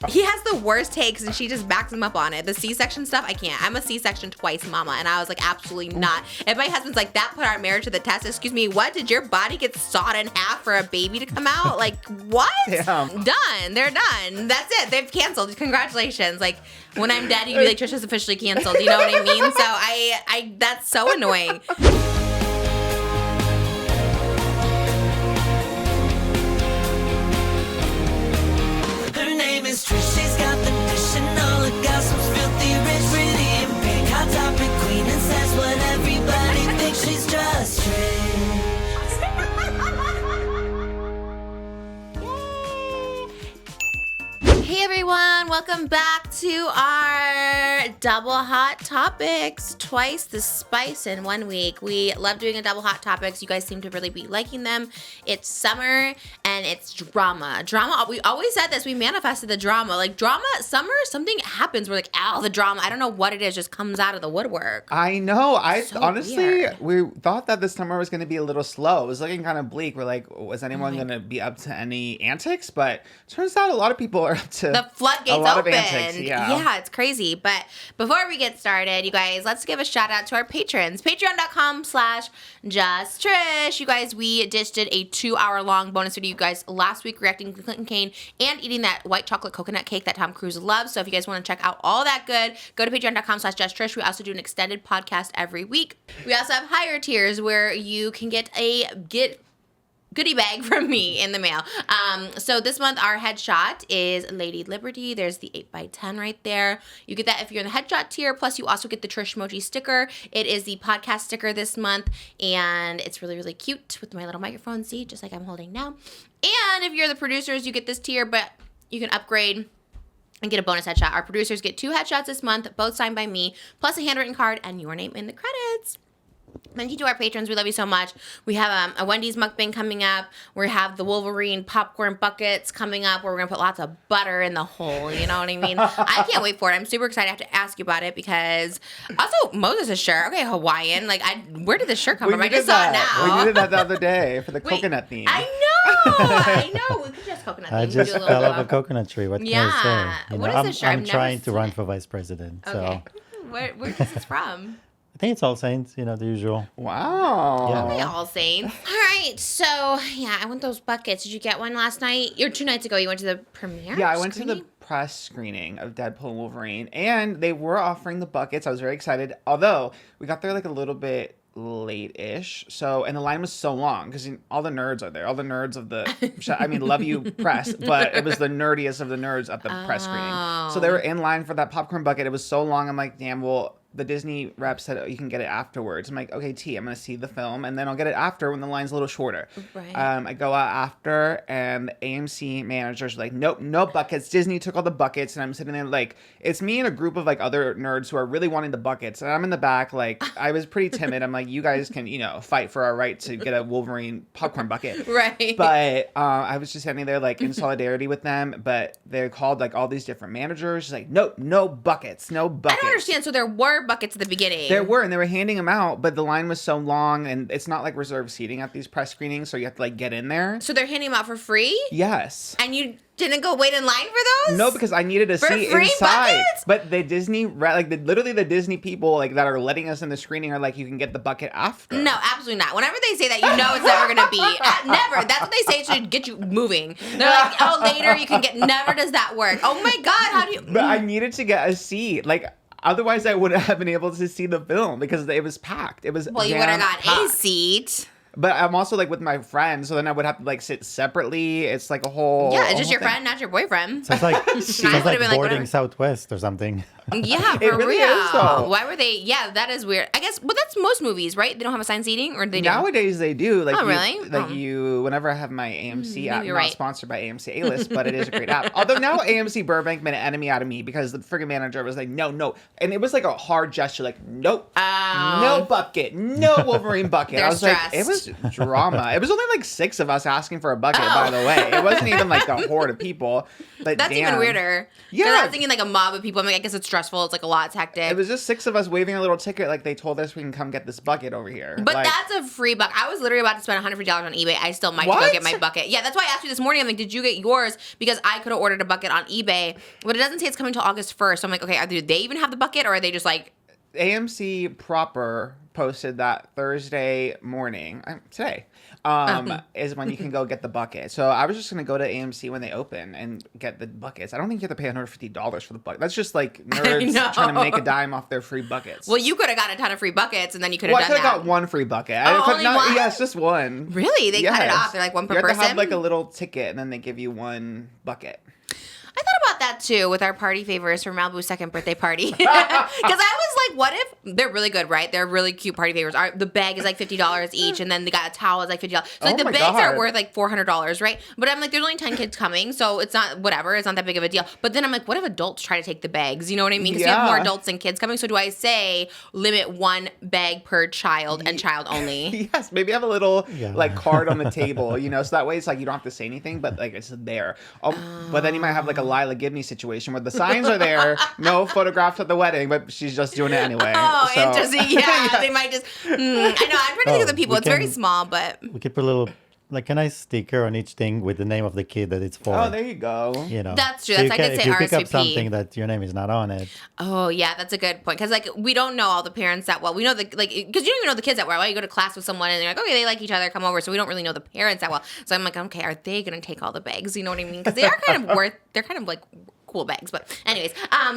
He has the worst takes, and she just backs him up on it. The C-section stuff, I can't. I'm a C-section twice mama, and I was like, absolutely not. If my husband's like, that put our marriage to the test. Excuse me, what? Did your body get sawed in half for a baby to come out? Like, what? Damn. Done. They're done. That's it. They've canceled. Congratulations. Like, when I'm dead, you can be like, Trisha's officially canceled. You know what I mean? So I that's so annoying. Trish, she's got the dish and all the gossip's filthy rich, pretty and pink, hot topic queen, and says what everybody thinks. She's just Trish. Hey everyone, welcome back to our double hot topics. Twice the spice in 1 week. We love doing a double hot topics. You guys seem to really be liking them. It's summer and it's drama. Drama, we always said this, we manifested the drama. Like drama, summer, something happens. We're like, ow, the drama. I don't know what it is, just comes out of the woodwork. I know. So honestly, weird. we thought that this summer was going to be a little slow. It was looking kind of bleak. We're like, was anyone going to be up to any antics? But turns out a lot of people are up to the floodgates a lot open. Of antics, yeah, it's crazy. But before we get started, you guys, let's give a shout out to our patrons. Patreon.com/JustTrish. You guys, we just did a 2-hour long bonus video. You guys, last week reacting to Clinton Kane and eating that white chocolate coconut cake that Tom Cruise loves. So if you guys want to check out all that good, go to patreon.com/JustTrish. We also do an extended podcast every week. We also have higher tiers where you can get goodie bag from me in the mail. So this month our headshot is Lady Liberty. There's the 8x10 right there. You get that if you're in the headshot tier. Plus you also get the Trish Mochi sticker. It is the podcast sticker this month, and it's really, really cute with my little microphone. See, just like I'm holding now. And if you're the producers, you get this tier, but you can upgrade and get a bonus headshot. Our producers get 2 headshots this month, both signed by me, plus a handwritten card and your name in the credits. Thank you to our patrons. We love you so much. We have a Wendy's mukbang coming up. We have the Wolverine popcorn buckets coming up where we're going to put lots of butter in the hole. You know what I mean? I can't wait for it. I'm super excited. I have to ask you about it because also Moses' shirt. Okay, Hawaiian. Like, where did this shirt come from? I just saw it now. We needed that the other day for the coconut theme. I know. We could just coconut theme. I just fell off a coconut tree. What can I say? What is this shirt? I'm trying to run for vice president. Okay. So. Where is this from? I think it's All Saints, the usual. Wow. Yeah. Okay, All Saints. All right, so yeah, I want those buckets. Did you get one last night? Or 2 nights ago, you went to the premiere? Yeah, I went to screening? the press screening of Deadpool and Wolverine, and they were offering the buckets. I was very excited, although we got there like a little bit late-ish, and the line was so long because all the nerds are there, all the nerds of the love you press, but it was the nerdiest of the nerds at the press screening, so they were in line for that popcorn bucket. It was so long. I'm like, damn, well, the Disney rep said, oh, you can get it afterwards. I'm like, okay, I'm gonna see the film and then I'll get it after when the line's a little shorter. Right. I go out after, and the AMC manager's like, nope, no buckets. Disney took all the buckets, and I'm sitting there like, it's me and a group of like other nerds who are really wanting the buckets, and I'm in the back like, I was pretty timid. I'm like, you guys can fight for our right to get a Wolverine popcorn bucket, right? But I was just standing there like in solidarity with them, but they called like all these different managers, like, nope, no buckets. I don't understand. So there were buckets at the beginning. There were, and they were handing them out, but the line was so long, and it's not like reserved seating at these press screenings, so you have to like get in there. So they're handing them out for free? Yes. And you didn't go wait in line for those? No, because I needed a seat free inside. Buckets? But the Disney, literally the Disney people like that are letting us in the screening are like, you can get the bucket after. No, absolutely not. Whenever they say that, it's never going to be. Never. That's what they say to get you moving. They're like, oh, later you can get. Never does that work. Oh my God, how do you? But I needed to get a seat. Like, otherwise, I wouldn't have been able to see the film because it was packed. It was well, you would have got a seat. But I'm also like with my friends, so then I would have to like sit separately. It's like a whole it's just your friend, not your boyfriend. Sounds like boarding Southwest or something. Yeah, for it really real. is, though. Why were they? Yeah, that is weird. I guess, but that's most movies, right? They don't have assigned seating, or they do. Nowadays they do. Like, really? Whenever I have my AMC app, not right. sponsored by AMC A-List, but it is a great app. Although now AMC Burbank made an enemy out of me because the friggin' manager was like, no, and it was like a hard gesture, like, nope. No bucket. No Wolverine bucket. They're I was stressed. like, it was drama. It was only like 6 of us asking for a bucket, by the way. It wasn't even like a horde of people. But That's even weirder. Yeah. I was thinking like a mob of people. I'm like, I guess it's stressful. It's like a lot. It's hectic. It was just 6 of us waving a little ticket like they told us we can come get this bucket over here. But like, that's a free bucket. I was literally about to spend $150 on eBay. I still might go What? get my bucket. Yeah, that's why I asked you this morning. I'm like, did you get yours? Because I could have ordered a bucket on eBay, but it doesn't say it's coming until August 1st. So I'm like, okay, do they even have the bucket, or are they just like... AMC proper posted that Thursday morning, today, is when you can go get the bucket. So I was just going to go to AMC when they open and get the buckets. I don't think you have to pay $150 for the bucket. That's just like nerds trying to make a dime off their free buckets. Well, you could have got a ton of free buckets, and then you could have I done could have that. got one free bucket. Only one? Yeah, it's just one. Really? They cut it off. They're like one per you have person? to have like a little ticket, and then they give you one bucket. I thought about that too with our party favors for Malibu's second birthday party. Because I was like, what if they're really good, right? They're really cute party favors. The bag is like $50 each, and then they got a towel is like $50. So like the bags are worth like $400, right? But I'm like, there's only 10 kids coming, so it's not whatever. It's not that big of a deal. But then I'm like, what if adults try to take the bags? You know what I mean? Because you have more adults than kids coming. So do I say limit one bag per child and child only? Yes, maybe have a little like card on the table, you know, so that way it's like you don't have to say anything, but like it's there. But then you might have like a Lila Gibney situation where the signs are there, no photographs at the wedding, but she's just doing it anyway. Oh, so. interesting. Yeah, they might just. I know. I'm trying to think of the people. It's very small, but we could put a little like a nice sticker on each thing with the name of the kid that it's for. Oh, there you go. You know, that's true. So That's I could say if you pick up RSVP. something that your name is not on it. Oh yeah, that's a good point. Because like we don't know all the parents that well. We know the because you don't even know the kids that well. You go to class with someone and they're like, okay, they like each other, come over. So we don't really know the parents that well. So I'm like, okay, are they gonna take all the bags? You know what I mean? Because they are kind of worth. They're kind of like cool bags. But anyways,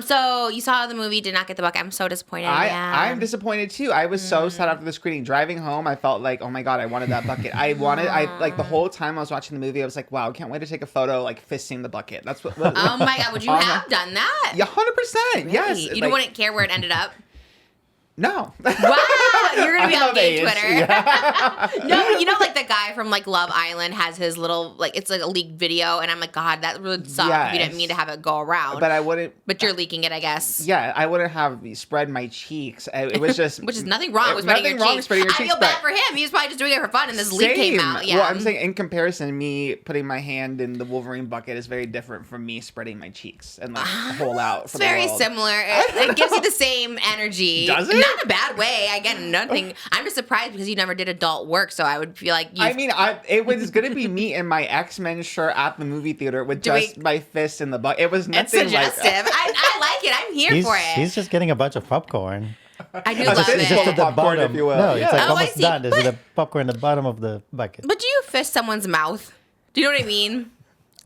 so you saw the movie, did not get the bucket. I'm so disappointed. I'm disappointed too. I was so sad after the screening. Driving home, I felt like, oh my god, I wanted that bucket. I like the whole time I was watching the movie, I was like, wow, can't wait to take a photo like fisting the bucket. That's what. Oh my god, would you have done that? Yeah, 100%. Really? Yes. You wouldn't care where it ended up. No. Wow, you're gonna be on gay age. Twitter. Yeah. No, you know, like the guy from like Love Island has his little like it's like a leaked video, and I'm like, God, that would suck if you didn't mean to have it go around. But I wouldn't. But you're leaking it, I guess. Yeah, I wouldn't have spread my cheeks. It was just which is nothing wrong with spreading your cheeks. I feel bad for him. He was probably just doing it for fun, and this leak came out. Yeah. Well, I'm saying in comparison, me putting my hand in the Wolverine bucket is very different from me spreading my cheeks and like hole out. It's for very the world. similar. It gives you the same energy. Does it? Not in a bad way. Again, nothing. I'm just surprised because you never did adult work, so I would feel like you. I mean, it was gonna be me in my X-Men shirt at the movie theater with my fist in the bucket. It was nothing. It's suggestive. I like it. I'm here for it. He's just getting a bunch of popcorn. I do love It's just it. at the Popcorn, bottom. if you will. No, it's Yeah. like Oh, I almost see. done. There's the popcorn at the bottom of the bucket. But do you fist someone's mouth? Do you know what I mean?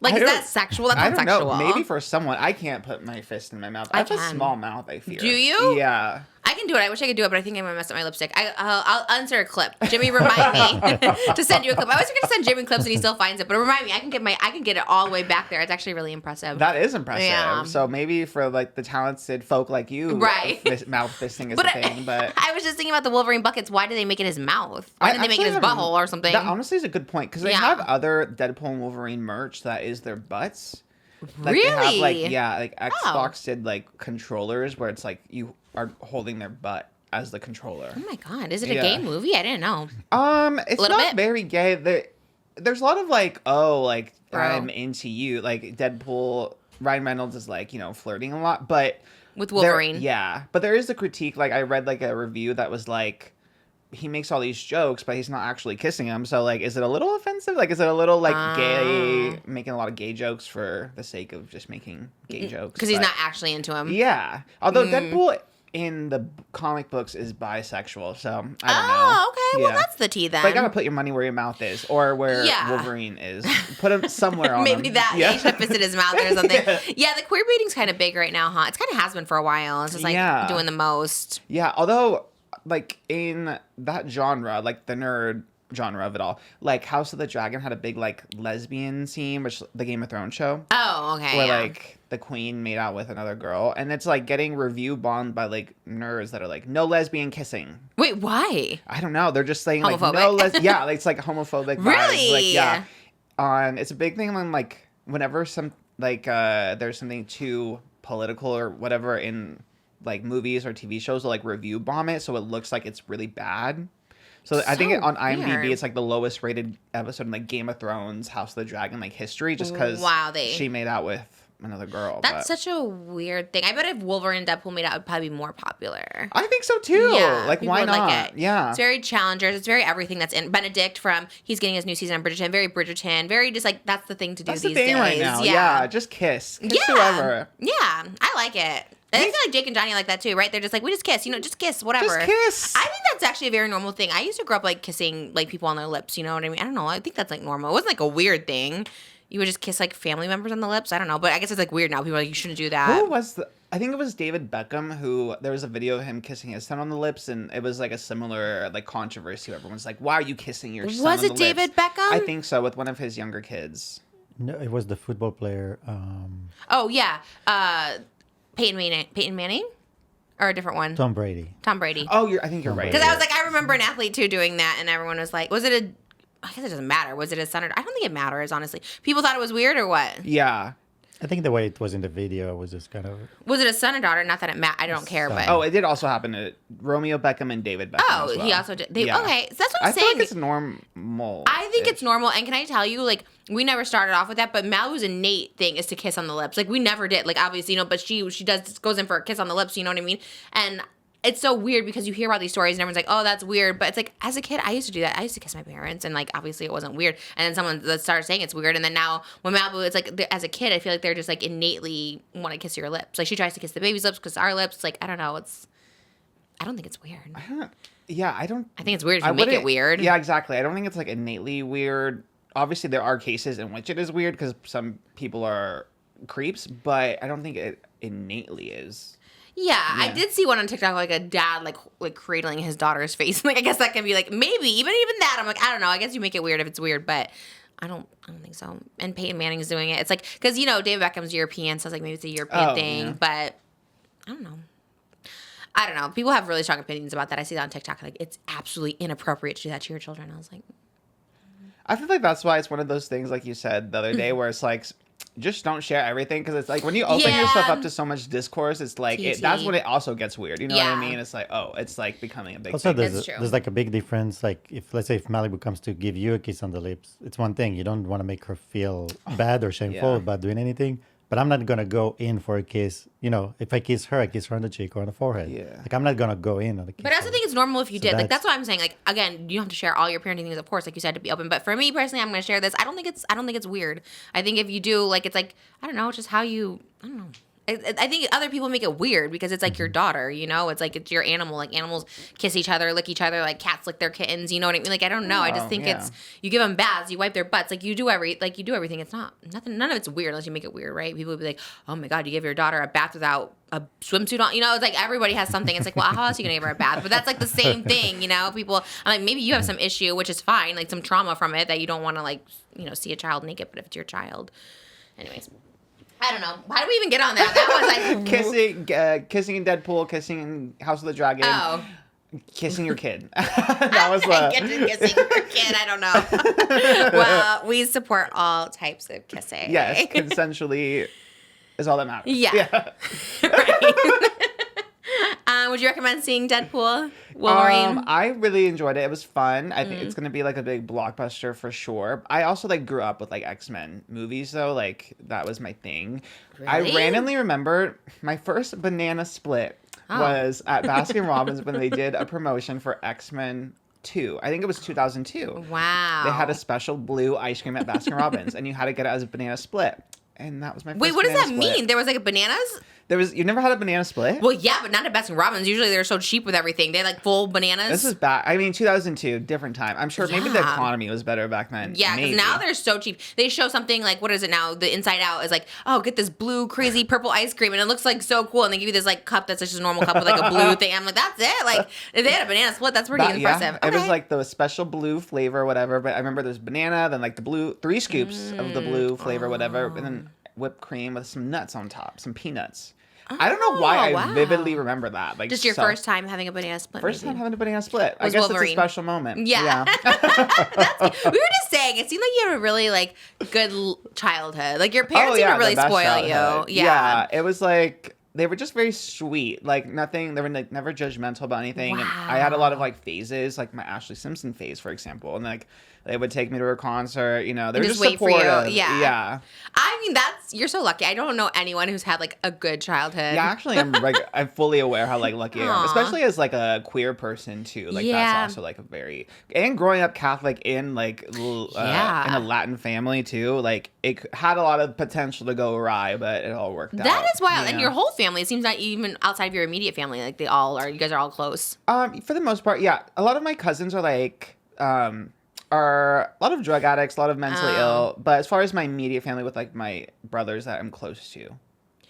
Like, is that sexual? That's I not don't sexual. know. Maybe for someone, I can't put my fist in my mouth. I have a small mouth, I fear. Do you? Yeah. I can do it. I wish I could do it, but I think I'm gonna mess up my lipstick. I'll insert a clip. Jimmy, remind me to send you a clip. I always forget to send Jimmy clips, and he still finds it. But remind me, I can get it all the way back there. It's actually really impressive. That is impressive. Yeah. So maybe for like the talented folk like you, Right. Mouth fisting is a thing. But I was just thinking about the Wolverine buckets. Why did they make it his mouth? Why didn't they make it his butthole or something? That honestly is a good point because they have other Deadpool and Wolverine merch that is their butts. Like Really? They have like Xbox did like controllers where it's like you are holding their butt as the controller. Oh my god, is it a gay movie? I didn't know. It's not very gay. There's a lot of like, I'm into you. Like Deadpool, Ryan Reynolds is like, flirting a lot, but with Wolverine. But there is a critique. Like I read like a review that was like, he makes all these jokes, but he's not actually kissing him. So like, is it a little offensive? Like, is it a little like gay, making a lot of gay jokes for the sake of just making gay jokes? Because he's not actually into him. Yeah. Although Deadpool in the comic books is bisexual, so I don't know. Oh, okay. Well, that's the tea then. But you gotta put your money where your mouth is, or where Wolverine is. Put him somewhere on Maybe him. that. Yeah. He should have fisted his mouth or something. Yeah, the queer baiting's kind of big right now, huh? It's kind of has been for a while. It's just like doing the most. Yeah, although like in that genre, like the nerd genre of it all, like House of the Dragon had a big like lesbian scene, which the Game of Thrones show. Oh, okay. Where like the queen made out with another girl, and it's like getting review bombed by like nerds that are like, no lesbian kissing. Wait, why? I don't know. They're just saying like homophobic. yeah, like, it's like homophobic vibes. Really? Like, yeah. It's a big thing when like whenever some like there's something too political or whatever in like movies or TV shows will like review bomb it, so it looks like it's really bad. So I think on IMDb weird. it's like the lowest rated episode in like Game of Thrones, House of the Dragon like history, just because she made out with another girl. That's such a weird thing. I bet if Wolverine and Deadpool made out, it would probably be more popular. I think so too. Yeah, like why not? Like it. Yeah, it's very Challengers. It's very everything that's in Benedict from he's getting his new season on Bridgerton. Very Bridgerton. Very just like that's the thing to do that's these the thing days. right now. Yeah, just kiss whoever. Yeah, I like it. I feel like Jake and Johnny like that too, right? They're just like, we just kiss, just kiss, whatever. Just kiss. I think that's actually a very normal thing. I used to grow up like kissing like people on their lips, you know what I mean? I don't know. I think that's like normal. It wasn't like a weird thing. You would just kiss like family members on the lips. I don't know, but I guess it's like weird now. People are like, you shouldn't do that. Who was I think it was David Beckham who there was a video of him kissing his son on the lips, and it was like a similar like controversy. Everyone's like, why are you kissing your son? Was it David Beckham? I think so, with one of his younger kids. No, it was the football player. Oh yeah, Peyton Manning. Or a different one? Tom Brady. Tom Brady. Oh, I think you're right. Because I was like, I remember an athlete too doing that, and everyone was like, was it a? I guess it doesn't matter. Was it a son or? I don't think it matters, honestly. People thought it was weird or what? Yeah. I think the way it was in the video was just kind of. Was it a son or daughter? Not that it matters. I don't care, but. Oh, it did also happen to Romeo Beckham and David Beckham. Oh, as well. he also did. Okay, so that's what I'm I saying. feel like it's normal. I think it's normal, and can I tell you, like, we never started off with that, but Malibu's innate thing is to kiss on the lips. Like, we never did. Like, obviously, but she goes in for a kiss on the lips. You know what I mean? And. It's so weird because you hear about these stories and everyone's like, oh, that's weird. But it's like, as a kid, I used to do that. I used to kiss my parents. And like, obviously it wasn't weird. And then someone started saying it's weird. And then now when Malibu, it's like, as a kid, I feel like they're just like innately want to kiss your lips. Like she tries to kiss the baby's lips because our lips, like, I don't know. I don't think it's weird. I think it's weird if you make it weird. Yeah, exactly. I don't think it's like innately weird. Obviously there are cases in which it is weird because some people are creeps, but I don't think it innately is. Yeah, I did see one on TikTok, like a dad like cradling his daughter's face. Like I guess that can be like maybe even that. I'm like I don't know. I guess you make it weird if it's weird, but I don't think so. And Peyton Manning's doing it. It's like because David Beckham's European, so it's like maybe it's a European thing. Yeah. But I don't know. People have really strong opinions about that. I see that on TikTok. Like it's absolutely inappropriate to do that to your children. I was like, I feel like that's why it's one of those things, like you said the other day, where it's like. Just don't share everything because it's like when you open yourself up to so much discourse, it's like that's when it also gets weird. You know what I mean? It's like it's like becoming a big also, thing. There's like a big difference. Like let's say if Malibu comes to give you a kiss on the lips, it's one thing. You don't want to make her feel bad or shameful about doing anything. But I'm not gonna go in for a kiss. If I kiss her on the cheek or on the forehead. Yeah. Like I'm not gonna go in on the kiss. But I also think it's normal if you did. Like that's what I'm saying. Like again, you don't have to share all your parenting things, of course, like you said, to be open. But for me personally, I'm gonna share this. I don't think it's weird. I think if you do, like it's like I don't know, it's just how you I don't know. I think other people make it weird because it's like your daughter, It's like it's your animal. Like animals kiss each other, lick each other, like cats lick their kittens. You know what I mean? Like I don't know. I just think it's you give them baths, you wipe their butts, like you do everything. It's not nothing. None of it's weird unless you make it weird, right? People would be like, oh my god, you give your daughter a bath without a swimsuit on. It's like everybody has something. It's like, well, how else are you gonna give her a bath? But that's like the same thing, People, I'm like maybe you have some issue, which is fine, like some trauma from it that you don't want to like see a child naked. But if it's your child, anyways. I don't know. How do we even get on that? That was like kissing in Deadpool, kissing in House of the Dragon. Oh. Kissing your kid. That was kissing your kid. I don't know. Well, we support all types of kissing. Yes, consensually is all that matters. Yeah. Right. Would you recommend seeing Deadpool, Wolverine? I really enjoyed it. It was fun. I think it's gonna be like a big blockbuster for sure. I also like grew up with like X-Men movies though. Like that was my thing. Really? I randomly remember my first banana split was at Baskin Robbins when they did a promotion for X-Men 2. I think it was 2002. Wow. They had a special blue ice cream at Baskin Robbins, and you had to get it as a banana split. And that was my first Wait, what does that split. mean? There was like bananas? You never had a banana split? Well, yeah, but not at Baskin Robbins. Usually they're so cheap with everything. They had like full bananas. This is back. I mean, 2002, different time. I'm sure maybe the economy was better back then. Yeah, because now they're so cheap. They show something like, what is it now? The Inside Out is like, oh, get this blue, crazy purple ice cream. And it looks like so cool. And they give you this like cup that's just a normal cup with like a blue thing. I'm like, that's it? Like, if they had a banana split, that's pretty impressive. Yeah. It was like the special blue flavor or whatever. But I remember there's banana, then like the blue, 3 scoops of the blue flavor, whatever. And then whipped cream with some nuts on top, some peanuts. I don't know why I vividly remember that. Like just your first time having a banana split. First time having a banana split. I guess Wolverine. It's a special moment. Yeah. We were just saying, it seemed like you had a really like good childhood. Like your parents didn't really spoil you. Yeah. It was like they were just very sweet. Like nothing. They were like never judgmental about anything. Wow. And I had a lot of like phases, like my Ashley Simpson phase, for example, and like they would take me to her concert. You know, they were just just wait for you. supportive. Yeah. I mean, you're so lucky. I don't know anyone who's had like a good childhood. Yeah, actually, I'm fully aware how like lucky I am, Aw. especially as like a queer person too. Like Yeah. that's also like a very and growing up Catholic in like Yeah. in a Latin family too. Like it had a lot of potential to go awry, but it all worked out. That is wild. you And know? your whole family, it seems like even outside of your immediate family, like they all are, you guys are all close. For the most part, yeah. A lot of my cousins are like are a lot of drug addicts, a lot of mentally ill. But as far as my immediate family with like my brothers that I'm close to,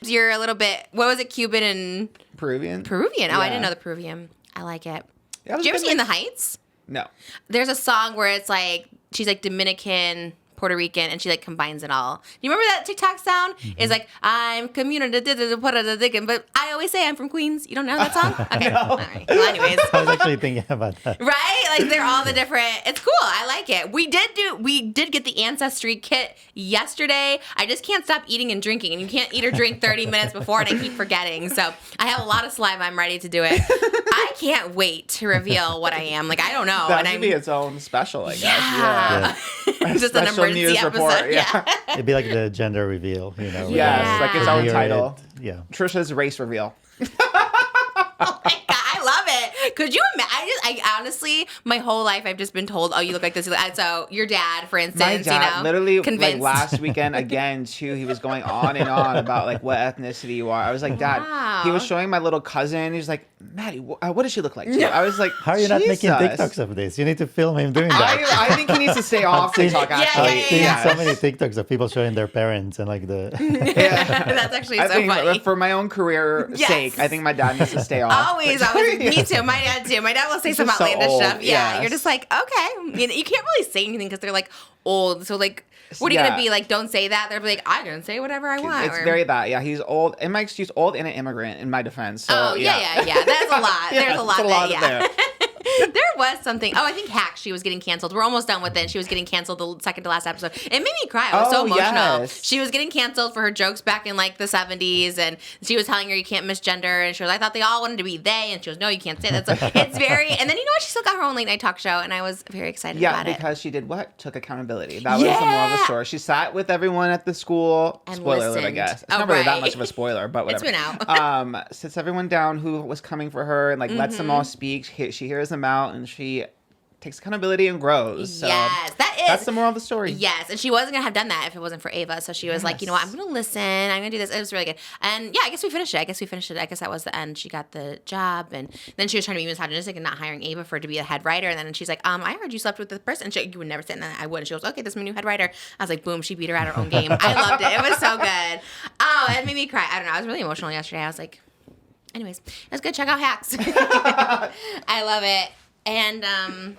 You're a little bit, what was it, Cuban and Peruvian. Peruvian? Oh, I Yeah. didn't know the Peruvian. I like it. Yeah, Did you ever see In the Heights? No. There's a song where it's like, she's like Dominican, Puerto Rican, and she like combines it all. Do you remember that TikTok sound? It's like, I'm community, but I always say I'm from Queens. You don't know that song? Okay. No. All right. Well, anyways. I was actually thinking about that. Right? Like they're all the different. It's cool. I like it. We did get the Ancestry kit yesterday. I just can't stop eating and drinking, and you can't eat or drink 30 minutes before, and I keep forgetting. So I have a lot of saliva. I'm ready to do it. I can't wait to reveal what I am. Like I don't know. That and should I'm be its own special, I guess. yeah. Just an Special emergency news episode. report, Yeah. It'd be like the gender reveal, you know. Yes, like its own Reveal title. it. Yeah. Trisha's race reveal. Oh my God, I love it. Could you imagine? I honestly, my whole life, I've just been told, oh, you look like this. So your dad, for instance, My dad, literally, convinced. like last weekend again too, he was going on and on about like what ethnicity you are. I was like, Dad. Wow. He was showing my little cousin. He's like, Maddie, what does she look like? To you? I was like, How are you not making Jesus. TikToks of this? You need to film him doing that. I think he needs to stay off seen- TikTok. Yeah, Actually, I've seen yeah. so many TikToks of people showing their parents and like the. Yeah. That's actually I so think funny. for my own career Yes. sake, I think my dad needs to stay off. Always. Me too. My dad too. My dad will say He's some just so outlandish old, stuff. Yeah, yes. you're just like, okay. You can't really say anything because they're like old. So like, what are you Yeah. gonna be like? Don't say that. They're like, I can say whatever I want. It's or- very that. Yeah, he's old. In my excuse, old and an immigrant. In my defense. So, Oh yeah. That's a lot. Yeah, There's a lot. it's a lot there. there. There was something. Oh, I think Hacks. She was getting canceled. We're almost done with it. She was getting canceled the second to last episode. It made me cry. I was so Oh, emotional. yes. She was getting canceled for her jokes back in like the 70s, and she was telling her you can't misgender, and she was, I thought they all wanted to be they, and she was, no, you can't say that. So it's very. And then you know what? She still got her own late night talk show, and I was very excited Yeah, about it. because she did what? Took accountability. That was the moral of the Yeah. story. She sat with everyone at the school. And Spoiler alert, I listened. guess. It's Oh, not really that right. much of a spoiler, but It's whatever. been out. Sits everyone down who was coming for her and like lets them all speak. She hears them out and she takes accountability and grows. So Yes, that's the moral of the story. Yes, and she wasn't gonna have done that if it wasn't for Ava. So she was like, you know what, I'm gonna listen. I'm gonna do this. It was really good. And yeah, I guess we finished it. I guess that was the end. She got the job, and then she was trying to be misogynistic and not hiring Ava for to be the head writer. And then she's like, I heard you slept with this person. And you would never say that. I wouldn't. She goes, okay, this is my new head writer. I was like, boom, she beat her at her own game. I loved it. It was so good. Oh, it made me cry. I don't know. I was really emotional yesterday. I was like, anyways, it was good. Check out Hacks. I love it. And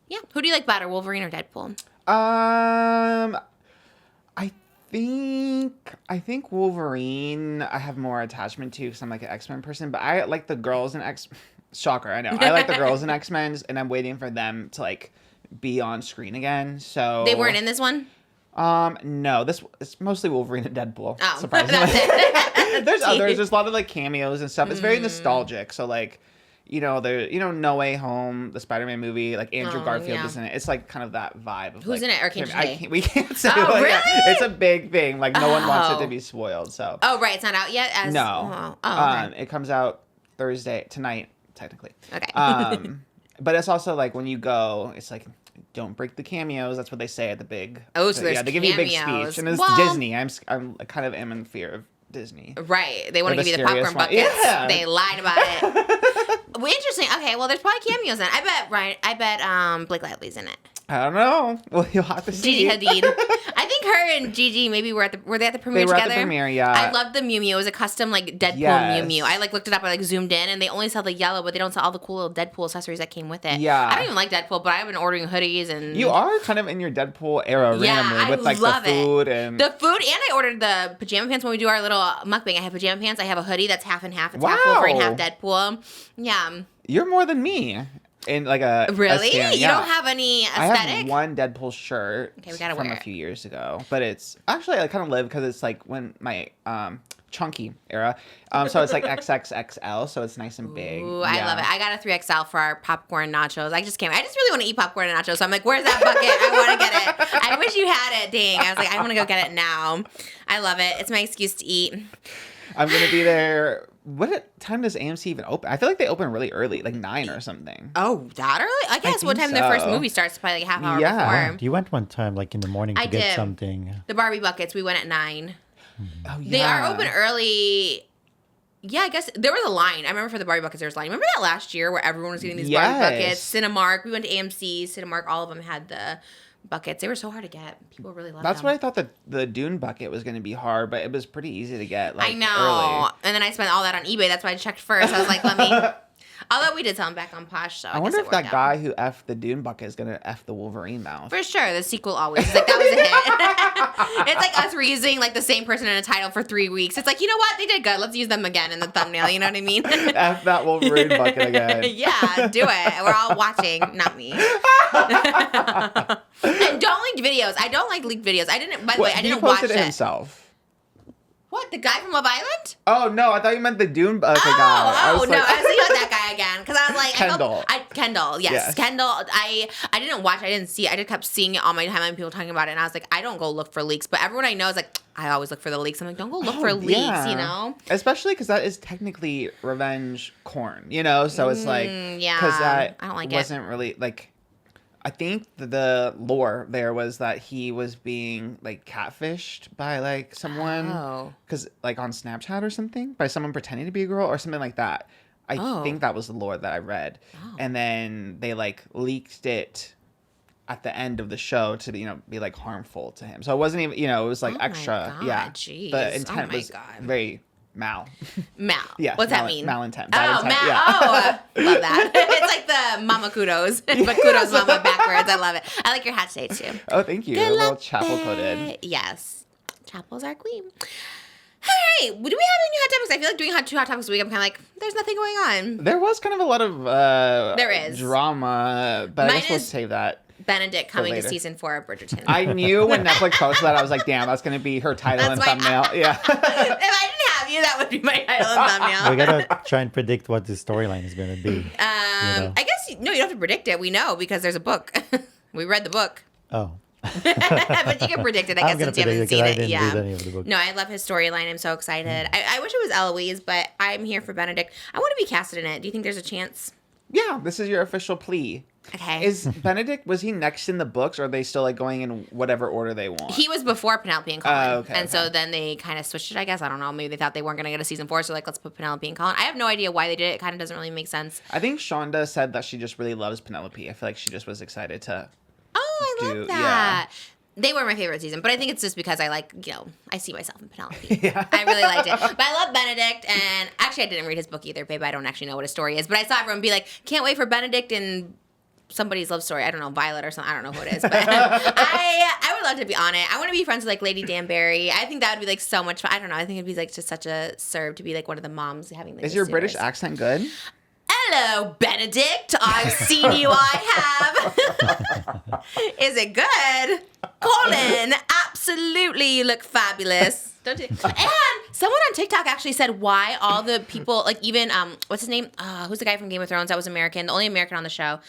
yeah, who do you like better, Wolverine or Deadpool? I think Wolverine I have more attachment to because I'm like an X-Men person, but I like the girls in X. Shocker, I know. I like the girls in X-Men, and I'm waiting for them to like be on screen again. So They weren't in this one? No, it's mostly Wolverine and Deadpool. Oh, Surprisingly, that's it. there's others. There's a lot of like cameos and stuff. It's very nostalgic. So like, No Way Home, the Spider-Man movie, like Andrew Oh, Garfield yeah. is in it. It's like kind of that vibe. Of, Who's like, in it, or can't you say? we can't say. Oh, like, really? It's a big thing. Like no one wants it Oh. to be spoiled. So Oh, right. It's not out yet? no. Okay. It comes out tonight, technically. Okay. But it's also like when you go, it's like don't break the cameos. That's what they say at the big. Oh, so there's they give you a big cameos. speech, and it's Well- Disney. I'm I kind of am in fear of Disney. Right. They want to Or the give you the popcorn serious one. buckets. Yeah. They lied about it. Well, interesting. Okay, well, there's probably cameos in it. I bet Blake Lively's in it. I don't know. Well, you'll have to see. Gigi Hadid. I think her and Gigi maybe were they at the premiere They were at together? the premiere, yeah. I loved the Mew Mew. It was a custom like Deadpool Yes. Mew Mew. I like looked it up. I like zoomed in, and they only sell the yellow, but they don't sell all the cool little Deadpool accessories that came with it. Yeah. I don't even like Deadpool, but I've been ordering hoodies and You are kind of in your Deadpool era randomly with like love the food and the food, and I ordered the pajama pants when we do our little mukbang. I have pajama pants. I have a hoodie that's half and half. It's half Wow. Wolverine, half Deadpool. Yeah. you're more than me. in like a Really? stand. You Yeah. don't have any I aesthetic? have one Deadpool shirt Okay, we gotta from wear a it. few years ago, but it's actually I kind of live because it's like when my chunky era, so it's like XXXL, so it's nice and big. Ooh, I love it. I got a 3XL for our popcorn nachos. I just really want to eat popcorn and nachos. So I'm like, where's that bucket? I want to get it. I wish you had it. Dang. I was like, I want to go get it now. I love it. It's my excuse to eat. I'm gonna be there. What time does AMC even open? I feel like they open really early, like 9 or something. Oh, that early? I guess what think time their first so. movie starts? Probably like a half hour Yeah. before. You went one time, like in the morning, to I get did. something. The Barbie buckets. We went at 9. Oh, yeah. They are open early. Yeah, I guess there was a line. I remember for the Barbie buckets there was a line. Remember that last year where everyone was getting these Barbie buckets? Cinemark. We went to AMC, Cinemark. All of them had the buckets. They were so hard to get. People really loved them. That's what I thought that the Dune bucket was going to be hard, but it was pretty easy to get. Like, I know. Early. And then I spent all that on eBay. That's why I checked first. I was like, let me. Although we did sell them back on Posh, so I wonder guess if it that worked guy who effed the Dune bucket is going to F the Wolverine mouth. For sure, the sequel always. It's like, that was a hit. It's like us reusing like the same person in a title for 3 weeks. It's like, you know what? They did good. Let's use them again in the thumbnail. You know what I mean? F that Wolverine bucket again. Yeah, do it. We're all watching, not me. And don't leak videos. I don't like leaked videos. I didn't. By the way, I didn't he watch posted it it himself. What? The guy from Love Island? Oh, no. I thought you meant the Dune bucket guy. I was No, like, I was thinking about that guy again because I was like, Kendall. Kendall, yes, Yes. Kendall. I didn't watch. I didn't see. I just kept seeing it on my timeline. People talking about it, and I was like, I don't go look for leaks, but everyone I know is like, I always look for the leaks. I'm like, don't go look for leaks, yeah. you know? Especially because that is technically revenge corn, you know? So it's like, yeah. because that I don't like it. wasn't really, like, I think the lore there was that he was being, like, catfished by, like, someone. Oh. Because, like, on Snapchat or something, by someone pretending to be a girl or something like that. I think that was the lore that I read. Oh. And then they, like, leaked it at the end of the show to, be, like, harmful to him. So it wasn't even, it was, like, Oh my extra. God, Yeah. jeez. The intent Oh my was God. very mal. Mal. Yeah, What's that mean? malintent. Oh, Bad intent, Mal. yeah. Oh, love that. It's like the Mama Kudos, but Kudos Mama backwards. I love it. I like your hat today too. Oh, thank you. Good A little luck, chapel coated. babe. Yes, Chapel's our queen. All right, do we have any hot topics? I feel like doing two hot topics a week. I'm kind of like, there's nothing going on. There was kind of a lot of There is. drama, but I Mine guess we'll is- save that. Benedict coming to later. season 4 of Bridgerton. I knew when Netflix posted that, I was like, damn, that's going to be her title and That's my- thumbnail. Yeah. If I didn't have you, that would be my title and thumbnail. We gotta try and predict what the storyline is gonna be. know? I guess no, you don't have to predict it. We know because there's a book. We read the book. Oh, But you can predict it, I I'm guess, gonna since you haven't predict it 'cause seen I it. didn't Yeah. read any of the book. No, I love his storyline. I'm so excited. I wish it was Eloise, but I'm here for Benedict. I want to be casted in it. Do you think there's a chance? Yeah, this is your official plea. Okay. Is Benedict, was he next in the books, or are they still like going in whatever order they want? He was before Penelope and Colin. Okay, and so then they kind of switched it, I guess. I don't know. Maybe they thought they weren't going to get a season 4, so like, let's put Penelope and Colin. I have no idea why they did it. It kind of doesn't really make sense. I think Shonda said that she just really loves Penelope. I feel like she just was excited to. Oh, I love that. They were my favorite season, but I think it's just because I like, I see myself in Penelope. Yeah. I really liked it. But I love Benedict, and actually I didn't read his book either, babe. I don't actually know what his story is, but I saw everyone be like, can't wait for Benedict and somebody's love story. I don't know, Violet or something. I don't know who it is, but I would love to be on it. I want to be friends with like Lady Danbury. I think that would be like so much fun. I don't know. I think it'd be like just such a serve to be like one of the moms having like Is the your suitors. British accent good? Hello, Benedict. I've seen you. I have. Is it good? Colin, absolutely, you look fabulous. Don't you? And someone on TikTok actually said why all the people, like even what's his name? Who's the guy from Game of Thrones that was American? The only American on the show.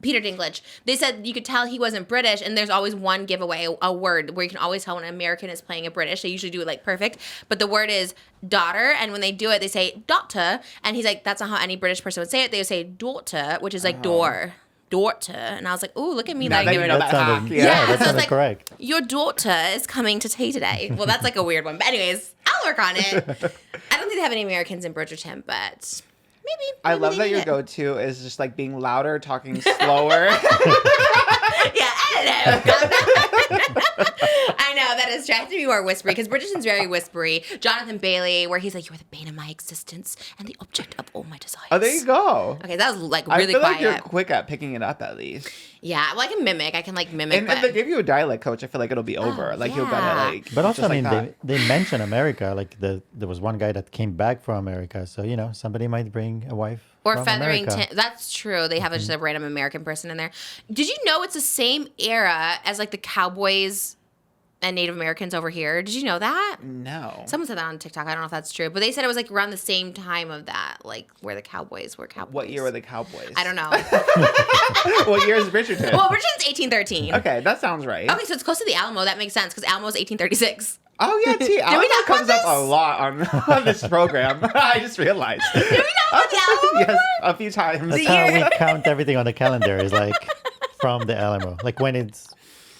Peter Dinklage. They said you could tell he wasn't British, and there's always one giveaway, a word where you can always tell when an American is playing a British. They usually do it like perfect, but the word is daughter, and when they do it, they say daughter, and he's like, that's not how any British person would say it. They would say daughter, which is like door. Daughter. And I was like, ooh, look at me. Now Like, that you know that that sounded, hack, yeah, that so it's sounded like, correct. your daughter is coming to tea today. Well, that's like a weird one. But anyways, I'll work on it. I don't think they have any Americans in Bridgerton, but maybe. I love they that need your it. go-to is just like being louder, talking slower. Yeah, I don't know. I I know, that is true. I have to be more whispery because Bridgerton's very whispery. Jonathan Bailey, where he's like, "You are the bane of my existence and the object of all my desires." Oh, there you go. Okay, that was like I really feel quiet. like you're quick at picking it up at least. Yeah, well, I can mimic. I can like mimic. And if they give you a dialect coach, I feel like it'll be over. Like you'll yeah. gotta like. But also, just I mean, like that. they mention America. Like there was one guy that came back from America, so somebody might bring a wife. Or from feathering. America. That's true. They have just a random American person in there. Did you know it's the same era as like the cowboys and Native Americans over here? Did you know that? No. Someone said that on TikTok. I don't know if that's true, but they said it was like around the same time of that, like where the cowboys were cowboys. What year were the Cowboys? I don't know. What year is Bridgerton? Well, Bridgerton's 1813. Okay, that sounds right. Okay, so it's close to the Alamo. That makes sense because Alamo's 1836. Oh yeah, T. Alamo talk comes about up a this? lot on this program. I just realized. Did we know about the Alamo? Yes, a few times. That's how we count everything on the calendar. Is like from the Alamo, like when it's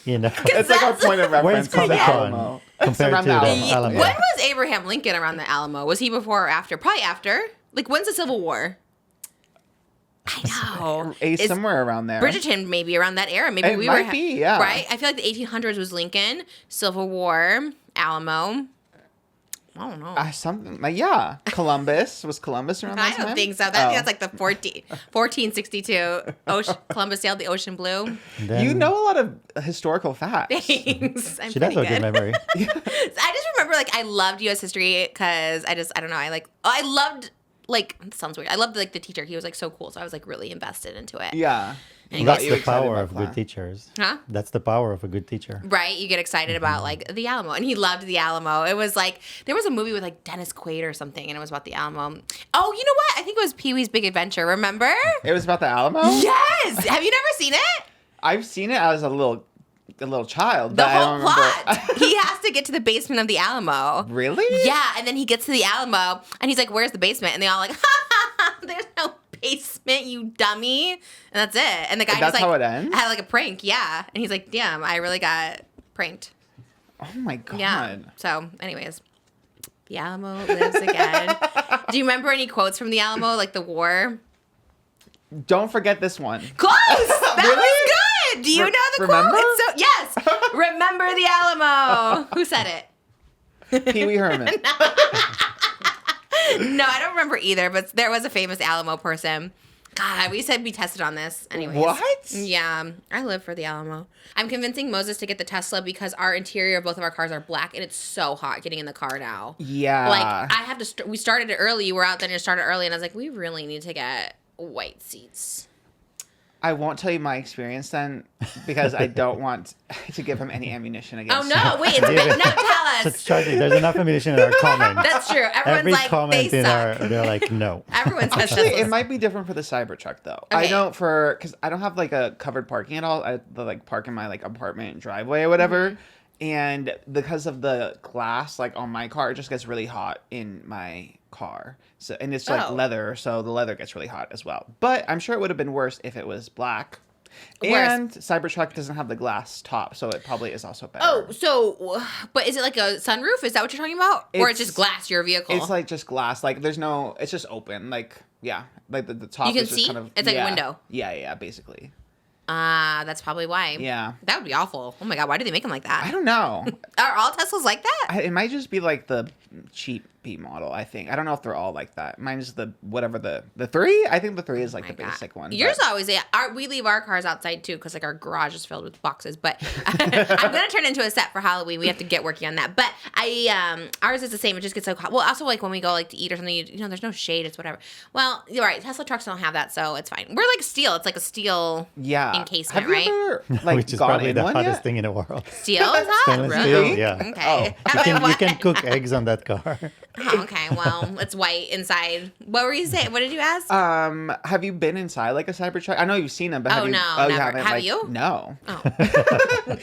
It's like our point of Where's reference to the Comic Con Alamo. compared around to the the Alamo. Alamo? When was Abraham Lincoln around the Alamo? Was he before or after? Probably after. Like, when's the Civil War? I know. Is Somewhere around there. Bridgerton maybe around that era. Maybe It we might were be, yeah. right. I feel like the 1800s was Lincoln, Civil War, Alamo. I don't know. Something like Columbus was Columbus around that I time? don't think so. That's like the 1462. Columbus sailed the ocean blue. And then You know a lot of historical facts. Thanks. I'm she does pretty have good memory. I just remember like I loved U.S. history because I don't know. I loved like it sounds weird. I loved like the teacher. He was like so cool. So I was like really invested into it. Yeah. And Got That's you the excited power about of class. good teachers. Huh? That's the power of a good teacher. Right, you get excited about like the Alamo, and he loved the Alamo. It was like there was a movie with like Dennis Quaid or something, and it was about the Alamo. Oh, you know what? I think it was Pee Wee's Big Adventure. Remember? It was about the Alamo? Yes. Have you never seen it? I've seen it as a little child. The but I whole don't plot. remember. He has to get to the basement of the Alamo. Really? Yeah, and then he gets to the Alamo, and he's like, "Where's the basement?" And they all like, "Ha ha ha! There's no basement, you dummy!" And that's it. And the guy That's just like how it ends? had like a prank. Yeah, and he's like, "Damn, I really got pranked." Oh my god. Yeah. So, anyways, the Alamo lives again. Do you remember any quotes from the Alamo, like the war? Don't forget this one. Close. That Really? was good. Do you know the remember? quote? It's so yes. Remember the Alamo. Who said it? Pee Wee Herman. No, I don't remember either. But there was a famous Alamo person. God, we said we tested on this. Anyways. What? Yeah, I live for the Alamo. I'm convincing Moses to get the Tesla because our interior of both of our cars are black, and it's so hot getting in the car now. Yeah. Like, I have to, we started it early. You were out then, you started early, and I was like, we really need to get white seats. I won't tell you my experience then because I don't want to give him any ammunition Oh, against no, wait, it's no, tell That's us. charging. There's enough ammunition in our comment. That's true. Everyone's Every like, comment they in suck. they're like, no. Everyone says Actually, Teslas. it might be different for the Cybertruck though. Okay. I don't because I don't have like a covered parking at all. I like park in my like apartment driveway or whatever. Mm-hmm. And because of the glass like on my car, it just gets really hot in my car. So and it's like Oh. leather, so the leather gets really hot as well. But I'm sure it would have been worse if it was black. Worse. And Cybertruck doesn't have the glass top, so it probably is also better. Oh, so, but is it like a sunroof? Is that what you're talking about? Or it's It's- just glass, your vehicle? It's like just glass. Like there's no. It's just open. Like yeah. Like the top. You can is just see? kind of. It's like a yeah. window. Yeah. Basically. That's probably why. Yeah. That would be awful. Oh my God, why do they make them like that? I don't know. Are all Teslas like that? It might just be like the cheap B model. I think. I don't know if they're all like that. Mine is the whatever the 3. I think the 3 is like Oh my the God. basic one. Yours but- always, we leave our cars outside too because like our garage is filled with boxes. But I'm gonna turn it into a set for Halloween. We have to get working on that. But ours is the same. It just gets so hot. Well, also like when we go like to eat or something, you know, there's no shade. It's whatever. Well, you're right. Tesla trucks don't have that, so it's fine. We're like steel. It's like a steel Yeah. encasement, Have you right? ever like Which is gone probably in the one hottest yet? thing in the world. Steel is hot. Stainless Really? steel, yeah. Okay. You can cook eggs on that car. Oh, okay. Well, it's white inside. What were you saying? What did you ask? Have you been inside like a Cybertruck? I know you've seen them, but Oh, have you? no, you never. haven't? Have like, you? No. Oh.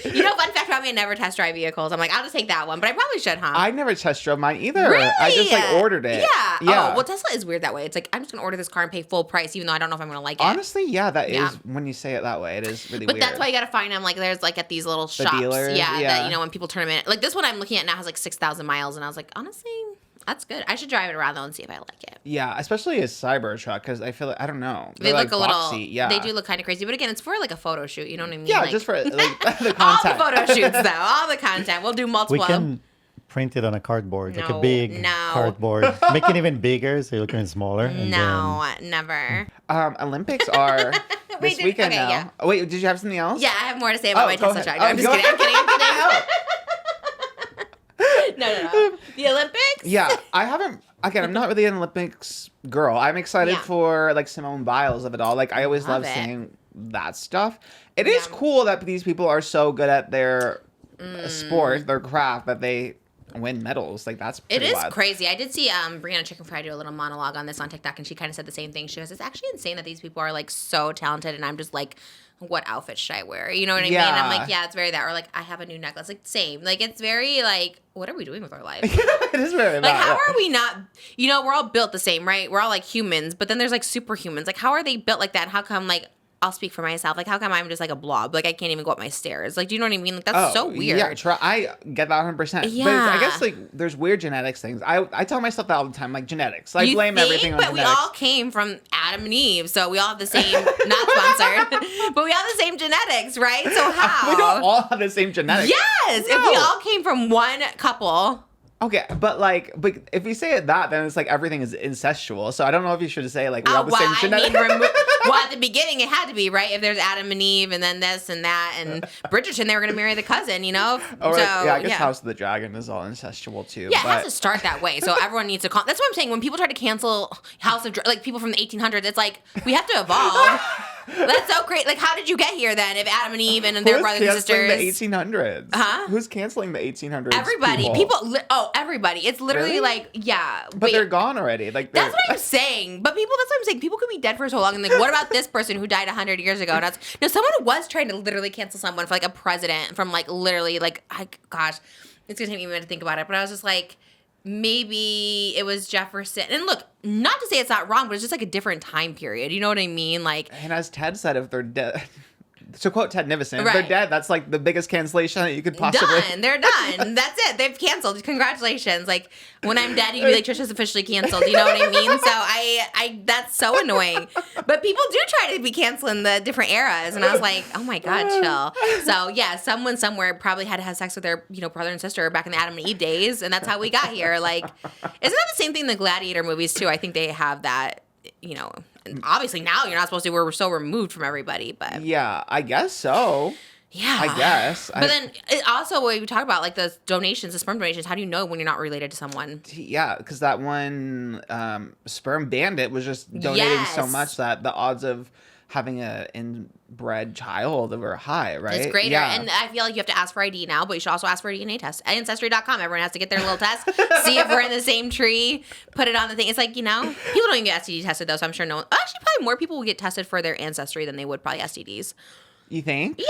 You know, fun fact about me, I never test drive vehicles. I'm like, I'll just take that one, but I probably should, huh? I never test drove mine either. Really? I just like ordered it. Yeah. Yeah. Oh, well, Tesla is weird that way. It's like, I'm just going to order this car and pay full price, even though I don't know if I'm going to like it. Honestly, yeah, that is Yeah. when you say it that way, it is really But weird. that's why you got to find them. Like, there's like at these little shops. dealers, Yeah, yeah. that, you know, when people turn them in. Like, this one I'm looking at now has like 6,000 miles. And I was like, honestly, That's good. I should drive it around though and see if I like it. Yeah, especially a Cybertruck because I feel like I don't know. They They're look a like little. boxy. Yeah, They do look kind of crazy, but again, it's for like a photo shoot. You know what I mean? Yeah, like, just for like the all content. the photo shoots though. All the content. We'll do multiple. We can print it on a cardboard, like a No, big no. cardboard. Make it even bigger so you look even smaller. And No, never. Olympics are this weekend now. yeah. Oh, wait, did you have something else? Yeah, I have more to say about my go Tesla ahead. truck. No, I'm just go kidding. I'm ahead. kidding. No. The Olympics? Yeah, I haven't. Again, I'm not really an Olympics girl. I'm excited Yeah. for like Simone Biles of it all. Like I always Love love it. seeing that stuff. It is Yeah. cool that these people are so good at their sport, their craft, that they win medals. Like that's It pretty is wild. crazy. I did see Brianna Chicken Fry do a little monologue on this on TikTok, and she kind of said the same thing. She goes, "It's actually insane that these people are like so talented," and I'm just like, "What outfit should I wear?" You know what I mean? I'm like, "Yeah, it's very that," or like, "I have a new necklace." Like same. Like it's very like, what are we doing with our life? It is very Like, bad. how are we not? You know, we're all built the same, right? We're all like humans, but then there's like superhumans. Like, how are they built like that? And how come like? I'll speak for myself. Like, how come I'm just like a blob? Like, I can't even go up my stairs. Like, do you know what I mean? Like, that's so weird. Yeah, I get that 100%. But it's, I Yeah. guess like there's weird genetics things. I tell myself that all the time, like genetics. I You blame think? everything on But genetics. we all came from Adam and Eve, so we all have the same. Not sponsored, but we all have the same genetics, right? So how? We don't all have the same genetics. Yes, if we No. all came from one couple. Okay, but if we say it that, then it's like everything is incestual. So I don't know if you should say like we all Oh, have the same genetics. well, at the beginning, it had to be, right? If there's Adam and Eve, and then this and that, and Bridgerton, they were going to marry the cousin, you know? Or, so, yeah, I guess House of the Dragon is all incestual too. Yeah, it but has to start that way. So everyone needs to that's what I'm saying. When people try to cancel House of like people from the 1800s, it's like we have to evolve. That's so great. Like, how did you get here then? If Adam and Eve and their who's brothers and canceling sisters, the 1800s? Huh? Who's canceling the 1800s? everybody, everybody. It's literally Really? like, yeah. But wait, they're gone already. Like That's what I'm saying. But people, that's what I'm saying. People could be dead for so long. And like, what about this person who died 100 years ago? And that's, no, someone was trying to literally cancel someone for like a president from like literally like, gosh, it's going to take me a minute to think about it. But I was just like, maybe it was Jefferson. And look, not to say it's not wrong, but it's just like a different time period. You know what I mean? Like, And as Ted said, if they're dead, to quote Ted Nivison, if they're Right. dead, that's like the biggest cancellation that you could possibly. done. They're done. That's it. They've canceled. Congratulations. Like when I'm dead, you can be like, Trisha's officially canceled. You know what I mean? So I that's so annoying. But people do try to be canceling the different eras, and I was like, oh my god, chill. So yeah, someone somewhere probably had to have sex with their brother and sister back in the Adam and Eve days, and that's how we got here. Like, isn't that the same thing in the Gladiator movies too? I think they have that. And obviously now you're not supposed to. We're so removed from everybody, but Yeah, I guess so. yeah, I guess. But then it also, when we talk about like the donations, the sperm donations, how do you know when you're not related to someone? Yeah, because that one sperm bandit was just donating so Yes. much that the odds of having a inbred child were high, right? It's greater. Yeah. And I feel like you have to ask for ID now, but you should also ask for a DNA test. Ancestry.com, everyone has to get their little test, see if we're in the same tree, put it on the thing. It's like, people don't even get STD tested though, so I'm sure no one, actually probably more people will get tested for their ancestry than they would probably STDs. You think? Yeah.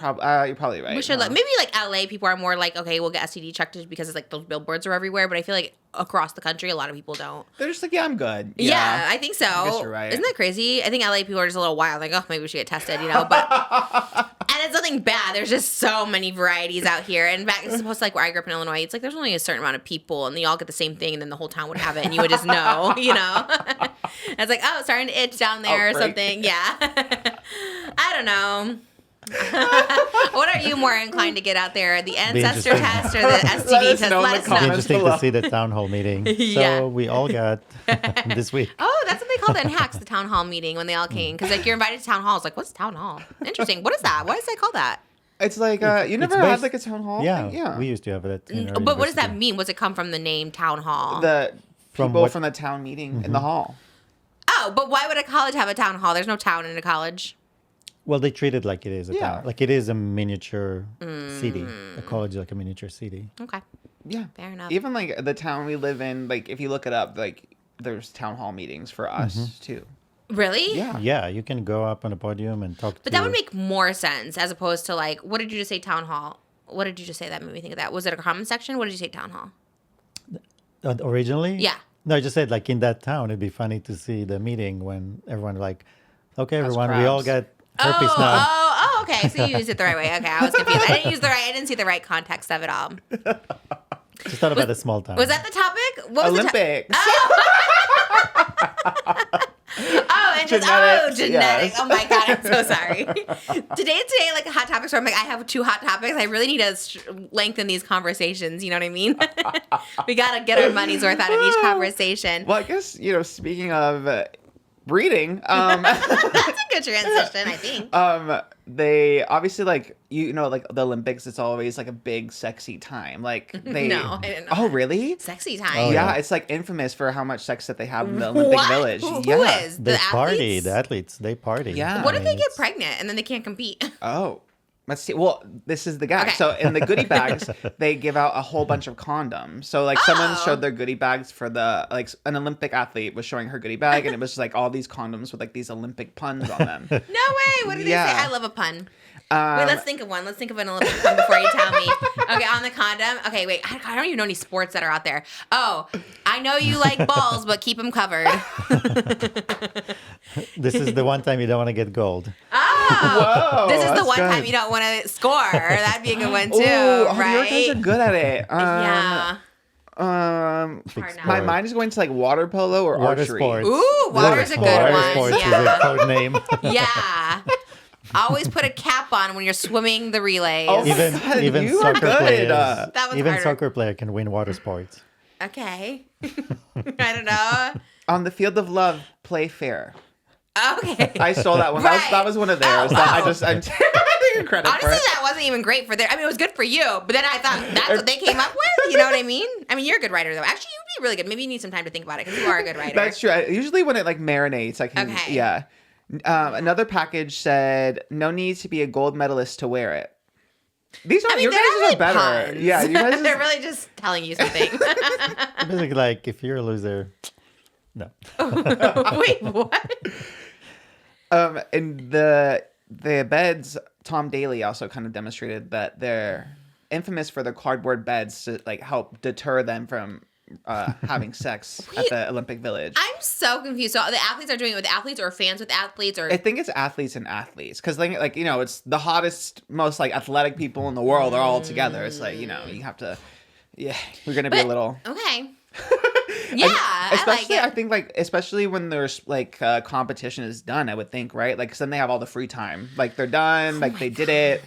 You're probably right. We should huh? maybe like LA people are more like, okay, we'll get STD checked because it's like those billboards are everywhere, but I feel like across the country a lot of people don't. They're just like, yeah, I'm good. Yeah, I think so. I guess you're right. Isn't that crazy? I think LA people are just a little wild, like, oh, maybe we should get tested, but and it's nothing bad. There's just so many varieties out here. And back it's supposed to like where I grew up in Illinois, it's like there's only a certain amount of people and they all get the same thing and then the whole town would have it and you would just know, It's like, oh, it's starting to itch down there or Outbreak. something. Yeah. I don't know. What are you more inclined to get out there? The ancestor interesting. test or the Let STD us test? know in the Let us It'd be know. comments. interesting below. to see the town hall meeting. Yeah. So we all got this week. Oh, that's what they called it in Hacks, the town hall meeting when they all came. Because like you're invited to town hall. It's like, what's town hall? Interesting. What is that? Why is they call that? It's like, you never it's had based- like a town hall? Yeah, thing? Yeah. we used to have it. In our But what does that university. mean? What's it come from the name town hall? The From people what- from the town meeting in the hall. Oh, but why would a college have a town hall? There's no town in a college. Well, they treat it like it is a Yeah. town. Like it is a miniature city. A college is like a miniature city. Okay. Yeah. Fair enough. Even like the town we live in, like if you look it up, like there's town hall meetings for us too. Really? Yeah. Yeah, you can go up on a podium and talk to... But that would make more sense as opposed to like, what did you just say town hall? What did you just say that made me think of that? Was it a comment section? What did you say town hall? Originally? Yeah. No, I just said like in that town, it'd be funny to see the meeting when everyone like, okay, That's everyone, we all crabs. got herpes now. Okay. So you used it the right way. Okay, I was confused. I didn't see the right context of it all. Just thought about the small time. Was that the topic? What was Olympics. Oh, and Genetics, genetics. yes. Oh my god, I'm so sorry. Today, like a hot topic. So I'm like, I have 2 hot topics. I really need to lengthen these conversations. You know what I mean? We gotta get our money's worth out of each conversation. Well, I guess, speaking of breeding, That's a good transition, I think. they obviously like like the Olympics, it's always like a big sexy time. Like they No, I didn't know. Oh, really? Sexy time. Oh, Yeah, yeah. it's like infamous for how much sex that they have in the Olympic What? Village. Who Yeah. is? They The party. athletes? The athletes, they party. Yeah. What if they get it's- pregnant and then they can't compete? Oh. Let's see. Well, this is the guy. Okay. So in the goodie bags, they give out a whole bunch of condoms. So like someone Oh. showed their goodie bags for the like an Olympic athlete was showing her goodie bag, and it was just like all these condoms with like these Olympic puns on them. No way. What did they Yeah. say? I love a pun. Wait, let's think of one. Let's think of an Olympic pun before you tell me. Okay, on the condom. Okay, wait. I don't even know any sports that are out there. Oh, I know you like balls, but keep them covered. This is the one time you don't want to get gold. Oh, Whoa, this is the that's one good. time you don't want to score. That'd be a good one too, Ooh, oh, right? your guys are good at it. Yeah. Big Hard now. My sport. mind is going to like water polo or Water archery. sports. Ooh, water's a good Water one. sports is a Yeah. code name. Yeah. Always put a cap on when you're swimming the relays. Oh, even God, even you are soccer good. players. That was even harder. soccer player can win water sports. Okay. I don't know. On the field of love, play fair. Okay. I stole that one. Right. That was one of theirs. Oh, That wow. I'm taking credit Honestly, for it. that wasn't even great for their. I mean, it was good for you, but then I thought that's what they came up with. You know what I mean? I mean, you're a good writer, though. Actually, you'd be really good. Maybe you need some time to think about it because you are a good writer. That's true. Usually when it like marinates, I can. Okay. Yeah. Another package said, "No need to be a gold medalist to wear it." These are I mean, your they're guys not are really better. puns. Yeah, you guys. They're really just telling you something. Basically, like if you're a loser, no. Wait, what? And the beds, Tom Daly also kind of demonstrated that they're infamous for their cardboard beds to like help deter them from having sex at the Olympic Village. I'm so confused. So the athletes are doing it with athletes or fans with athletes or I think it's athletes and athletes because like it's the hottest, most like athletic people in the world are all together. It's like you have to, we're gonna be a little. okay. Yeah, I like Especially, it. I think like especially when there's like competition is done, I would think, right? Like, 'cause then they have all the free time. Like they're done. Like they did it.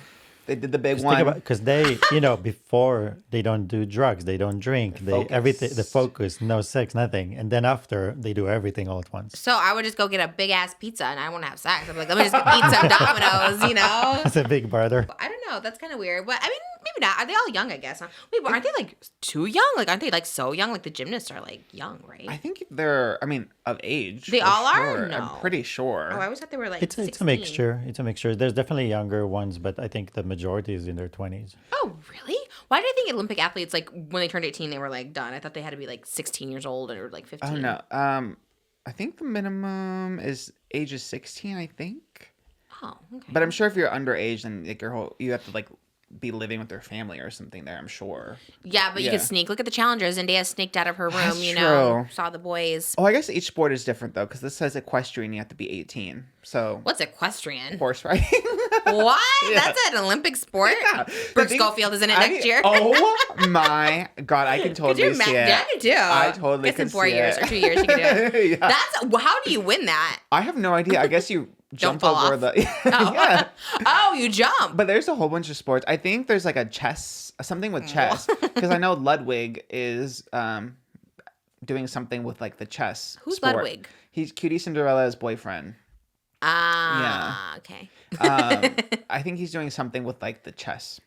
They did the big one. Because they, before they don't do drugs, they don't drink, they focus. everything, the focus, no sex, nothing, and then after they do everything all at once. So I would just go get a big ass pizza and I won't have sex. I'm like, let me just eat some Domino's, you know? It's a big brother. I don't know. That's kind of weird. But I mean, maybe not. Are they all young, I guess? Huh? Wait, but aren't they like too young? Like, aren't they like so young? Like the gymnasts are like young, right? I think they're, of age. They for all are? sure. No. I'm pretty sure. Oh, I always thought they were like It's a 16. mixture. It's a mixture. There's definitely younger ones, but I think the majority is in their 20s. Oh, really? Why did I think Olympic athletes, like, when they turned 18, they were, like, done? I thought they had to be, like, 16 years old or, like, 15. Oh no. I think the minimum is ages 16. I think. Oh, okay. But I'm sure if you're underage, then like you have to like be living with their family or something there. I'm sure. Yeah, but you Yeah. could sneak. Look at the challengers. Zendaya sneaked out of her room, That's you know, true. saw the boys. Oh, I guess each sport is different though, because this says equestrian, you have to be 18. So What's equestrian? horse riding. What? Yeah. That's an Olympic sport? Yeah. Brooke The thing- Schofield is in it I- next year. Oh my god, I can Could totally you see imagine? it. Yeah, I could do. I totally Guess in could 4 see years it. or 2 years you could do it. Yeah. How do you win that? I have no idea. I guess you jump fall over off. the. Oh. Yeah. Oh, you jump. But there's a whole bunch of sports. I think there's like a chess, something with chess, because I know Ludwig is doing something with like the chess. Who's sport. Ludwig? He's Cutie Cinderella's boyfriend. Okay. I think he's doing something with like the chess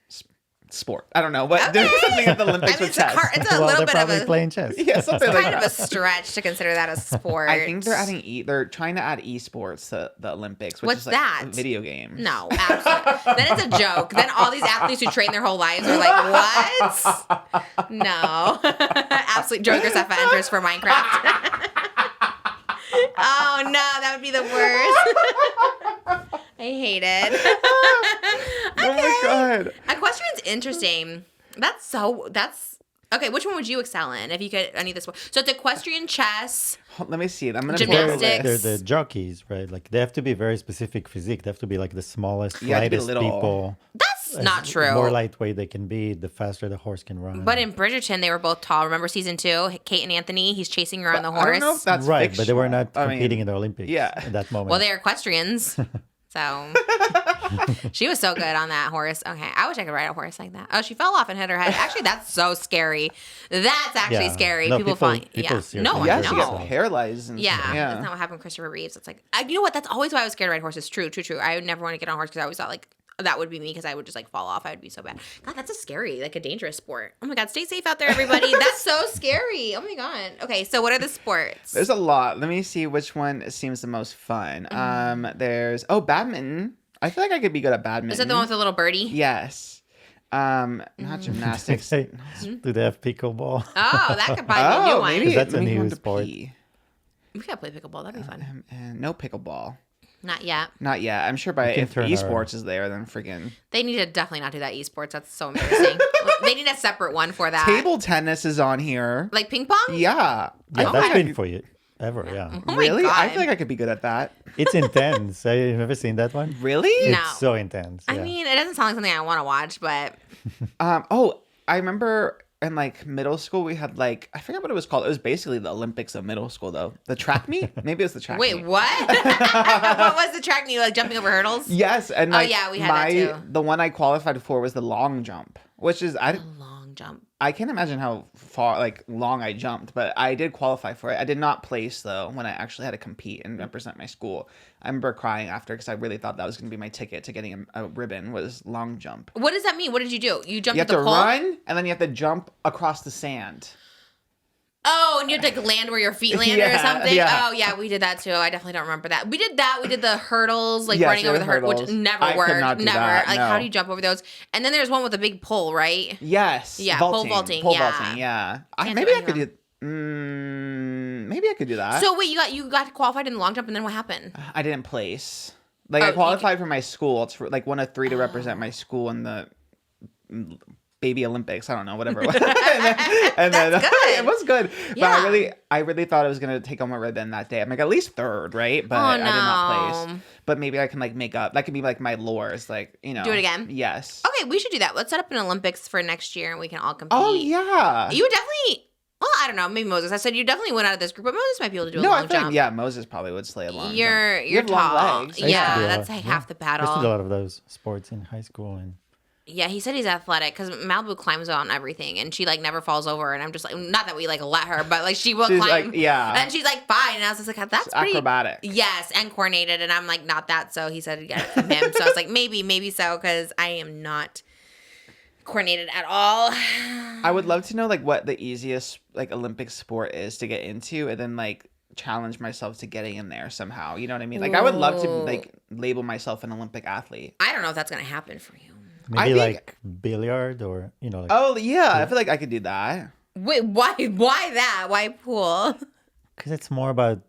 sport. I don't know, but doing something at the Olympics with it's chess. it's a Well, little they're bit of probably a playing chess. Yeah, something like kind of that. a stretch to consider that a sport. I think they're adding they're trying to add esports to the Olympics, which What's is like that? video games. No, absolutely. Then it's a joke. Then all these athletes who train their whole lives are like, what? No. Absolute Joker Sefa enters for Minecraft. Oh, no. That would be the worst. I hate it. Oh my god. Equestrian's interesting. That's okay. Which one would you excel in if you could any of this? So it's equestrian, chess. Let me see it. I'm gonna Gymnastics. Google They're this. the jockeys, right? Like they have to be very specific physique. They have to be like the smallest, You have to be lightest little. people. That's not true. More lightweight they can be, the faster the horse can run. But in Bridgerton, they were both tall. Remember season 2? Kate and Anthony, he's chasing her on the horse. I don't know if that's right, fictional. but they were not I competing mean, in the Olympics at that moment. Well, they're equestrians. So she was so good on that horse. Okay, I wish I could ride a horse like that. Oh, she fell off and hit her head. Actually, that's so scary. That's actually scary. No, people find no, Yeah, I she know. got paralyzed. And Yeah, stuff. that's not what happened with Christopher Reeves. It's like, you know what? That's always why I was scared to ride horses. True. I would never want to get on a horse because I always thought like that would be me because I would just like fall off. I would be so bad. God, that's a scary, like a dangerous sport. Oh my God, stay safe out there, everybody. That's so scary. Oh my God. Okay, so what are the sports? There's a lot. Let me see which one seems the most fun. There's badminton. I feel like I could be good at badminton. Is that the one with the little birdie? Yes. Not gymnastics. Do they have pickleball? Oh, that could probably be a new one. maybe That's a maybe new one to sport. pee. We gotta play pickleball. That'd be fun. And no pickleball. Not yet. Not yet. I'm sure by can if turn esports is there, then freaking They need to definitely not do that esports. That's so embarrassing. They need a separate one for that. table tennis is on here. Like ping pong? Yeah. Yeah, I that's think I been could- for you ever. Yeah, Oh my really? I God. feel like I could be good at that. it's intense. Have you ever seen that one? Really? No. It's so intense. I yeah. mean, it doesn't sound like something I want to watch, but I remember in like middle school we had like I forget what it was called. It was basically the Olympics of middle school though. The track meet? Maybe it was the track meet. wait, what? What was the track meet? Like jumping over hurdles? Yes, and like yeah, we had that too. the one I qualified for was the long jump, which is A long jump. I can't imagine how far like long I jumped, but I did qualify for it. I did not place though when I actually had to compete and represent my school. I remember crying after because I really thought that was going to be my ticket to getting a ribbon was long jump. What does that mean? What did you do? You jumped You at have the to pole? run and then you have to jump across the sand. Oh, and you have to like, land where your feet land or Yeah, something? yeah. Oh, yeah, we did that too. I definitely don't remember that. We did that. We did the hurdles, like Yes, running over the hurdles, hurdles. which never I could worked. not do Never. that, Like, no. how do you jump over those? And then there's one with a big pole, right? Yes. Yeah, pole vaulting, yeah. vaulting, yeah. Can't Maybe do I could do maybe I could do that. So, wait, you got qualified in the long jump, and then what happened? I didn't place. Like Oh, I you qualified for my school. It's for, like one of 3 to represent my school in the baby Olympics. I don't know, whatever it was. and then That's good. it was good. Yeah. But I really thought I was gonna take home a ribbon that day. I'm like at least 3rd, right? But Oh, I did not no. place. But maybe I can like make up. That could be like my lures, like Do it again? Yes. Okay, we should do that. Let's set up an Olympics for next year, and we can all compete. Oh yeah. You would definitely. Well, I don't know. Maybe Moses. I said you definitely went out of this group, but Moses might be able to do a No, long I think jump. Moses probably would slay a long You're jump. You have long tall. legs. I used to do Yeah, a that's lot, like half the I used to do a battle. lot of those sports in high school, and Yeah, he said he's athletic because Malibu climbs on everything, and she like never falls over. And I'm just like, not that we like let her, but like she will She's climb. like, yeah. and she's like fine. And I was just like, that's pretty Acrobatic. Yes, and coordinated. And I'm like, not that. So he said to get it from him. So I was like, maybe so because I am not coordinated at all. I would love to know like what the easiest like Olympic sport is to get into, and then like challenge myself to getting in there somehow. You know what I mean? Like I would love to like label myself an Olympic athlete. I don't know if that's gonna happen for you. maybe think- like billiard or like. Oh yeah, I feel like I could do that. Wait, why that? Why pool? Because it's more about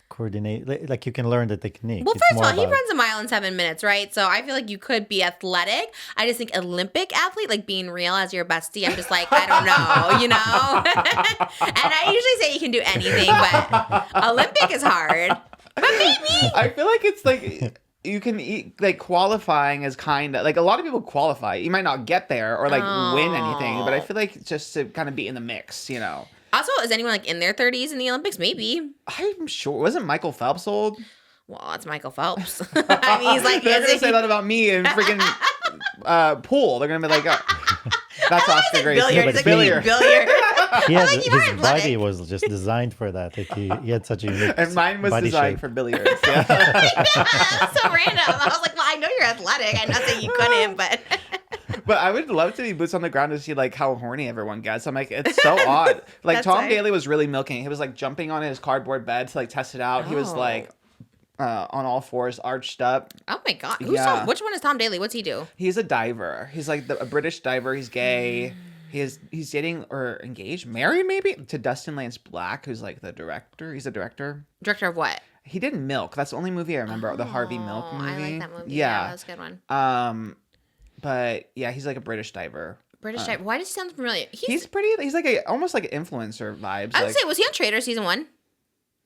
coordinate. Like you can learn the technique. Well, It's first of more all, he about- runs a mile in 7 minutes, right? So I feel like you could be athletic. I just think Olympic athlete, like being real as your bestie, I'm just like, I don't know, you know? And I usually say you can do anything, but Olympic is hard. But maybe. I feel like it's like you can eat like qualifying is kind of like a lot of people qualify. You might not get there or like win anything, but I feel like just to kind of be in the mix, you know. Also, is anyone like in their 30s in the Olympics? Maybe. I'm sure wasn't Michael Phelps old? Well, that's Michael Phelps. I mean, he's like, They're is gonna he- say that about me in freaking pool. They're gonna be like, that's Oscar Gracie. billiard. but He's like, Billiard. billiard. He had, like, you are his athletic. body was just designed for that. Like he had such a unique And mine was body designed shape. for billiards. Yeah. That's so random. I was like, well, I know you're athletic. I'm not saying you couldn't, but. But I would love to be boots on the ground to see like how horny everyone gets. I'm like, it's so odd. Like That's Tom right. Daly was really milking it. He was like jumping on his cardboard bed to like test it out. He was Oh. like on all fours, arched up. Oh my God. Yeah. Which one is Tom Daly? What's he do? He's a diver. He's like a British diver. He's gay. He's dating or engaged, married maybe to Dustin Lance Black, who's like the director. He's a director. Director of what? He did Milk. That's the only movie I remember. The Harvey Milk Oh, movie. I like that movie. Yeah. That was a good one. But yeah, he's like a British diver. British type. Why does he sound familiar? He's pretty. He's like almost like influencer vibes. I would like, say, was he on Trader season 1?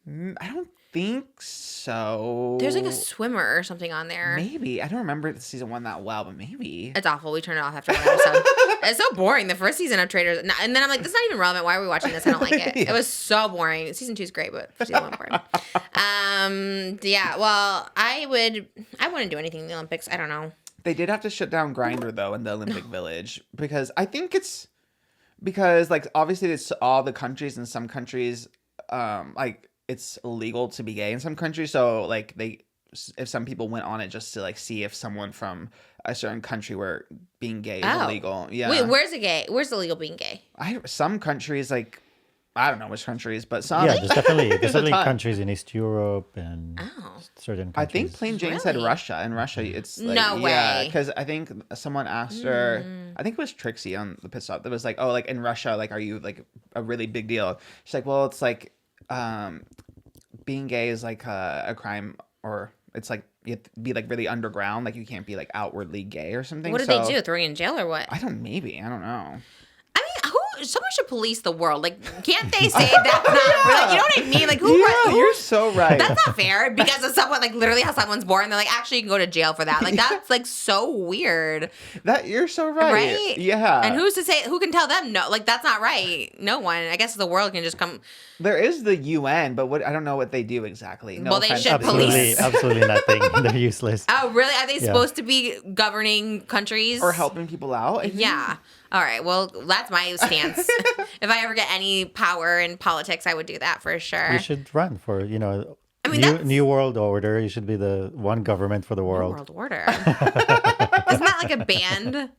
I don't think so. There's like a swimmer or something on there. Maybe. I don't remember season 1 that well, but maybe. It's awful. We turned it off after one episode. It's so boring. The first season of Traitors. And then I'm like, this is not even relevant. Why are we watching this? I don't like it. It was so boring. Season 2 is great, but season 1 boring. Yeah, well, I wouldn't do anything in the Olympics. I don't know. They did have to shut down Grindr, though, in the Olympic Village. Because I think it's... Because, like, obviously it's all the countries. In some countries, like, it's illegal to be gay in some countries. So, like, if some people went on it just to, like, see if someone from a certain country where being gay is illegal. Yeah. Wait, where's it gay? Where's the legal being gay? Some countries, like, I don't know which countries, but some. Yeah, there's definitely countries in East Europe and certain countries. I think Plain Jane said Russia. In Russia, it's like, no way. Yeah, because I think someone asked her, I think it was Trixie on the pit stop, that was like, oh, like in Russia, like, are you like a really big deal? She's like, well, it's like, being gay is like a crime, or it's like, you have to be like really underground, like you can't be like outwardly gay or something. What did they do? Throw you in jail or what? I don't know. I mean, someone should police the world. Like, can't they say that's not real? You know what I mean? Like, who? You're so right. That's not fair because of someone, like, literally how someone's born. They're like, actually, you can go to jail for that. Like, that's, like, so weird. You're so right. Right? Yeah. And who can tell them no? Like, that's not right. No one. I guess the world can just come. There is the UN, but I don't know what they do exactly. No Well, they offense. should police. Absolutely nothing. They're useless. Oh, really? Are they supposed to be governing countries? Or helping people out? Yeah. All right. Well, that's my stance. If I ever get any power in politics, I would do that for sure. You should run for, I mean, new world order. You should be the one government for the world. World order. Isn't that like a band?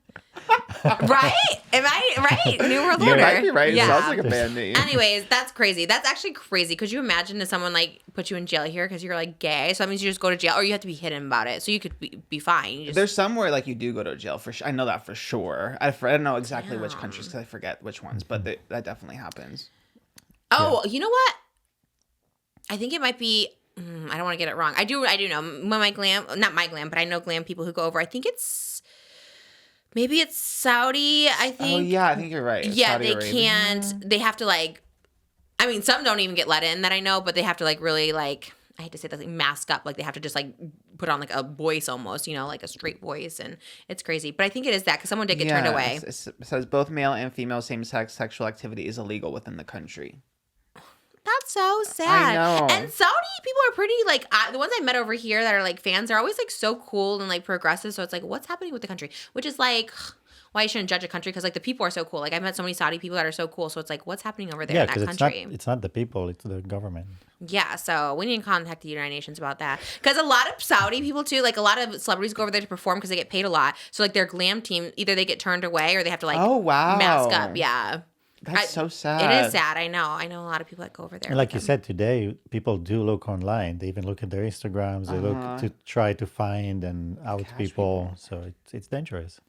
Right? Am I right? New World Order. You might be right. Yeah. It sounds like a band name. Anyways, that's crazy. That's actually crazy. Could you imagine if someone like put you in jail here because you're like gay? So that means you just go to jail, or you have to be hidden about it. So you could be fine. You just... There's somewhere like you do go to jail for sure. I know that for sure. I don't know exactly which countries because I forget which ones, but that definitely happens. Oh, you know what? I think it might be. I don't want to get it wrong. I do know. My glam, not my glam, but I know glam people who go over. I think maybe it's Saudi. I think. Oh yeah, I think you're right. Yeah, Saudi they Arabia. can't. They have to like. I mean, some don't even get let in that I know, but they have to like really like. I hate to say that, like mask up. Like they have to just like put on like a voice almost, like a straight voice, and it's crazy. But I think it is that because someone did get turned away. It says both male and female same-sex sexual activity is illegal within the country. That's so sad. I know. And Saudi people are pretty like the ones I met over here that are like fans are always like so cool and like progressive. So it's like, what's happening with the country? Which is like why you shouldn't judge a country because like the people are so cool. Like I've met so many Saudi people that are so cool. So it's like, what's happening over there in that country? It's not the people, it's the government. Yeah, so we need to contact the United Nations about that. Because a lot of Saudi people too, like a lot of celebrities go over there to perform because they get paid a lot. So like their glam team, either they get turned away or they have to like mask up. Yeah. That's so sad. It is sad. I know a lot of people that go over there. And like you said today, people do look online. They even look at their Instagrams. They look to try to find and out people. So it's dangerous.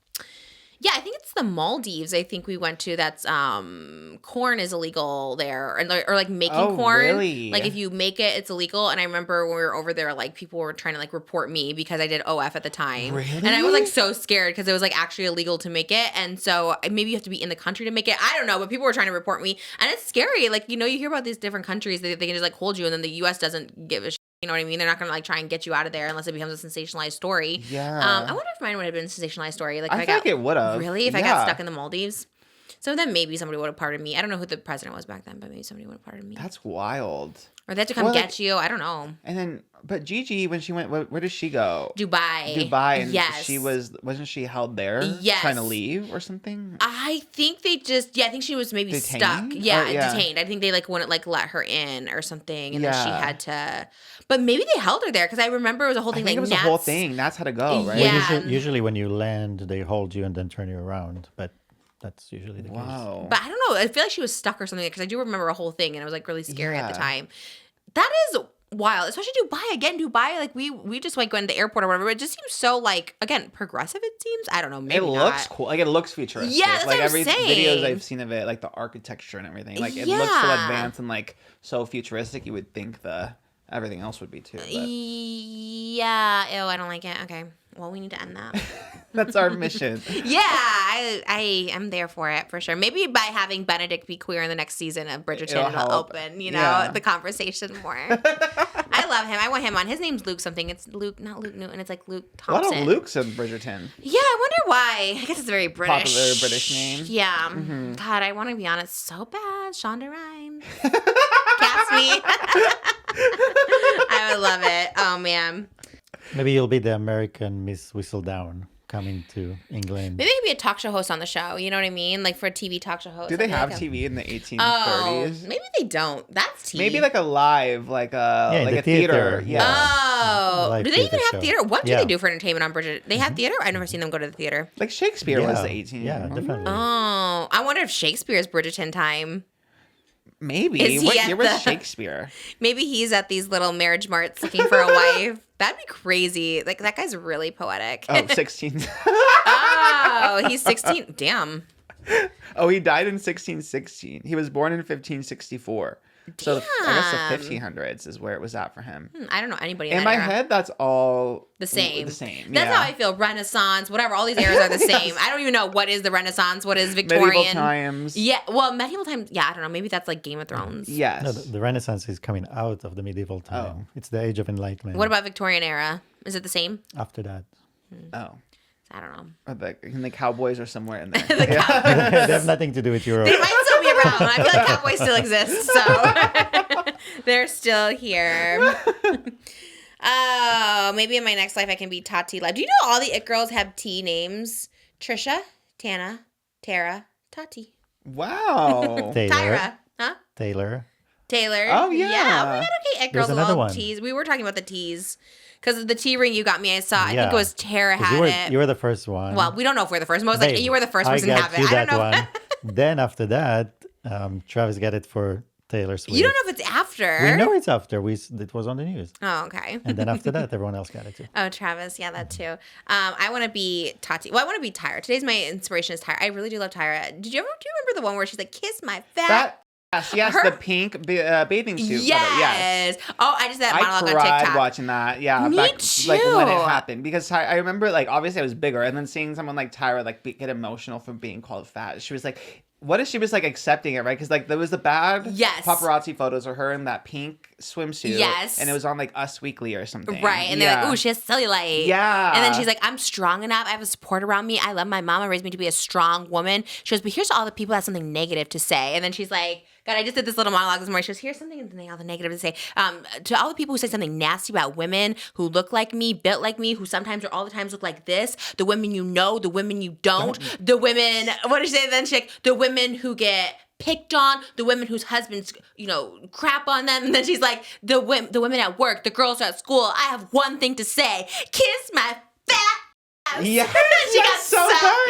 Yeah, I think it's the Maldives. I think we went to. That's corn is illegal there, or like making corn. Really? Like if you make it, it's illegal. And I remember when we were over there, like people were trying to like report me because I did OF at the time. Really? And I was like so scared because it was like actually illegal to make it, and so maybe you have to be in the country to make it. I don't know, but people were trying to report me, and it's scary. Like you hear about these different countries that they can just like hold you, and then the U.S. doesn't give a shit. You know what I mean? They're not going to like try and get you out of there unless it becomes a sensationalized story. Yeah. I wonder if mine would have been a sensationalized story. Like if I feel like it would have. Really? If I got stuck in the Maldives? So then maybe somebody would have pardoned me. I don't know who the president was back then, but maybe somebody would have pardoned me. That's wild. Or they had to come get you. I don't know. And then, but Gigi, when she went, where did she go? Dubai. And yes. wasn't she held there? Yes. Trying to leave or something? I think they just, I think she was maybe detained? stuck. Yeah, yeah, detained. I think they like wouldn't like let her in or something. And then she had to, but maybe they held her there because I remember it was a whole thing. I think like it was a whole thing. That's how to go, right? Yeah. Well, usually when you land, they hold you and then turn you around. But that's usually the case. But I don't know. I feel like she was stuck or something because I do remember a whole thing and it was like really scary at the time. That is wild, especially Dubai. Again, Dubai, like we just like went to the airport or whatever. But it just seems so like, again, progressive. It seems. I don't know. Maybe it looks cool. Like it looks futuristic. Yeah, that's like what I'm saying. Videos I've seen of it, like the architecture and everything. Like it looks so advanced and like so futuristic. You would think the everything else would be too. But Yeah. Ew, I don't like it. Okay. Well, we need to end that. that's our mission. Yeah, I am there for it for sure. Maybe by having Benedict be queer in the next season of Bridgerton, it'll open, the conversation more. I love him. I want him on. His name's Luke something. It's Luke, not Luke Newton. It's like Luke Thompson. A lot of Lukes in Bridgerton. Yeah, I wonder why. I guess it's a very British. Popular British name. Yeah. God, I want to be on it so bad. Shonda Rhimes. Cast me. I would love it. Oh, man. Maybe you'll be the American Miss Whistledown coming to England. Maybe I could be a talk show host on the show. You know what I mean? Like for a TV talk show host. Do they have TV in the 1830s? Oh, maybe they don't. That's TV. Maybe like a live, like a the theater. Yeah. Oh, Live do they even theater have show. theater? What do Yeah. they do for entertainment on Bridget? They have theater? I've never seen them go to the theater. Like Shakespeare was the Yeah, 18. yeah, definitely. Oh, I wonder if Shakespeare's Bridgerton time. Maybe. Is he What at year was the- Shakespeare? Maybe he's at these little marriage marts looking for a wife. That'd be crazy. Like that guy's really poetic. Oh, 16. Oh, he's 16. Damn. Oh, he died in 1616. He was born in 1564. So I guess the 1500s is where it was at for him. I don't know anybody In that my era. head, that's all The same. The same. That's yeah. how I feel. Renaissance, whatever. All these eras are the same. I don't even know what is the Renaissance, what is Victorian. Medieval times. Yeah, well, medieval times. Yeah, I don't know. Maybe that's like Game of Thrones. Yes. No, the Renaissance is coming out of the medieval time. It's the Age of Enlightenment. What about Victorian era? Is it the same? after that? Oh. I don't know. Or the Cowboys are somewhere in there. The Cowboys. They have nothing to do with Europe. They might still be around. I feel like Cowboys still exist, so they're still here. Oh, maybe in my next life I can be Tati. Do you know all the It girls have T names? Trisha, Tana, Tara, Tati, Wow. Taylor. Tyra, huh? Taylor. Taylor. Oh, yeah. Oh my god. Okay, It There's girls another all one. T's. We were talking about the T's because of the T ring you got me. I saw. I think Yeah. it was Tara 'Cause had it. you were the first one. Well, we don't know if we're the first. Most like Babe, you were the first person to I have got it. you I don't know. that one. Then after that, Travis got it for Taylor Swift. You don't know if it's after. We know it's after. It was on the news. Oh, okay. And then after that, everyone else got it too. Oh, Travis. Yeah, that too. I want to be Tati. Well, I want to be Tyra. Today's my inspiration is Tyra. I really do love Tyra. Do you remember the one where she's like, kiss my fat? Yes, Her- the pink bathing suit. Yes. Oh, I just did that monologue I on cried TikTok. watching that. Yeah, Me like when it too. happened, because I remember like obviously I was bigger, and then seeing someone like Tyra like get emotional for being called fat. She was like, what if she was like accepting it, right? Because like there was the bad paparazzi photos of her in that pink swimsuit. Yes. And it was on like Us Weekly or something. Right. And they're like, ooh, she has cellulite. Yeah. And then she's like, I'm strong enough. I have a support around me. I love my mama raised me to be a strong woman. She goes, but here's to all the people that have something negative to say. And then she's like, God, I just did this little monologue this morning. She goes, here's something all the negative to say. To all the people who say something nasty about women who look like me, built like me, who sometimes or all the times look like this, the women you know, the women you don't, the women, what did she say then? She's like, the women who get picked on, the women whose husbands, crap on them. And then she's like, the women at work, the girls at school, I have one thing to say, kiss my fat ass. Yeah, She got so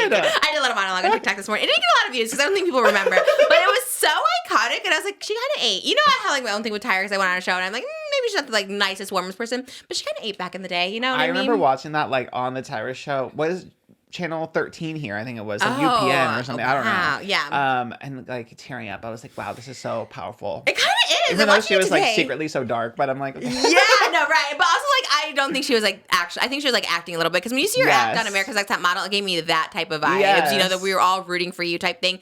good. I did a little monologue on TikTok this morning. It didn't get a lot of views because I don't think people remember. But it was so iconic, and I was like, she kind of ate. You know, I had like my own thing with Tyra because I went on a show, and I'm like, maybe she's not the like nicest, warmest person, but she kind of ate back in the day. You know what I mean? I remember watching that like on the Tyra show. What is Channel 13 here? I think it was like UPN or something. I don't wow. know. Yeah. And like tearing up. I was like, wow, this is so powerful. It kind of is. Even though she was like today. secretly so dark, but I'm like, okay. Yeah, no, right. But also, like, I don't think she was like actually. I think she was like acting a little bit because when you see her act on America's Next Top Model, it gave me that type of vibe. Yes. You know, that we were all rooting for you type thing.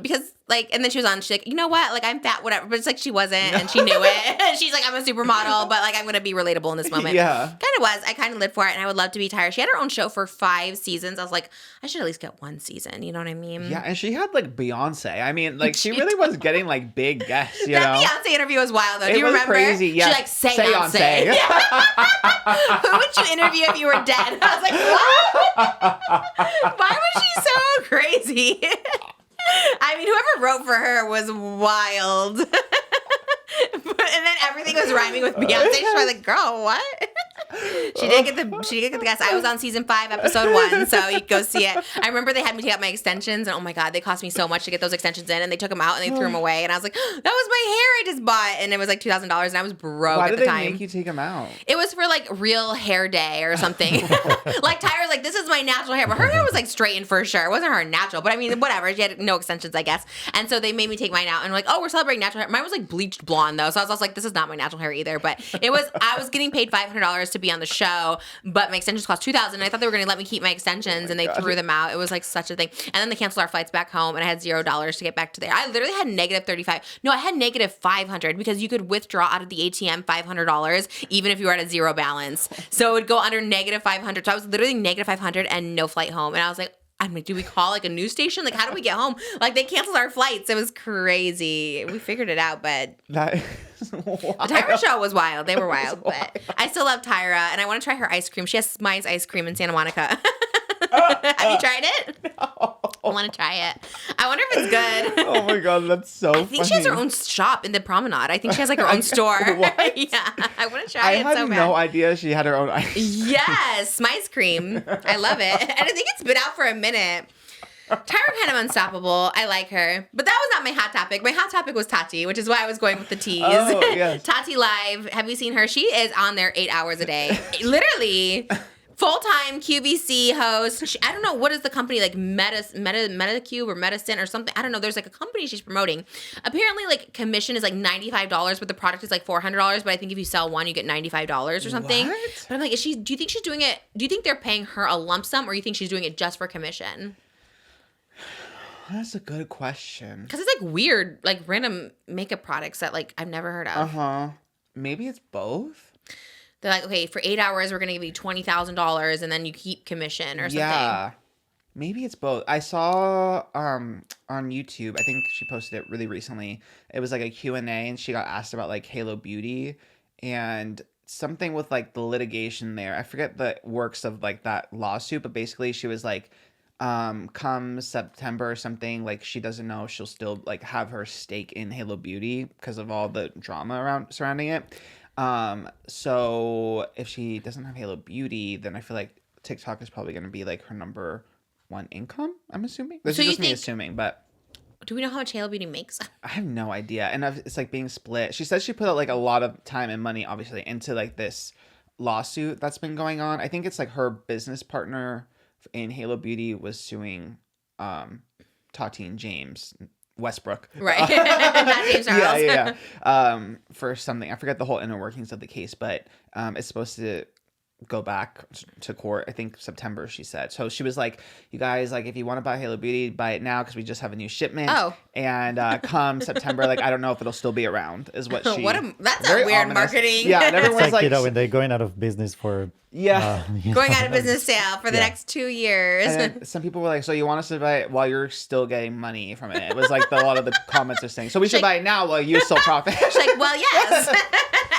Because like, and then she was on. She's like, you know what? Like, I'm fat, whatever. But it's like she wasn't, and she knew it. She's like, I'm a supermodel, but like, I'm gonna be relatable in this moment. Yeah. Kind of was. I kind of lived for it, and I would love to be Tyra. She had her own show for 5 seasons. I was like, I should at least get 1 season. You know what I mean? Yeah, and she had like Beyonce. I mean, like she really was getting like big guests, you that know? Beyonce interview was wild, though. Do It you was remember? crazy, yeah. She like, Seance. Who would you interview if you were dead? I was like, what? Why was she so crazy? I mean, whoever wrote for her was wild. And then everything was rhyming with Beyonce. She was like, girl, what? She did get the guest. I was on season 5, episode 1, so you can go see it. I remember they had me take out my extensions, and oh my god, they cost me so much to get those extensions in, and they took them out and they threw them away, and I was like, that was my hair I just bought, and it was like $2,000, and I was broke Why at did the they time. make you take them out? It was for like real hair day or something. Like Tyra's like, this is my natural hair, but her hair was like straightened for sure. It wasn't her natural, but I mean, whatever. She had no extensions, I guess, and so they made me take mine out, and like, oh, we're celebrating natural hair. Mine was like bleached blonde though, so I was also like, this is not my natural hair either. But it was, I was getting paid $500 to be on the show, but my extensions cost $2,000. And I thought they were going to let me keep my extensions, and they threw them out. It was like such a thing. And then they canceled our flights back home, and I had $0 to get back to there. I literally had negative 35. No, I had negative 500 because you could withdraw out of the ATM $500 even if you were at a zero balance. So it would go under negative 500. So I was literally negative 500 and no flight home. And I was like, I'm like, do we call like a news station? Like, how do we get home? Like, they canceled our flights. It was crazy. We figured it out, but That is wild. the Tyra show was wild. They were wild, but I still love Tyra, and I want to try her ice cream. She has Smize ice cream in Santa Monica. Have you tried it? No. I want to try it. I wonder if it's good. Oh my god, that's so funny. I think she has her own shop in the Promenade. I think she has like her own store. What? Yeah, I want to try it so I had bad. no idea she had her own ice. Yes, Smize cream. I love it. And I think it's been out for a minute. Tyra kind of unstoppable. I like her. But that was not my hot topic. My hot topic was Tati, which is why I was going with the tease. Oh, yes. Tati Live. Have you seen her? She is on there 8 hours a day. Literally. Full-time QVC host. I don't know, what is the company, like MetaCube or Medicine or something. I don't know. There's like a company she's promoting. Apparently, like, commission is like $95, but the product is like $400. But I think if you sell one, you get $95 or something. What? But I'm like, do you think she's doing it? Do you think they're paying her a lump sum, or you think she's doing it just for commission? That's a good question. Because it's like weird, like random makeup products that like I've never heard of. Uh-huh. Maybe it's both? They're like, okay, for 8 hours, we're going to give you $20,000 and then you keep commission or something. Yeah. Maybe it's both. I saw on YouTube, I think she posted it really recently. It was like a Q&A, and she got asked about like Halo Beauty and something with like the litigation there. I forget the works of like that lawsuit, but basically she was like, come September or something, like she doesn't know she'll still like have her stake in Halo Beauty because of all the drama surrounding it. So if she doesn't have Halo Beauty, then I feel like TikTok is probably going to be like her number one income, I'm assuming. This So is you just me think- assuming, but Do we know how much Halo Beauty makes? I have no idea. And it's like being split. She said she put like a lot of time and money, obviously, into like this lawsuit that's been going on. I think it's like her business partner in Halo Beauty was suing Tati and James Westbrook. Right. Not James Charles. Yeah. For something. I forget the whole inner workings of the case, but it's supposed to go back to court, I think September, she said. So she was like, you guys, like, if you want to buy Halo Beauty, buy it now because we just have a new shipment. Oh. And come September, like, I don't know if it'll still be around, is what she... That's very a weird ominous. marketing. Yeah, and It's everyone's like, like... when they're going out of business for Yeah. Going out of business sale for the Yeah. next 2 years. And then some people were like, so you want us to buy it while you're still getting money from it? It was like a lot of the comments are saying. So we should buy it now while you still profit. She's like, well, yes.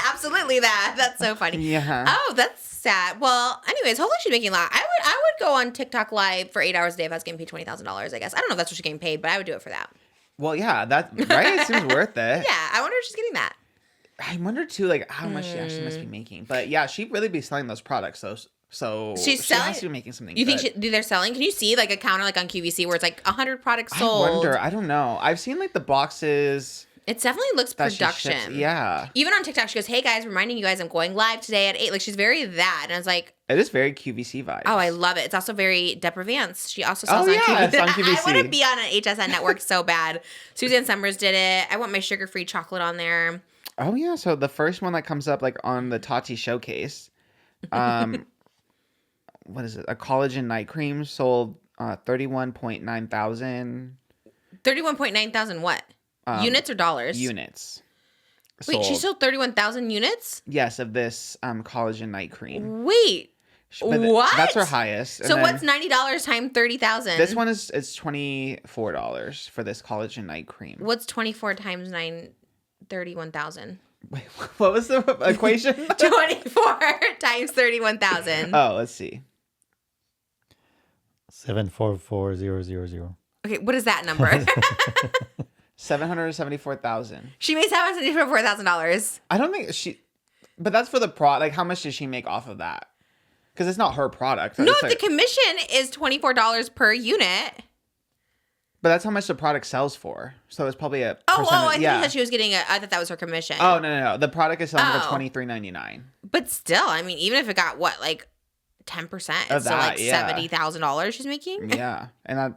Absolutely that. That's so funny. Yeah. Oh, that's sad. Well, anyways, hopefully she's making a lot. I would go on TikTok Live for 8 hours a day if I was getting paid $20,000, I guess. I don't know if that's what she's getting paid, but I would do it for that. Well, yeah, that, right? It seems worth it. Yeah, I wonder if she's getting that. I wonder, too, like, how much she actually must be making. But, yeah, she'd really be selling those products, though. So She's she selling- has to be making something You good. think they're selling? Can you see like a counter like on QVC where it's like 100 products sold? I wonder. I don't know. I've seen, like, the boxes It definitely looks that she production. ships. Yeah. Even on TikTok, she goes, "Hey guys, reminding you guys I'm going live today at 8." Like she's very that, and I was like, It is very QVC vibes. "Oh, I love it." It's also very Deborah Vance. She also sells Oh, on yeah, QVC. it's on QVC. I want to be on an HSN network so bad. Suzanne Summers did it. I want my sugar-free chocolate on there. Oh, yeah. So the first one that comes up, like, on the Tati showcase, what is it? A collagen night cream sold 31.9 thousand 31.9 thousand what? Units or dollars? units. Wait, she sold 31,000 units? Yes, of this collagen night cream. Wait. But What? That's her highest. So And what's then $90 times 30,000? this one is $24 for this collagen night cream. What's 24 times 9? 31,000. Wait, what was the equation? 24 times 31,000. Oh, let's see. 744,000. Okay, what is that number? 774,000. She made $774,000. I don't think she. But that's for the product. Like, how much does she make off of that? Because it's not her product. No, It's the like, commission is $24 per unit. but that's how much the product sells for. So it's probably a I percentage. think you said she was getting I thought that was her commission. Oh, no. The product is selling for Oh. $23.99. But still, I mean, even if it got, what, like 10%, it's still that, like yeah. $70,000 she's making? Yeah. And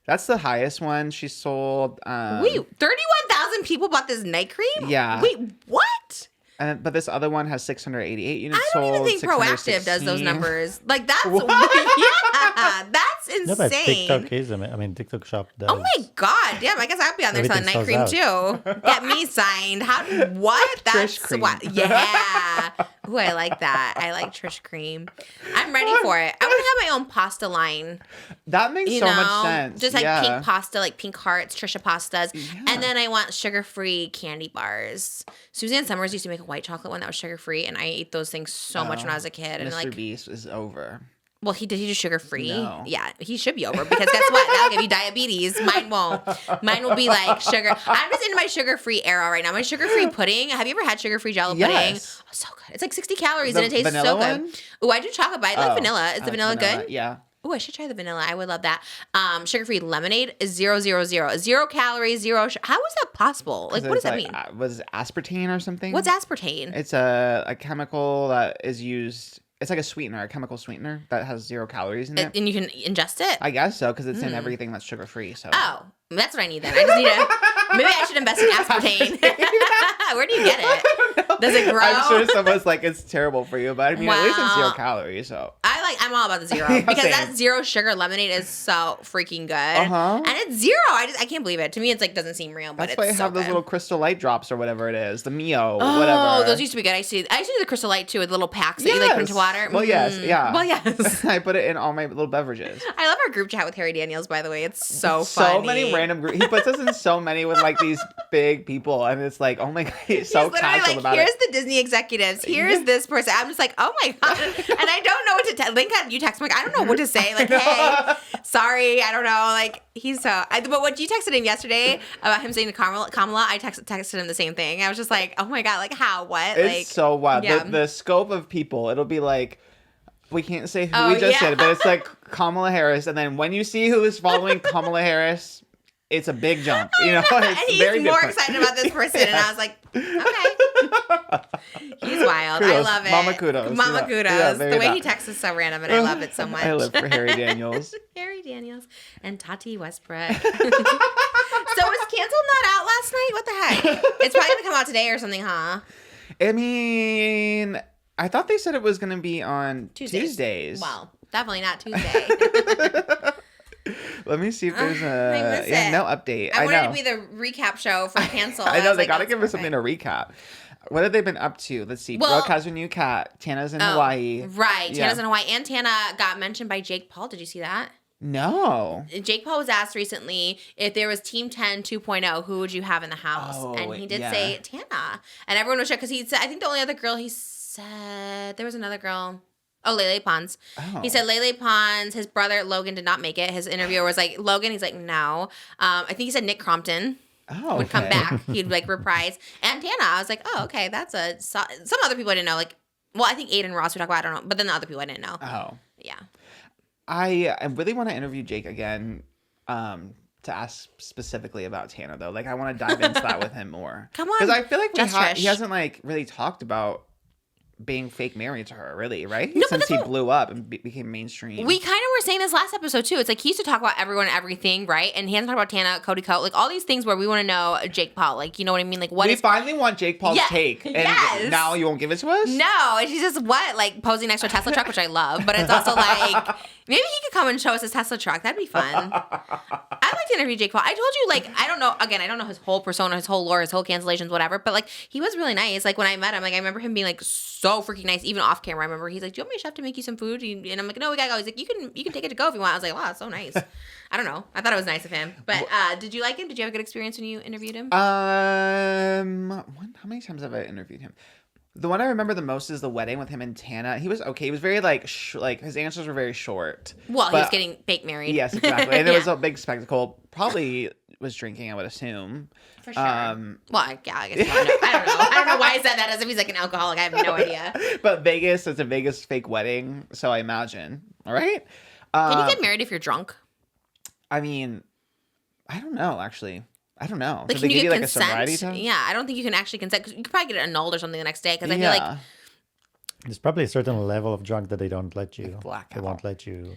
that's the highest one she sold. Wait, 31,000 people bought this night cream? Yeah. Wait, what? But this other one has 688 units I sold. don't even think Proactive does those 616. numbers. Like, that's yeah, that's insane. No, but TikTok is. I mean, TikTok Shop does. Oh my god, damn! I guess I'll be on there selling Everything night cream sells too. Get me signed. How? What? That's Trish cream. yeah. Ooh, I like that. I like Trish cream. I'm ready for it. I want to have my own pasta line. That makes You so know, much sense. just like yeah. pink pasta, like pink hearts, Trisha pastas, Yeah. and then I want sugar-free candy bars. Suzanne Summers used to make a white chocolate one that was sugar-free, and I ate those things so much when I was a kid. And Mr. like, Beast is over. well, he do sugar-free. No. Yeah, he should be over because guess what? That'll give you diabetes. Mine won't. Mine will be like sugar. I'm just in my sugar-free era right now. My sugar-free pudding. Have you ever had sugar-free Jello pudding? Yes. Oh, so good. It's like 60 calories The and it tastes vanilla so one? good. Oh, I do chocolate, but I like vanilla. Is the vanilla good? Yeah. Oh, I should try the vanilla. I would love that. Sugar-free lemonade is 000. 0 calories, zero sugar. How is that possible? Like, what does that mean? Was it aspartame or something? What's aspartame? It's a chemical that is used. It's like a sweetener, a chemical sweetener that has 0 calories in it. And you can ingest it? I guess so, because it's in everything that's sugar free. So. Oh, that's what I need then. I just need to. Maybe I should invest in aspartame. Where do you get it? Does it grow? I'm sure someone's like, it's terrible for you, but I mean, at least it's 0 Wow. calories. So. I'm all about the zero Yeah, because same. that 0 sugar lemonade is so freaking good, Uh-huh. and it's 0. I can't believe it. To me, it's like doesn't seem real, but That's why I it's so have those good. little crystal light drops or whatever it is, the Mio, Oh, whatever. those used to be good. I used to do the Crystal Light too with little packs that you like put into water. Well, yes, yeah. Well, yes. I put it in all my little beverages. I love our group chat with Harry Daniels. By the way, it's so So funny. many random groups. He puts us in so many with like these big people, and it's like, oh my god, he's so He's literally casual like, about here's it. the Disney executives. Here's this person. I'm just like, oh my god, and I don't know what to tell. Link had you text me like, I don't know what to say. Like, hey, sorry, I don't know. Like, he's so. But what you texted him yesterday about him saying to Kamala, I texted him the same thing. I was just like, oh my god, like how, what? It's like, so wild. yeah. The scope of people. It'll be like, we can't say who Oh, we just yeah. said, but it's like Kamala Harris, and then when you see who is following Kamala Harris, it's a big jump. You know, and it's he's very more different. excited about this person, and I was like, okay. He's wild. I Kudos. love it. Mama kudos. Mama Yeah. kudos. Yeah, the very way he that. texts is so random, and I love it so much. I live for Harry Daniels. Harry Daniels and Tati Westbrook. So was Canceled not out last night? What the heck? It's probably gonna come out today or something, huh? I mean, I thought they said it was going to be on Tuesdays. Well, definitely not Tuesday. Let me see if there's I miss it. no update. I I wanted know. to be the recap show for Canceled. I know was they like, got to that's give us something to perfect. recap. What have they been up to? Let's see. Well- Brooke has her new cat. Tana's in Oh, Hawaii. Right. Yeah. Tana's in Hawaii. And Tana got mentioned by Jake Paul. Did you see that? No. Jake Paul was asked recently if there was Team 10 2.0, who would you have in the house? Oh, and he did yeah. say Tana. And everyone was shocked because he said, I think the only other girl he said, there was another girl. Oh, Lele Pons. Oh. He said Lele Pons, his brother Logan did not make it. His interviewer was like, Logan, he's like, no. I think he said Nick Crompton Oh, would come okay. back. He'd like reprise. And Tana, I was like, oh, okay, that's some other people I didn't know. Like, well, I think Aiden Ross we talk about, I don't know. But then the other people I didn't know. Oh. Yeah. I really want to interview Jake again to ask specifically about Tana, though. Like, I want to dive into that with him more. Come on, Because I feel like Just Trish. he hasn't, like, really talked about being fake married to her, really, right? No, but Since that's he what- blew up and became mainstream. We kind of were saying this last episode too. It's like he used to talk about everyone and everything, right? And he hasn't talked about Tana, Cody Coat, like all these things where we want to know Jake Paul. Like, you know what I mean? Like, what We is finally want Jake Paul's Yeah, take. And yes. now you won't give it to us? No, and she's just what? Like posing next to a Tesla truck, which I love. But it's also like maybe he could come and show us his Tesla truck. That'd be fun. I'd like to interview Jake Paul. I told you, like, I don't know. Again, I don't know his whole persona, his whole lore, his whole cancellations, whatever. But like, he was really nice. Like when I met him, like I remember him being like so freaking nice, even off camera. I remember he's like, "Do you want me, chef, to make you some food?" And I'm like, "No, we gotta go." He's like, "You can take it to go if you want." I was like, "Wow, that's so nice." I don't know. I thought it was nice of him. But did you like him? Did you have a good experience when you interviewed him? How many times have I interviewed him? The one I remember the most is the wedding with him and Tana. He was okay. He was very like his answers were very short. Well, he But- was getting fake married. Yes, exactly. And it Yeah. was a big spectacle. Probably was drinking, I would assume. For sure. I guess I don't know. I don't know why I said that as if he's like an alcoholic. I have no idea. But Vegas, it's a Vegas fake wedding, so I imagine. All right. Can you get married if you're drunk? I mean, I don't know, actually. I don't know. Like, Did can they you give get you like consent? a sobriety test? Yeah, I don't think you can actually consent because you could probably get it annulled or something the next day. Because I feel like There's probably a certain level of drunk that they don't let you. Blackout. They won't let you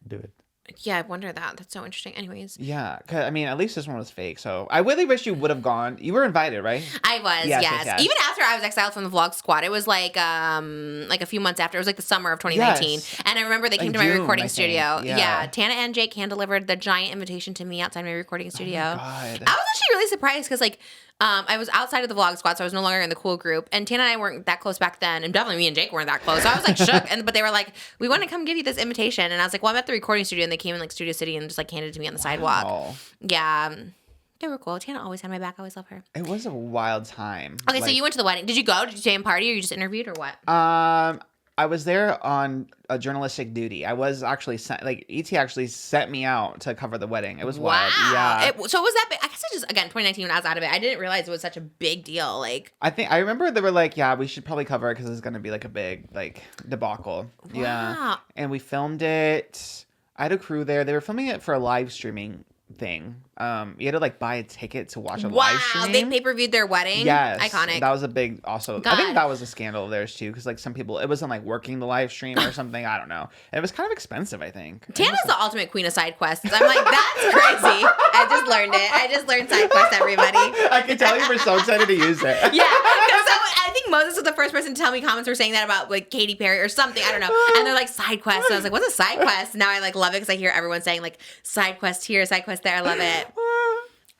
do it. yeah, I wonder that. That's so interesting. Anyways, Yeah, 'cause, I mean, at least this one was fake. So I really wish you would have gone. You were invited, right? I was yes. Even after I was exiled from the Vlog Squad, it was like a few months after. It was like the summer of 2019, Yes. and I remember they came Like to my June, recording I think. studio. Yeah. Yeah, Tana and Jake hand delivered the giant invitation to me outside my recording studio. God. I was actually really surprised because like. I was outside of the Vlog Squad, so I was no longer in the cool group. And Tana and I weren't that close back then, and definitely me and Jake weren't that close. So I was like shook. But they were like, "We want to come give you this invitation." And I was like, "Well, I'm at the recording studio," and they came in like Studio City and just like handed it to me on the sidewalk. Wow. Yeah, they were cool. Tana always had my back. I always love her. It was a wild time. Okay, so you went to the wedding. Did you go? Did you stay and party, or you just interviewed, or what? I was there on a journalistic duty. I was actually sent, like, ET actually sent me out to cover the wedding. It was wild. Yeah. So was that big? I guess I just, again, 2019 when I was out of it, I didn't realize it was such a big deal. Like, I remember they were like, yeah, we should probably cover it because it's going to be like a big, like, debacle. Yeah. Wow. And we filmed it. I had a crew there. They were filming it for a live streaming thing. You had to like buy a ticket to watch a live stream. They pay-per-viewed their wedding? Yes. Iconic. That was a big, also, I think that was a scandal of theirs too, because like some people, it wasn't like working the live stream or something. I don't know. And it was kind of expensive, I think. Tana's the ultimate queen of side quests. I'm like, that's crazy. I just learned it. I just learned side quests, everybody. I can tell you were so excited to use it. Yeah, because I think Moses was the first person to tell me comments were saying that about like Katy Perry or something. I don't know. And they're like side quests. And I was like, what's a side quest? Now I like love it because I hear everyone saying like side quest here, side quest there. I love it.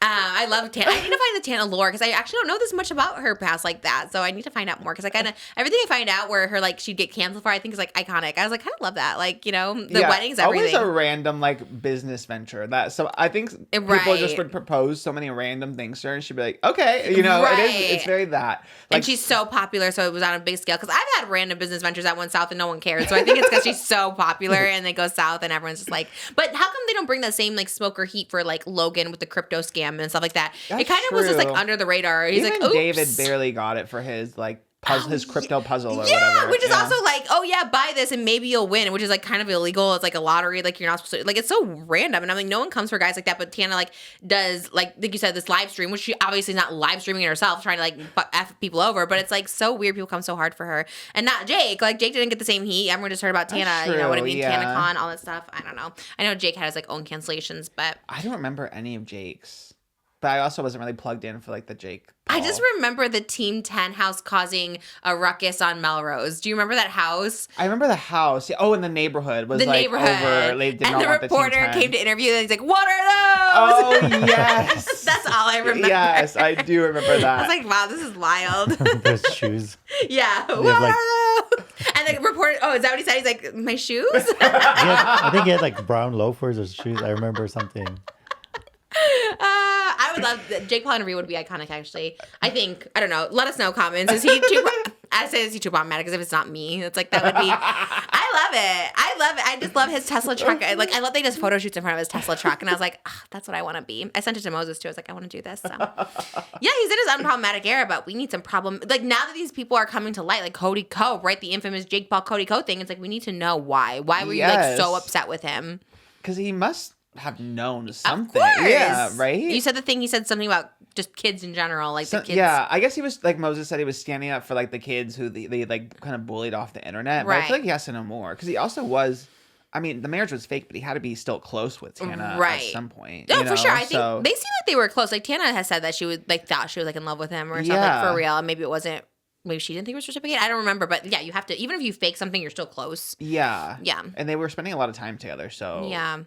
I love Tana. I need to find the Tana lore because I actually don't know this much about her past like that. So I need to find out more because I kind of everything I find out where her like she'd get canceled for I think is like iconic. I was like kind of love that. Like you know the weddings everything. Always a random like business venture that. So I think people just would propose so many random things to her and she'd be like, okay, you know, it's very that. Like, and she's so popular, so it was on a big scale. Because I've had random business ventures that went south and no one cared. So I think it's because she's so popular and they go south and everyone's just like, but how come they don't bring that same like smoke or heat for like Logan with the crypto scam and stuff like that? That's it kind of was just like true. under the radar. He's even like, oops. David barely got it for his like puzzle, his crypto puzzle or whatever. Which is also like, oh yeah, buy this and maybe you'll win, which is like kind of illegal. It's like a lottery, like you're not supposed to. Like it's so random, and I'm like, no one comes for guys like that. But Tana like does like you said this live stream, which she obviously is not live streaming it herself, trying to like f people over. But it's like so weird. People come so hard for her, and not Jake. Like Jake didn't get the same heat. Everyone just heard about Tana. That's you know what I mean? true, yeah. TanaCon, all that stuff. I don't know. I know Jake had his like own cancellations, but I don't remember any of Jake's. But I also wasn't really plugged in for like the Jake Paul. I just remember the Team 10 house causing a ruckus on Melrose. Do you remember that house? I remember the house. Oh, in the neighborhood was like over. They did and not the want reporter the Team 10. came to interview and he's like, what are those? Oh, yes. That's all I remember. Yes, I do remember that. I was like, wow, this is wild. Those shoes. Yeah. They What have, like- are those? And the reporter, oh, is that what he said? He's like, my shoes? I think he had like brown loafers or shoes. I remember something. I would love Jake Paul interview would be iconic. Actually, I think I don't know. Let us know comments. Is he too? I say is he too problematic? Because if it's not me, it's like that would be. I love it. I love it. I just love his Tesla truck. I love they just photo shoots in front of his Tesla truck, and I was like, oh, that's what I want to be. I sent it to Moses too. I was like, I want to do this. So yeah, he's in his unproblematic era, but we need some problem. Like now that these people are coming to light, like Cody Ko, right? The infamous Jake Paul Cody Ko thing. It's like we need to know why. Why were you like so upset with him? Because he must have known something. Of course. Yeah, right? You said the thing, he said something about just kids in general, like the kids. Yeah, I guess he was, like Moses said, he was standing up for like the kids who they like kind of bullied off the internet. But I feel like he has to know more. Because he also was, I mean, the marriage was fake, but he had to be still close with Tana at some point. No, you know? for sure. I think they seem like they were close. Like Tana has said that she would like thought she was like in love with him or something like, for real. Maybe it wasn't. Maybe she didn't think it was reciprocated. I don't remember. But yeah, you have to, even if you fake something, you're still close. Yeah. Yeah. And they were spending a lot of time together. So yeah,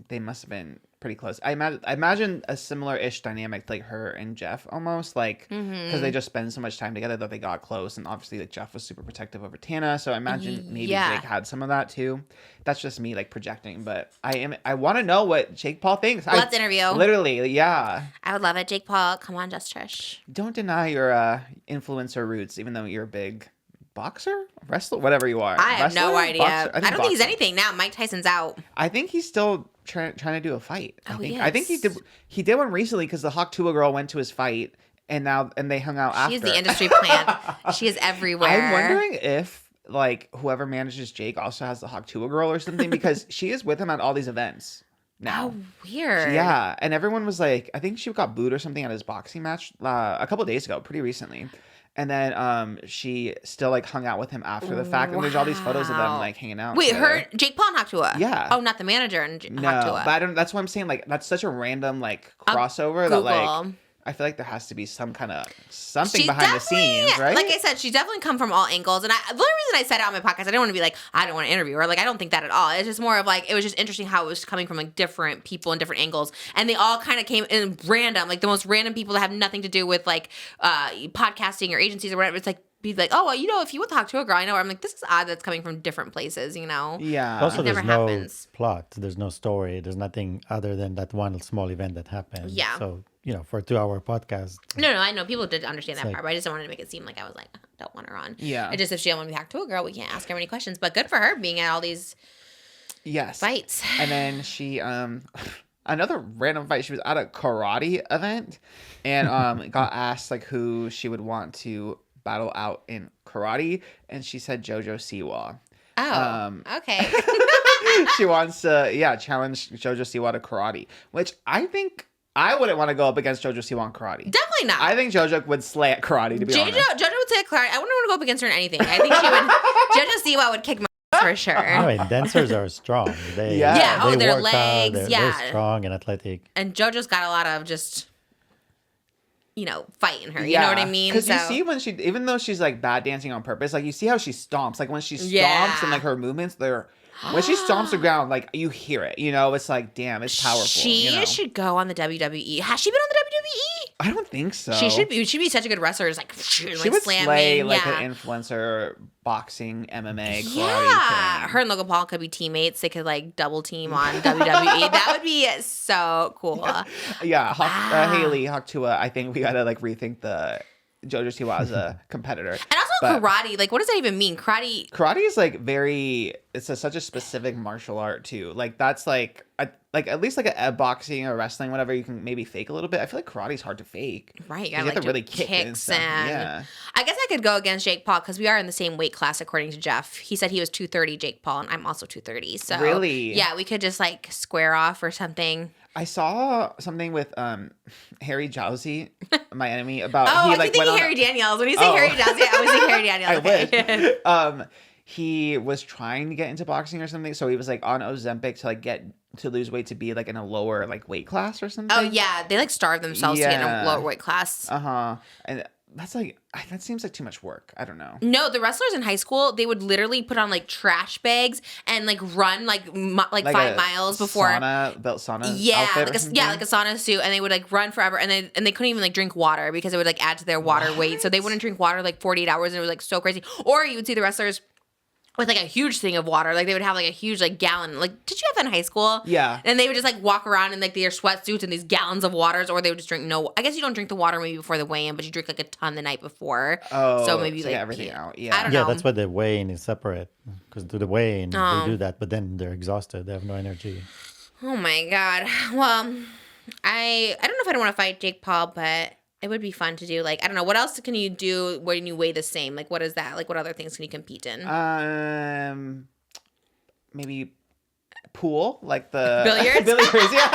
they must have been pretty close. I imagine a similar-ish dynamic like her and Jeff almost, like because they just spend so much time together that they got close, and obviously like Jeff was super protective over Tana, so I imagine maybe Jake had some of that too. That's just me like projecting, but I want to know what Jake Paul thinks. Let's interview. Literally, yeah. I would love it. Jake Paul, come on, Just Trish. Don't deny your influencer roots, even though you're a big boxer, wrestler, whatever you are. I have no idea. Boxer? I don't think he's anything now. Mike Tyson's out. I think he's still trying to do a fight. I think yes. he did one recently because the Hawk Tuah girl went to his fight and they hung out after. She's the industry plant. She is everywhere. I'm wondering if like whoever manages Jake also has the Hawk Tuah girl or something because she is with him at all these events now. Oh, weird. Yeah, and everyone was like, I think she got booed or something at his boxing match a couple days ago, pretty recently. And then she still like hung out with him after the fact, and there's all these photos of them like hanging out. Wait, together. Jake Paul and Hawk Tuah? Yeah. Oh, not the manager and No, Hawk Tuah. but I don't. That's what I'm saying. Like that's such a random like crossover that like Google. I feel like there has to be some kind of something She behind the definitely- scenes, right? Like I said, she's definitely come from all angles. And the only reason I said it on my podcast, I didn't want to be like, I don't want to interview her. Like, I don't think that at all. It's just more of like, it was just interesting how it was coming from like different people and different angles. And they all kind of came in random, like the most random people that have nothing to do with like podcasting or agencies or whatever. It's like, be like, oh, well, you know, if you would talk to a girl, I know. I'm like, this is odd that's coming from different places, you know? yeah. Also, never there's no happens. plot. There's no story. There's nothing other than that one small event that happened. Yeah. So, for a 2-hour podcast. No, I know. People did understand that like- part, but I just don't want to make it seem like I was like, don't want her on. Yeah. It's just if she don't want to be talked to a girl, we can't ask her any questions. But good for her being at all these Yes. fights. And then she another random fight. She was at a karate event and got asked like who she would want to battle out in karate, and she said Jojo Siwa. Oh, okay. She wants to challenge Jojo Siwa to karate, which I think I wouldn't want to go up against Jojo Siwa in karate. Definitely not. I think Jojo would slay at karate, to be honest. Jojo would say Clark. I wouldn't want to go up against her in anything. I think she would. Jojo Siwa would kick my ass for sure. No, and dancers are strong. They, Yeah. Yeah, oh, they their work hard, legs, they're yeah. strong and athletic. And Jojo's got a lot of just, fight in her. You know what I mean? Because you see when even though she's like bad dancing on purpose, like you see how she stomps. Like when she stomps Yeah. and like her movements, when she stomps the ground, like you hear it. It's like, damn, it's powerful. She should go on the WWE. Has she been on the WWE? I don't think so. She should be. She'd be such a good wrestler. It's like She like would slamming. slay like yeah. an influencer boxing MMA karate Yeah, thing. her and Logan Paul could be teammates. They could like double team on WWE. That would be so cool. Yeah, Haley Hawk Tuah. I think we gotta like rethink the Jojo Siwa as a competitor. And also But karate. Like, what does that even mean? Karate. Karate is like such a specific martial art too. Like that's like at least like a boxing or wrestling, whatever, you can maybe fake a little bit. I feel like karate's hard to fake. Right, You have to do really kick it and kicks stuff. and Yeah. I guess I could go against Jake Paul because we are in the same weight class according to Jeff. He said he was 230, Jake Paul, and I'm also 230. So Really? yeah, we could just like square off or something. I saw something with Harry Jowsey, my enemy, about Oh, he I like think went on Harry Daniels. When you say Oh. Harry Daniels, I always think Harry Daniels. I wish. He was trying to get into boxing or something, so he was like on Ozempic to like get to lose weight to be like in a lower like weight class or something. Oh yeah, they like starve themselves to get in a Yeah. lower weight class. And that's like that seems like too much work. I don't know. No, the wrestlers in high school, they would literally put on like trash bags and like run like 5 a miles before. sauna Yeah, outfit like or a, something? yeah, like a sauna suit, and they would like run forever, and they couldn't even like drink water because it would like add to their water weight, so they wouldn't drink water like 48 hours, and it was like so crazy. Or you would see the wrestlers with like a huge thing of water, like they would have like a huge like gallon. Like, did you have that in high school? Yeah. And they would just like walk around in like their sweatsuits and these gallons of waters, or they would just drink no. I guess you don't drink the water maybe before the weigh-in, but you drink like a ton the night before. Oh, so maybe to like get everything out. Yeah. I don't Yeah, know. that's why the weigh-in is separate. Because to the weigh-in, Oh. they do that, but then they're exhausted. They have no energy. Oh my god. Well, I don't know if I don't want to fight Jake Paul, but it would be fun to do. Like, I don't know, what else can you do when you weigh the same? Like, what is that? Like, what other things can you compete in? Maybe pool, like the Billiards? Billiards, yeah.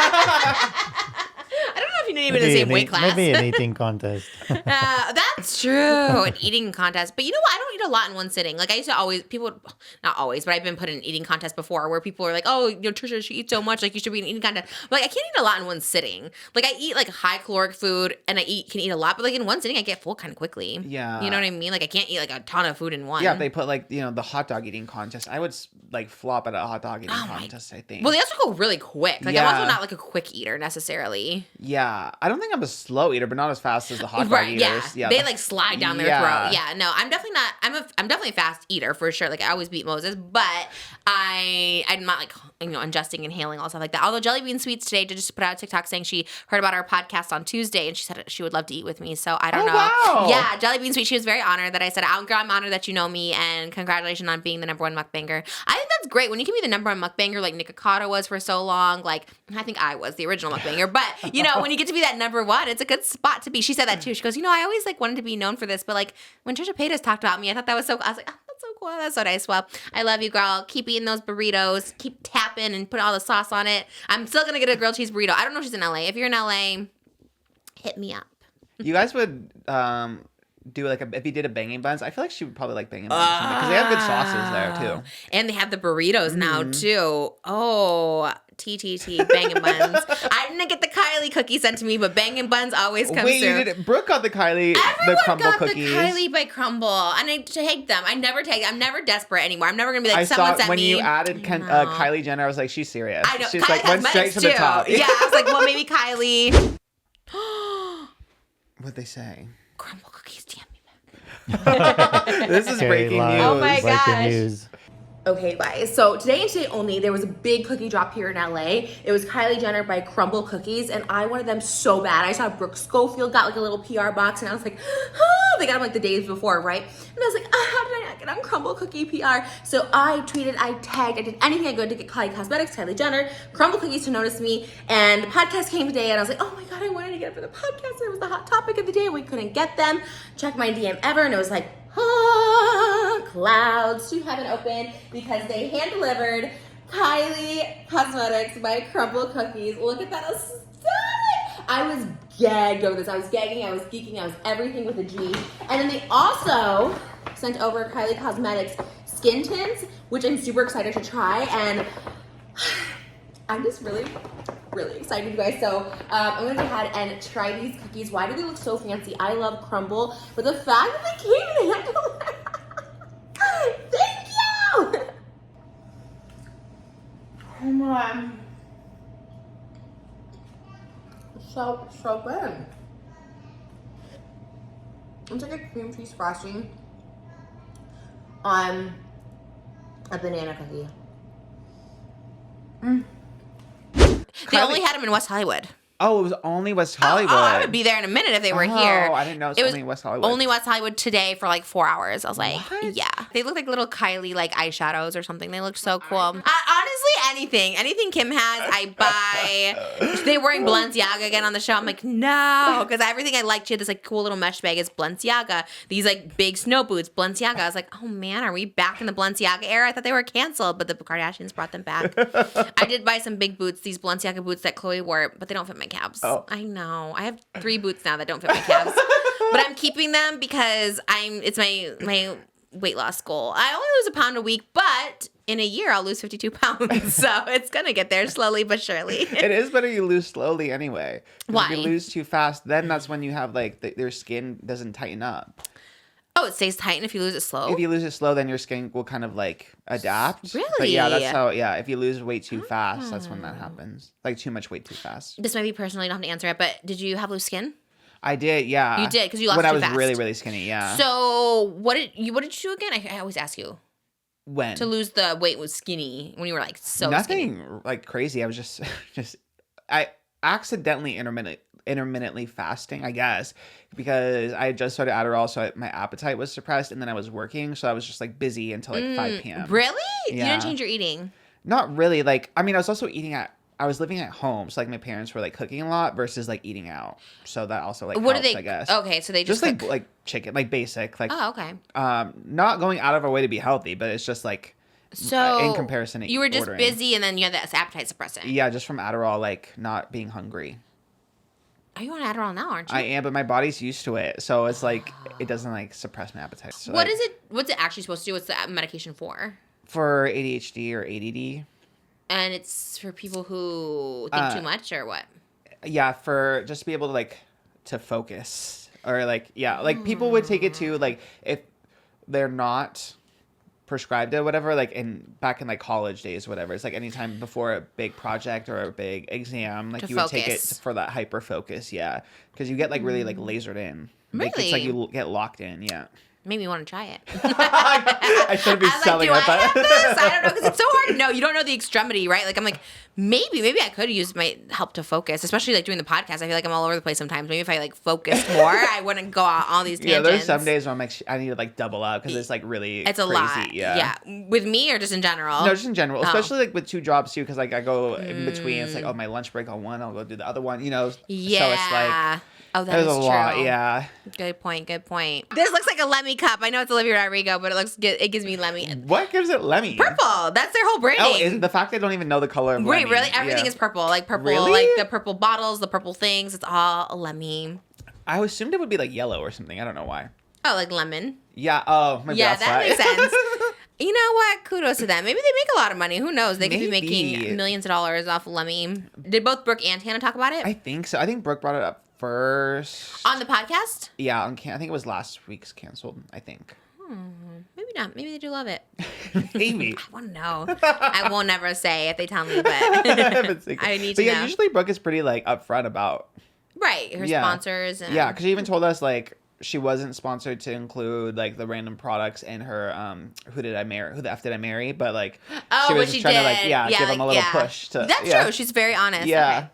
I don't know if you need to be in the same weight class. Maybe an eating contest. That's true. An eating contest. But you know what? I don't eat a lot in one sitting. Like, I used to always, not always, but I've been put in an eating contest before where people are like, oh, Trisha, she eats so much. Like, you should be in an eating contest. But, like, I can't eat a lot in one sitting. Like, I eat, like, high caloric food and can eat a lot. But, like, in one sitting, I get full kind of quickly. Yeah. You know what I mean? Like, I can't eat, like, a ton of food in one. Yeah, they put like, the hot dog eating contest. I would like flop at a hot dog eating contest, I think. Well, they also go really quick. Like, I'm Yeah. also not, like, a quick eater necessarily. Yeah. Yeah, I don't think I'm a slow eater, but not as fast as the hot dog eaters. Yeah. They like slide down their throat. Yeah, no, I'm definitely not. I'm definitely a fast eater for sure. Like I always beat Moses, but I'm not like ingesting, inhaling, all stuff like that. Although Jelly Bean Sweets today did just put out a TikTok saying she heard about our podcast on Tuesday and she said she would love to eat with me. So I don't know. Wow. Yeah, Jelly Bean Sweet. She was very honored that I said, "Girl, I'm honored that you know me and congratulations on being the #1 mukbanger." I think that's great when you can be the #1 mukbanger like Nikocado was for so long. Like I think I was the original mukbanger, but when you get to be that #1, it's a good spot to be. She said that too. She goes, I always like wanted to be known for this, but like when Trisha Paytas talked about me, I thought that was so. I was like, oh, that's so cool. That's so nice. Well, I love you, girl. Keep eating those burritos. Keep tapping and put all the sauce on it. I'm still gonna get a grilled cheese burrito. I don't know if she's in LA. If you're in LA, hit me up. You guys would do like if you did a banging buns. I feel like she would probably like banging buns because they have good sauces there too. And they have the burritos now too. Oh, TTT banging buns. I didn't get the Kylie cookie sent to me, but banging buns always comes Wait, through. you did it. Brooke got the Kylie, Everyone the Crumbl got cookies. the Kylie by Crumbl, and I tagged them. I never tagged. I'm never desperate anymore. I'm never gonna be like I someone saw sent when me. you added Kylie Jenner. I was like, she's serious. I know. She's Kylie like went straight to the too. top. Yeah, I was like, well, maybe Kylie. What'd they say? Crumbl cookies, damn me back. This is breaking news. Oh my Breaking gosh. news. Okay, guys. So today and today only, there was a big cookie drop here in LA. It was Kylie Jenner by Crumbl Cookies, and I wanted them so bad. I saw Brooke Schofield got like a little PR box, and I was like, oh, they got them like the days before, right? And I was like, how did I not get on Crumbl Cookie PR? So I tweeted, I tagged, I did anything I could to get Kylie Cosmetics, Kylie Jenner, Crumbl Cookies to notice me, and the podcast came today, and I was like, oh my God, I wanted to get it for the podcast, and it was the hot topic of the day, and we couldn't get them. Checked my DM ever, and it was like, clouds to heaven open because they hand delivered Kylie Cosmetics by Crumbl Cookies. Look at that aesthetic. I was gagged over this. I was gagging, I was geeking, I was everything with a G. And then they also sent over Kylie Cosmetics skin tints, which I'm super excited to try. And I'm just really excited, you guys. So I'm gonna go ahead and try these cookies. Why do they look so fancy? I love Crumbl, but the fact that they came in hand delivered. Thank you. Oh my. So good. It's like a cream cheese frosting on a banana cookie. They only had them in West Hollywood. Oh, it was only West Hollywood. Oh, I would be there in a minute if they were here. Oh, I didn't know it was only West Hollywood. Only West Hollywood today for like 4 hours. I was like, What? yeah. They look like little Kylie like eyeshadows or something. They look so cool. Honestly, anything Kim has, I buy. They were wearing Balenciaga again on the show. I'm like, no, because everything I liked, she had this like cool little mesh bag. It's Balenciaga. These like big snow boots, Balenciaga. I was like, oh man, are we back in the Balenciaga era? I thought they were canceled, but the Kardashians brought them back. I did buy some big boots, these Balenciaga boots that Chloe wore, but they don't fit my calves. Oh. I know. I have 3 boots now that don't fit my calves, but I'm keeping them because it's my weight loss goal. I only lose a pound a week, but in a year I'll lose 52 pounds. So it's gonna get there slowly but surely. It is better you lose slowly anyway. 'Cause Why? If you lose too fast, then that's when you have like their skin doesn't tighten up. Oh, it stays tight, and if you lose it slow. If you lose it slow, then your skin will kind of like adapt. Really? But yeah, that's how. Yeah, if you lose weight too fast, that's when that happens. Like too much weight too fast. This might be personal. You don't have to answer it, but did you have loose skin? I did. Yeah. You did because you lost when too I was fast. really really skinny. Yeah. So what did you do again? I always ask you when to lose the weight was skinny when you were like so nothing skinny. like crazy. I was just I accidentally intermittently fasting, I guess, because I had just started Adderall, so my appetite was suppressed, and then I was working, so I was just like busy until like 5 p.m. Really? You Yeah. didn't change your eating? Not really. Like, I mean, I was also I was living at home, so like my parents were like cooking a lot versus like eating out, so that also like What helps, do they? I guess. Okay, so they just like cook- like chicken, like basic, like Oh, okay. not going out of our way to be healthy, but it's just like So in comparison, you were just ordering. busy, and then you had that appetite suppressant. Yeah, just from Adderall, like not being hungry. Are you on Adderall now? Aren't you? I am, but my body's used to it, so it's like it doesn't like suppress my appetite. So, What like, is it? What's it actually supposed to do? What's the medication for? for ADHD or ADD? And it's for people who think too much, or what? Yeah, for just to be able to like to focus or like like people would take it to like if they're not prescribed it, whatever, like back in like college days, whatever. It's like anytime before a big project or a big exam, like To you would take it focus. for that hyper focus, yeah, because you get like really like lasered in. Like, it's like Really? you get locked in, yeah. Made me want to try it. I shouldn't be I was like, selling do it, I have but this? I don't know, because it's so hard to know. You don't know the extremity, right? Like, I'm like, maybe I could use my help to focus, especially like doing the podcast. I feel like I'm all over the place sometimes. Maybe if I like focused more, I wouldn't go on all these tangents. yeah, there's some days where I'm like, I need to like double up because it's like really It's a crazy. lot. Yeah. With me or just in general? No, just in general, Oh. especially like with 2 jobs too, because like I go in between. It's like, oh, my lunch break on one, I'll go do the other one, you know. Yeah. So it's like oh, that there's is a true. lot, yeah. Good point. This looks like a Lemmy cup. I know it's Olivia Rodrigo, but it gives me Lemmy. What gives it Lemmy? Purple. That's their whole branding. Oh, is the fact I don't even know the color of Wait, Lemmy. really? Everything Yeah. is purple. Like purple, Really? like the purple bottles, the purple things. It's all a Lemmy. I assumed it would be like yellow or something. I don't know why. Oh, like lemon. Yeah. Oh, maybe Yeah, that's that why. makes sense. You know what? Kudos to them. Maybe they make a lot of money. Who knows? They could be Maybe. making millions of dollars off Lemmy. Did both Brooke and Hannah talk about it I think so. I think Brooke brought it up first. on the podcast? Yeah, I think it was last week's canceled. I think. Maybe not. Maybe they do love it. Maybe. I want to know. I will never say if they tell me, but I need to But yeah, know. usually Brooke is pretty like upfront about. Right, her Yeah. sponsors. And, Yeah, because she even told us like she wasn't sponsored to include like the random products in her who the F did I marry, but like Oh, she was what just she trying did. to like give them a little push to. That's yeah. true. She's very honest. Yeah. Okay.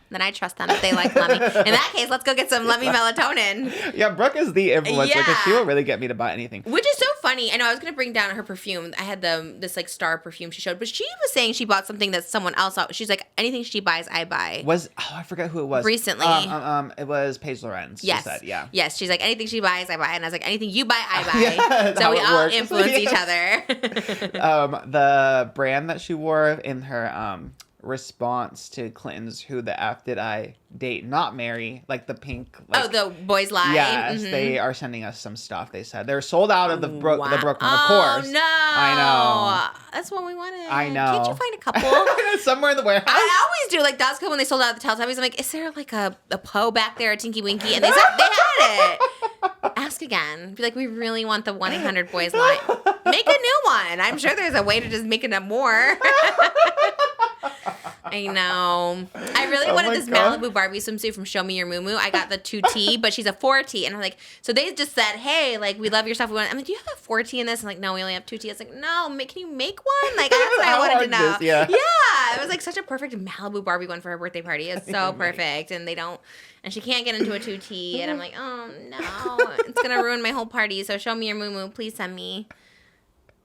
Then I trust them if they like Lemmy. In that case, let's go get some Lemmy melatonin. Yeah, Brooke is the influencer because she Yeah. will really get me to buy anything. Which is so funny. I know I was gonna bring down her perfume. I had this like star perfume she showed, but she was saying she bought something that someone else. She's like, anything she buys, I buy. I forgot who it was. Recently. It was Paige Lorenz. Yes. She said, yeah. Yes. She's like, anything she buys, I buy. And I was like, anything you buy, I buy. Yeah, that's so how we it all works. influence each Yes. other. The brand that she wore in her response to Clinton's "Who the F Did I Date Not Marry?" like the pink. Like, Oh, the boys lie. yes, Mhm. they are sending us some stuff. They said they're sold out of the Brooke one, of course. Oh no! I That's what we wanted. I know. Can't you find a couple? know. Somewhere in the warehouse. I always do. Like Dosco when they sold out the Teletubbies, I'm like, is there like a Poe back there, a Tinky Winky? And they said they had it. Ask again. Be like, we really want the 1-800 boys line. Make a new one. I'm sure there's a way to just make it up more. I know. I really wanted my this God. Malibu Barbie swimsuit from Show Me Your Moo Moo. I got the 2T, but she's a 4T. And I'm like, so they just said, hey, like, we love your stuff. I'm like, do you have a 4T in this? I'm like, no, we only have 2T. I was like, no, can you make one? Like, that's what I How wanted hard to know. is this? Yeah. Yeah. It was like such a perfect Malibu Barbie one for her birthday party. It's so perfect. And and she can't get into a 2T. And I'm like, oh, no. It's going to ruin my whole party. So Show Me Your Moo Moo. Please send me.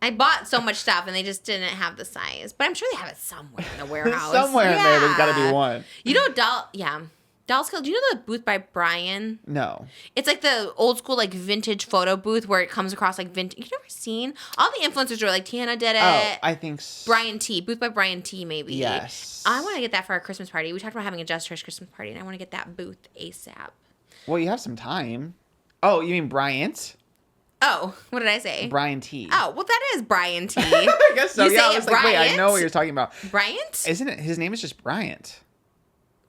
I bought so much stuff and they just didn't have the size. But I'm sure they have it somewhere in the warehouse. Somewhere in there, there's got to be one. You know, Doll's Kill, do you know the booth by Brian? No. It's like the old school, like vintage photo booth where it comes across like vintage. You've never seen? All the influencers were like, Tiana did it. Oh, I think Brian T. Booth by Brian T, maybe. Yes. I want to get that for our Christmas party. We talked about having a Just Trish Christmas party, and I want to get that booth ASAP. Well, you have some time. Oh, you mean Bryant? Oh, what did I say? Brian T. Oh, well, that is Brian T. I guess so. You Yeah, say I was it like, wait, I Bryant? know what you're talking about. Bryant? Isn't it? His name is just Bryant.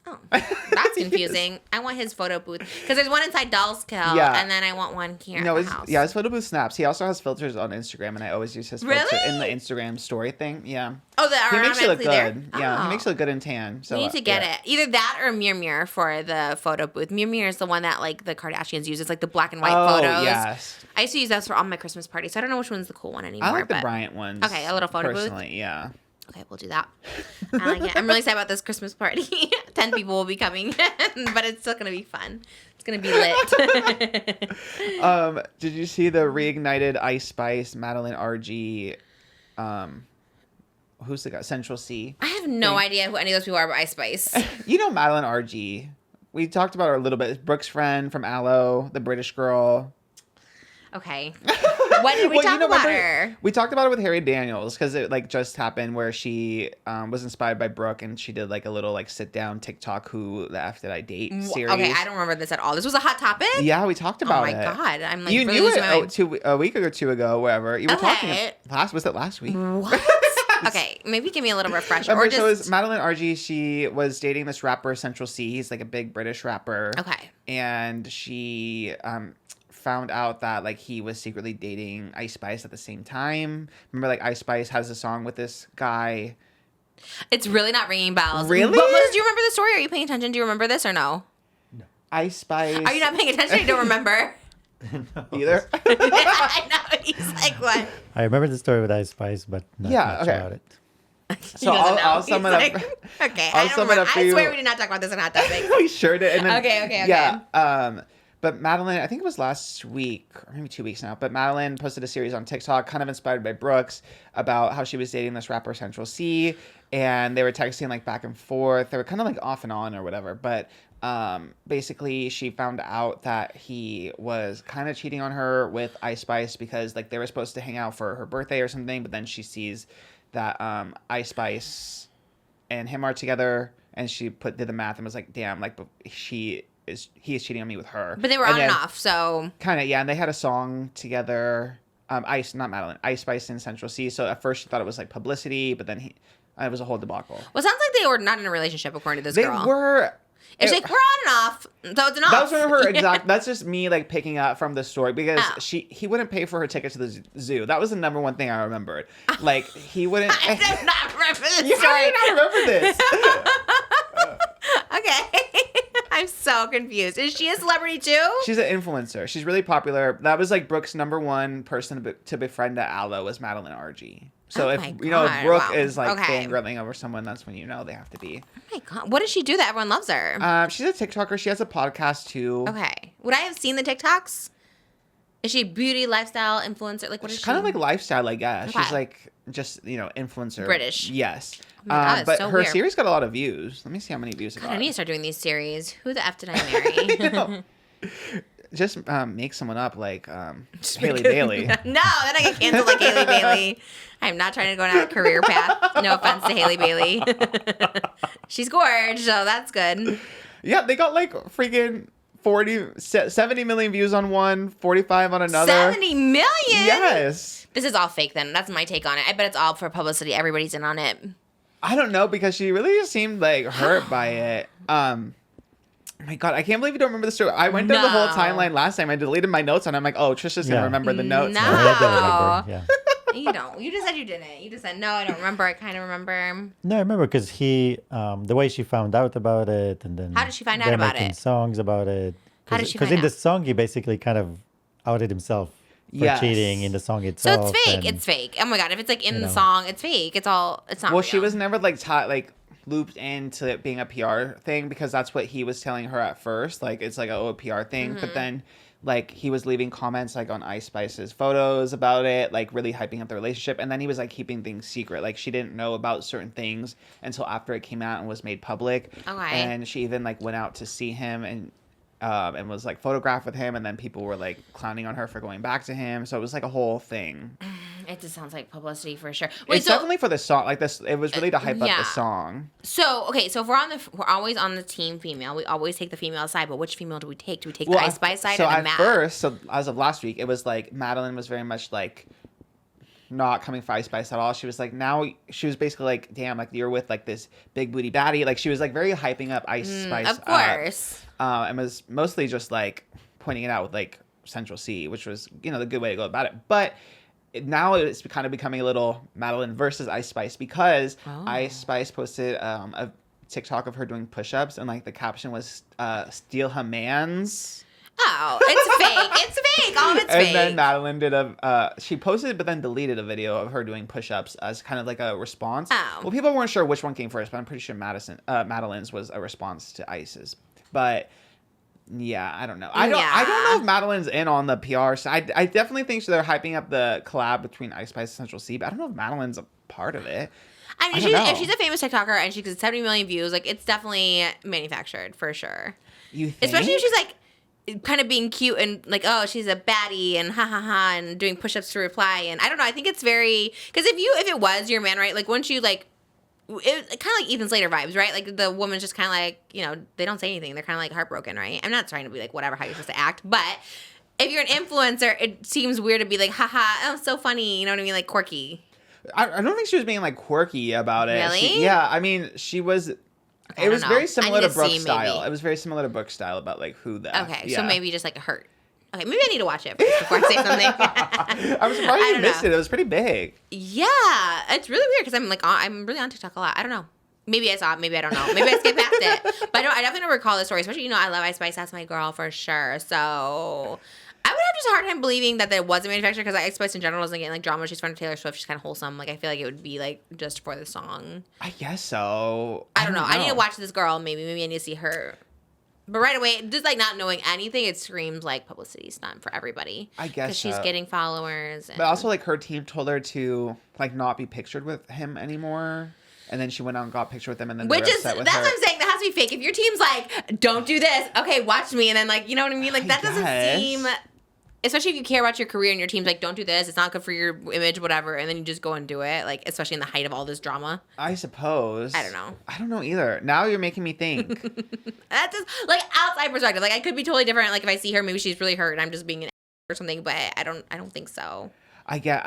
Oh, that's confusing. I want his photo booth because there's one inside Doll's Kill, Yeah. and then I want one here No, at the house. his photo booth snaps. He also has filters on Instagram, and I always use his filter Really? in the Instagram story thing. Yeah, Oh, that he are makes it look automatically good. there? Yeah, Oh. he makes it look good in tan. So We need to get yeah. it. Either that or Mir for the photo booth. Mir is the one that like the Kardashians use. It's like the black and white Oh, photos. yes. I used to use those for all my Christmas parties. So I don't know which one's the cool one anymore. I like the but Bryant ones. Okay, a little photo booth? personally, yeah. Okay, we'll do that. I like it. I'm really excited about this Christmas party. 10 people will be coming, but it's still gonna be fun. It's gonna be lit. Did you see the Reignited Ice Spice Madeline Argy? Who's the guy? Central C. I have no idea who any of those people are, but Ice Spice. You know Madeline Argy. We talked about her a little bit. Brooke's friend from Alamo, the British girl. Okay. What did we Well, talk you know, about remember- her? We talked about it with Harry Daniels because it like just happened where she was inspired by Brooke and she did like a little like sit down TikTok "Who the F Did I Date" series. Okay, I don't remember this at all. This was a hot topic? Yeah, we talked Oh about my it. God. I'm like You really knew losing my it mind. a week or two ago, wherever you were talking. Okay. Was it last week? What? Okay, maybe give me a little refresher. Remember, Or so it was just... Madeline Argy. She was dating this rapper Central C. He's like a big British rapper. Okay. And she found out that like he was secretly dating Ice Spice at the same time. Remember, like Ice Spice has a song with this guy. It's really not ringing bells. Really? But do you remember the story? Are you paying attention? Do you remember this or no? Ice Spice. Are you not paying attention? You don't remember? Either? I know. He's like, what? I remember the story with Ice Spice, but not much about it. So I'll sum it up. Okay, I'll sum it up for I you. swear we did not talk about this on Hot Topic. We sure did. And then, Okay. Yeah. But Madeline, I think it was last week, or maybe 2 weeks now, but Madeline posted a series on TikTok, kind of inspired by Brooks, about how she was dating this rapper Central C, and they were texting like back and forth. They were kind of like off and on or whatever, but basically she found out that he was kind of cheating on her with Ice Spice because like they were supposed to hang out for her birthday or something, but then she sees that Ice Spice and him are together, and she did the math and was like, damn, like he is cheating on me with her. But they were on and off, so kind of, yeah. And they had a song together. Ice Spice and Central C. So at first she thought it was like publicity, but then it was a whole debacle. Well, it sounds like they were not in a relationship according to this girl. They were. It's like we're on and off, so it's an off. That was her exact. That's just me like picking up from the story because he wouldn't pay for her ticket to the zoo. That was the number one thing I remembered. Like he wouldn't. I did not remember this story. How do you not remember this? Okay. I'm so confused. Is she a celebrity too? She's an influencer. She's really popular. That was like Brooke's number one person to befriend at Alamo was Madeline Argy. So if Brooke is like fangirling over someone, that's when you know they have to be. Oh my God. What does she do that everyone loves her? She's a TikToker. She has a podcast too. Okay. Would I have seen the TikToks? Is she a beauty, lifestyle influencer? Like, what is she? Kind of like lifestyle, I guess. Okay. She's like just, influencer. British. Yes. Oh my God, but so her weird. series got a lot of views. Let me see how many views it got. I need to start doing these series. Who the F did I marry? I know. Just make someone up like Haley Bailey. No, then I get canceled like Haley Bailey. I'm not trying to go down a career path. No offense to Haley Bailey. She's gorgeous, so that's good. Yeah, they got like freaking 70 million views on one, 45 on another. 70 million? Yes. This is all fake then. That's my take on it. I bet it's all for publicity. Everybody's in on it. I don't know because she really just seemed like hurt by it. Oh my God, I can't believe you don't remember the story. I went through the whole timeline last time. I deleted my notes and I'm like, oh, Trisha's going to remember the notes. No. I remember, yeah. You don't. You just said you didn't. You just said, no, I don't remember. I kind of remember. No, I remember because the way she found out about it and then... How did she find out about making it? songs about it. How did she find out? Because in the song, he basically kind of outed himself for cheating in the song So itself. it's fake. It's fake. Oh my God. If it's like in the song, it's fake. It's not Well, real. she was never like looped into it being a PR thing because that's what he was telling her at first. Like it's like a PR thing. Mm-hmm. But then like he was leaving comments like on Ice Spice's photos about it, like really hyping up the relationship. And then he was like keeping things secret. Like she didn't know about certain things until after it came out and was made public. Okay. And she even like went out to see him and was like photographed with him, and then people were like clowning on her for going back to him. So it was like a whole thing. It just sounds like publicity for sure. It's definitely for the song. Like this, it was really to hype up the song. So okay, so if we're always on the team female. We always take the female side, but which female do we take? Do we take the Ice Spice side or the Matt? So as of last week, it was like Madeline was very much like not coming for Ice Spice at all. She was like, now she was basically like, damn, like you're with like this big booty baddie. Like she was like very hyping up Ice Spice. Of course. And was mostly just like pointing it out with like Central C, which was, the good way to go about it. But now it's kind of becoming a little Madeline versus Ice Spice because Ice Spice posted a TikTok of her doing push-ups and like the caption was steal her mans. Oh, it's fake. It's fake. All of it's fake. And then Madeline did she posted but then deleted a video of her doing push-ups as kind of like a response. Oh. Well, people weren't sure which one came first, but I'm pretty sure Madeline's was a response to Ice's. But yeah, I don't know. I don't know if Madeline's in on the PR side. I definitely think they're hyping up the collab between Ice Spice and Central C, but I don't know if Madeline's a part of it. I mean, if she's a famous TikToker and she gets 70 million views, like it's definitely manufactured for sure. You think? Especially if she's like kind of being cute and like, oh, she's a baddie and ha ha ha and doing push-ups to reply. And I don't know. I think it's very, because if it was your man, right? Like once you like, it kind of like Ethan Slater vibes, right? Like the woman's just kind of like, they don't say anything. They're kind of like heartbroken, right? I'm not trying to be like whatever how you're supposed to act, but if you're an influencer, it seems weird to be like, haha, oh, so funny. You know what I mean? Like quirky. I don't think she was being like quirky about it. Really? Yeah, I mean, she was. Okay, it was very similar to Brooke's see, style. maybe. It was very similar to Brooke's style about like who the. Okay, so maybe just like a hurt. Okay, maybe I need to watch it first before I say something. I'm surprised you missed it. It was pretty big. Yeah, it's really weird because I'm really on TikTok a lot. I don't know. Maybe I saw it. Maybe I don't know. Maybe I skipped past it. But I definitely don't recall the story. Especially, I love Ice Spice. That's my girl for sure. So I would have just a hard time believing that there was a manufacturer because Ice Spice in general doesn't get like drama. She's friend of Taylor Swift. She's kind of wholesome. Like I feel like it would be like just for the song. I guess so. I don't know. I need to watch this girl. Maybe I need to see her. But right away, just like not knowing anything, it screams like publicity stunt for everybody. I guess because she's getting followers. But also, like her team told her to like not be pictured with him anymore. And then she went out and got pictured with him, and then that's what I'm saying. That has to be fake. If your team's like, don't do this, okay, watch me, and then like, you know what I mean? Like that doesn't seem. Especially if you care about your career and your team's like, don't do this. It's not good for your image, whatever. And then you just go and do it. Like, especially in the height of all this drama. I suppose. I don't know. I don't know either. Now you're making me think. That's just like outside perspective. Like I could be totally different. Like if I see her, maybe she's really hurt and I'm just being an or something. But I don't think so. I get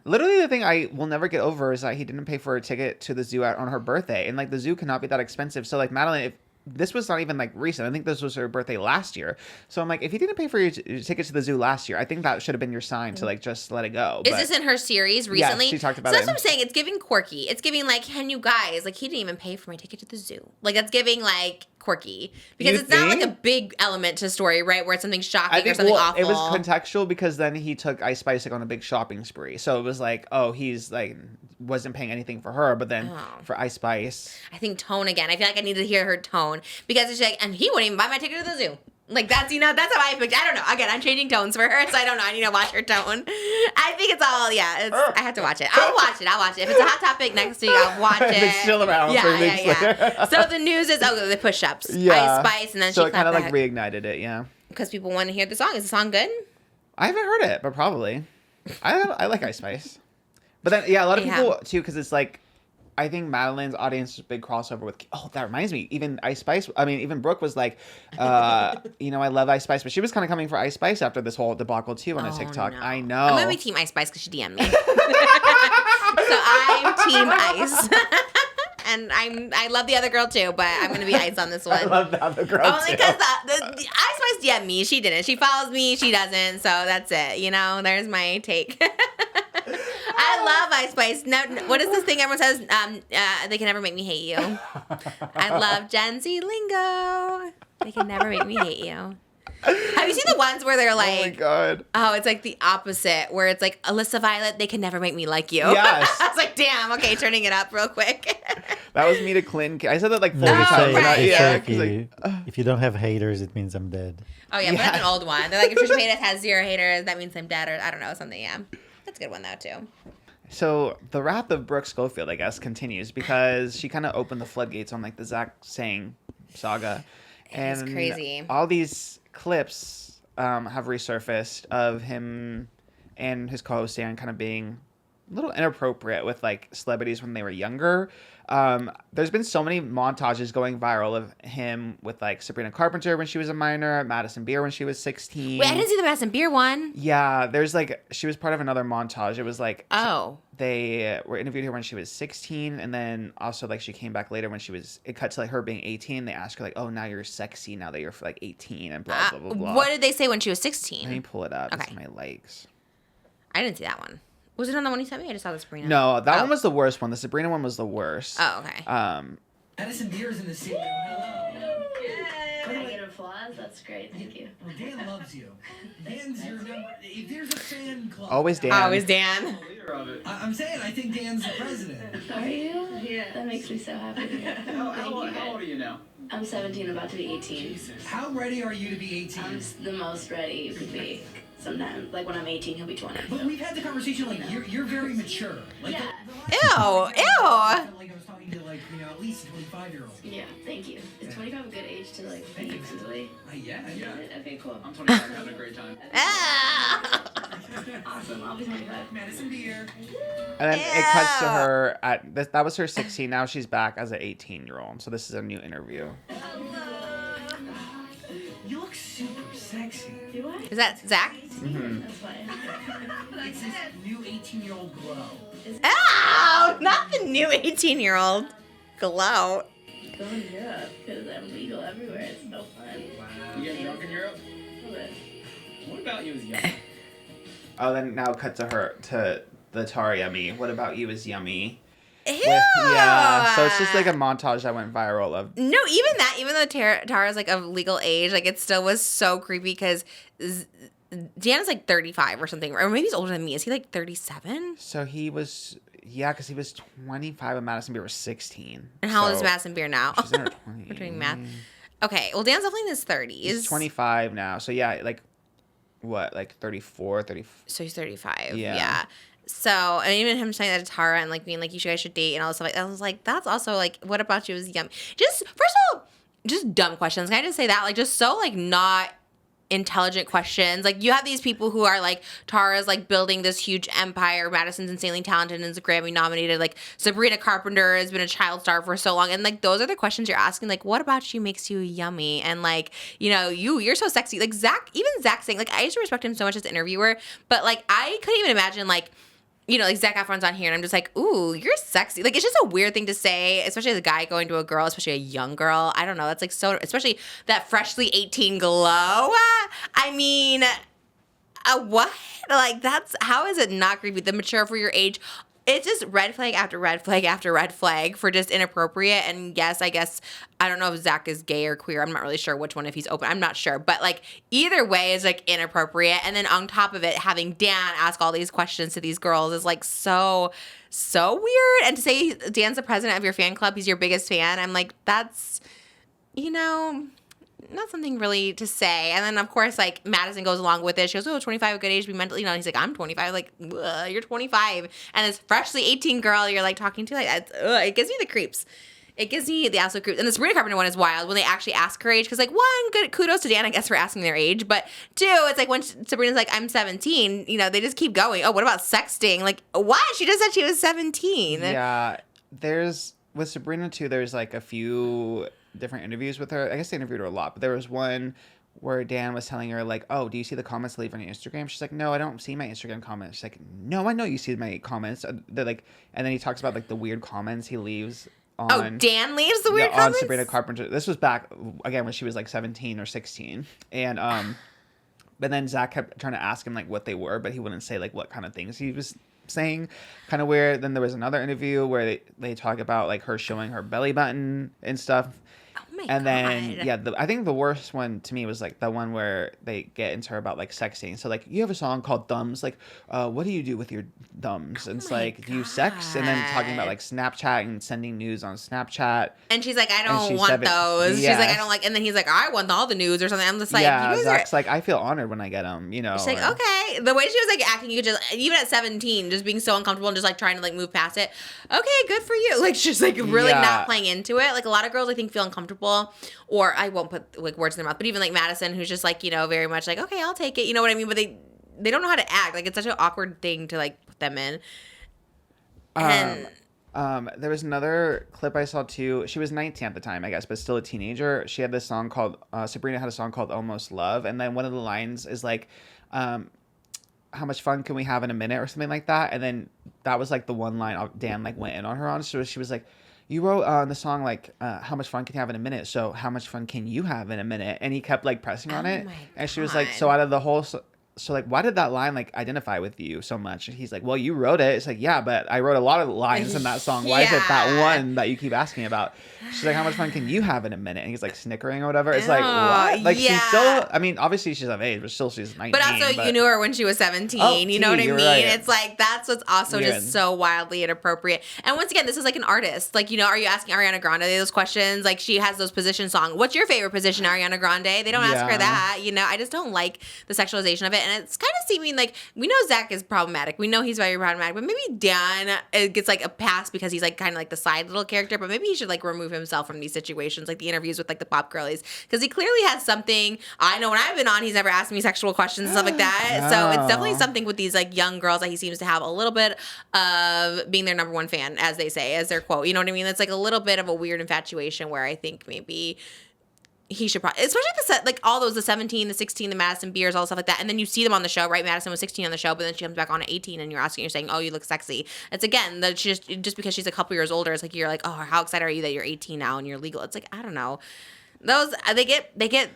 literally the thing I will never get over is that he didn't pay for a ticket to the zoo on her birthday, and like the zoo cannot be that expensive. So like Madeline, if this was not even like recent, I think this was her birthday last year. So I'm like, if you didn't pay for your ticket to the zoo last year, I think that should have been your sign to like just let it go. Is this in her series recently? Yeah, she talked about it. So that's what I'm saying. It's giving quirky. It's giving like, can you guys like he didn't even pay for my ticket to the zoo. Like that's giving like quirky because it's not like a big element to the story, right? Where it's something shocking or something awful. It was contextual because then he took Ice Spice like on a big shopping spree. So it was like, oh, he's like wasn't paying anything for her, but then for Ice Spice, I think tone again. I feel like I need to hear her tone because it's like, and he wouldn't even buy my ticket to the zoo. Like that's that's how I picture. I don't know. Again, I'm changing tones for her, so I don't know. I need to watch her tone. I think it's all I have to watch it. I'll watch it. If it's a hot topic next week, I'll watch it. It's still around. Yeah. So the news is the push-ups. Yeah. Ice Spice, and then so she it kind of like reignited it. Yeah. Because people want to hear the song. Is the song good? I haven't heard it, but probably. I like Ice Spice, but then a lot of people too because it's like. I think Madeline's audience is a big crossover with. Oh, that reminds me. Even Ice Spice. I mean, even Brooke was like, I love Ice Spice, but she was kind of coming for Ice Spice after this whole debacle too on a TikTok. No. I know. I'm gonna be Team Ice Spice because she DM'd me. So I'm Team Ice. And I love the other girl too, but I'm gonna be Ice on this one. I love the other girl only because the Ice Spice DM'd me. She didn't. She follows me. She doesn't. So that's it. There's my take. I love Ice Spice. No, what is this thing everyone says? They can never make me hate you. I love Gen Z lingo. They can never make me hate you. Have you seen the ones where they're like, oh my God. Oh, it's like the opposite, where it's like Alyssa Violet, they can never make me like you. Yes. I was like, damn, okay, turning it up real quick. That was me to Clint. I said that like 40 No, times. right. If you don't have haters, it means I'm dead. Oh, yeah, but that's an old one. They're like, if Trisha Paytas has 0 haters, that means I'm dead, or I don't know, something, yeah. That's a good one, though, too. So the wrath of Brooke Schofield, I guess, continues because she kind of opened the floodgates on like the Zach saying saga. It's crazy. All these clips have resurfaced of him and his co-host Dan kind of being a little inappropriate with like celebrities when they were younger. There's been so many montages going viral of him with like Sabrina Carpenter when she was a minor, Madison Beer when she was 16. Wait, I didn't see the Madison Beer one. Yeah, there's like she was part of another montage. It was like they were interviewed her when she was 16, and then also like she came back later when it cut to like her being 18. They asked her like, oh, now you're sexy now that you're like 18 and blah blah blah blah. What did they say when she was 16? Let me pull it up. Okay. It's my likes. I didn't see that one. Was it on the one you sent me? I just saw the Sabrina. No, that one was the worst one. The Sabrina one was the worst. Oh, okay. Madison Beer's in the seat. Hello. Can I get applause? That's great. Thank you. Well, Dan loves you. Dan's your number. If there's a fan club. Always Dan. Always Dan. I'm saying, I think Dan's the president. Are you? Yeah. That makes me so happy. How old are you now? I'm 17, about to be 18. Jesus. How ready are you to be 18? I'm the most ready you could be. Sometimes, like when I'm 18, he'll be 20. But we've had the conversation, like, you're very mature. Like, Yeah. Ew. Like I was talking to, like, at least a 25-year-old. Yeah, thank you. Is 25 a good age to, like, be mentally? Yeah. Okay, cool. I'm 25, having a great time. Awesome, I'll be 25. Madison Beer. And then it cuts to her that was her 16. Now she's back as an 18-year-old. So this is a new interview. You look super sexy. Do I? Is that Zach? Mm-hmm. That's fine. It's this new 18-year-old glow. Ow! Not the new 18-year-old. Glow. Go in Europe, because I'm legal everywhere. It's so fun. You get drunk in Europe? A little bit. What What about you is yummy? Oh, then now cut to the Tar Yummy. What about you is yummy? Ew. Yeah, so it's just like a montage that went viral of. No, even though Tara's like of legal age, like it still was so creepy because Deanna's like 35 or something, or maybe he's older than me. Is he like 37? So he was, yeah, because he was 25 and Madison Beer was 16. And how old is So Madison Beer now? She's in her 20s. We're doing math. Okay, well, Dan's definitely in his 30s. He's 25 now. So yeah, like what, like 34, 30. So he's 35. Yeah. Yeah. So, and even him saying that to Tara and like being like, you guys should date and all this stuff like that, I was like, that's also like, what about you is yummy? Just, first of all, just dumb questions. Can I just say that? Like, just so like not intelligent questions. Like, you have these people who are like, Tara's like building this huge empire. Madison's insanely talented and is Grammy nominated. Like, Sabrina Carpenter has been a child star for so long. And like, those are the questions you're asking. Like, what about you makes you yummy? And like, you know, you're so sexy. Like Zach saying, like, I used to respect him so much as an interviewer, but like, I couldn't even imagine like, you know, like Zac Efron's on here and I'm just like, ooh, you're sexy. Like, it's just a weird thing to say, especially as a guy going to a girl, especially a young girl. I don't know. That's like so, especially that freshly 18 glow. I mean, what? Like, that's, how is it not creepy? The mature for your age. It's just red flag after red flag after red flag for just inappropriate. And yes, I guess, I don't know if Zach is gay or queer. I'm not really sure which one, if he's open. I'm not sure. But like, either way is like inappropriate. And then on top of it, having Dan ask all these questions to these girls is like so weird. And to say Dan's the president of your fan club, he's your biggest fan. I'm like, that's, you know, not something really to say. And then, of course, like, Madison goes along with it. She goes, oh, 25, a good age to be mentally, you know, and he's like, I'm 25. Like, you're 25. And this freshly 18 girl you're, like, talking to, like, it gives me the creeps. It gives me the absolute creeps. And the Sabrina Carpenter one is wild when they actually ask her age. Because, like, one, good kudos to Dan, I guess, for asking their age. But two, it's like when Sabrina's like, I'm 17, you know, they just keep going. Oh, what about sexting? Like, what? She just said she was 17. Yeah, with Sabrina, too, there's, like, a few different interviews with her. I guess they interviewed her a lot, but there was one where Dan was telling her, like, oh, do you see the comments I leave on your Instagram? She's like, no, I don't see my Instagram comments. She's like, no, I know you see my comments. They're like, and then he talks about, like, the weird comments he leaves on. Oh, Dan leaves the weird comments? On Sabrina Carpenter. This was back, again, when she was, like, 17 or 16. And, but then Zach kept trying to ask him, like, what they were, but he wouldn't say, like, what kind of things he was saying. Kind of weird. Then there was another interview where they talk about, like, her showing her belly button and stuff. Oh my And then, God. yeah, I think the worst one to me was, like, the one where they get into her about, like, sexting. So, like, you have a song called Thumbs. Like, what do you do with your thumbs? And it's like, do you sex? And then talking about, like, Snapchat and sending news on Snapchat. And she's like, I don't she's want those. yes. She's like, I don't like, and then he's like, I want all the news or something. I'm just like, yeah, you guys Zach's are. like, I feel honored when I get them, you know. She's like, or- okay. The way she was like acting, you could just, even at 17, just being so uncomfortable and just like trying to like move past it. Okay, good for you. Like, she's like really Yeah. not playing into it. Like, a lot of girls, I think, feel uncomfortable, or I won't put like words in their mouth, but even like Madison, who's just like, you know, very much like, okay, I'll take it. You know what I mean? But they don't know how to act. Like, it's such an awkward thing to like put them in. And there was another clip I saw too. She was 19 at the time, I guess, but still a teenager. She had this song called, Sabrina had a song called Almost Love. And then one of the lines is like, how much fun can we have in a minute or something like that. And then that was like the one line Dan like went in on her on. So she was like, you wrote the song like, how much fun can you have in a minute? So how much fun can you have in a minute? And he kept like pressing on it. my And she was like, so God. out of the whole... So, like, why did that line, like, identify with you so much? And he's like, well, you wrote it. It's like, yeah, but I wrote a lot of lines in that song. Why is it that Yeah. one that you keep asking about? She's like, how much fun can you have in a minute? And he's like snickering or whatever. It's like, what? Like, yeah. she's still, I mean, obviously she's of age, but still she's 19. But also, you knew her when she was 17. Oh, you know what I you're mean? right. It's like, that's what's also Weird. just so wildly inappropriate. And once again, this is like an artist. Like, you know, are you asking Ariana Grande those questions? Like, she has those position songs. What's your favorite position, Ariana Grande? They don't ask Yeah. her that. You know, I just don't like the sexualization of it. And it's kind of seeming like, we know Zach is problematic. We know he's very problematic. But maybe Dan gets like a pass because he's like kind of like the side little character. But maybe he should like remove himself from these situations, like the interviews with like the pop girlies. Because he clearly has something. I know when I've been on, he's never asked me sexual questions and stuff like that. So it's definitely something with these like young girls that he seems to have a little bit of being their number one fan, as they say, as their quote. You know what I mean? It's like a little bit of a weird infatuation where I think maybe he should probably, especially the set, like all those, the 17, the 16, the Madison beers, all the stuff like that. And then you see them on the show, right? Madison was 16 on the show, but then she comes back on at 18 and you're saying, oh, you look sexy. It's again, that just because she's a couple years older, it's like, you're like, oh, how excited are you that you're 18 now and you're legal? It's like, I don't know. Those, they get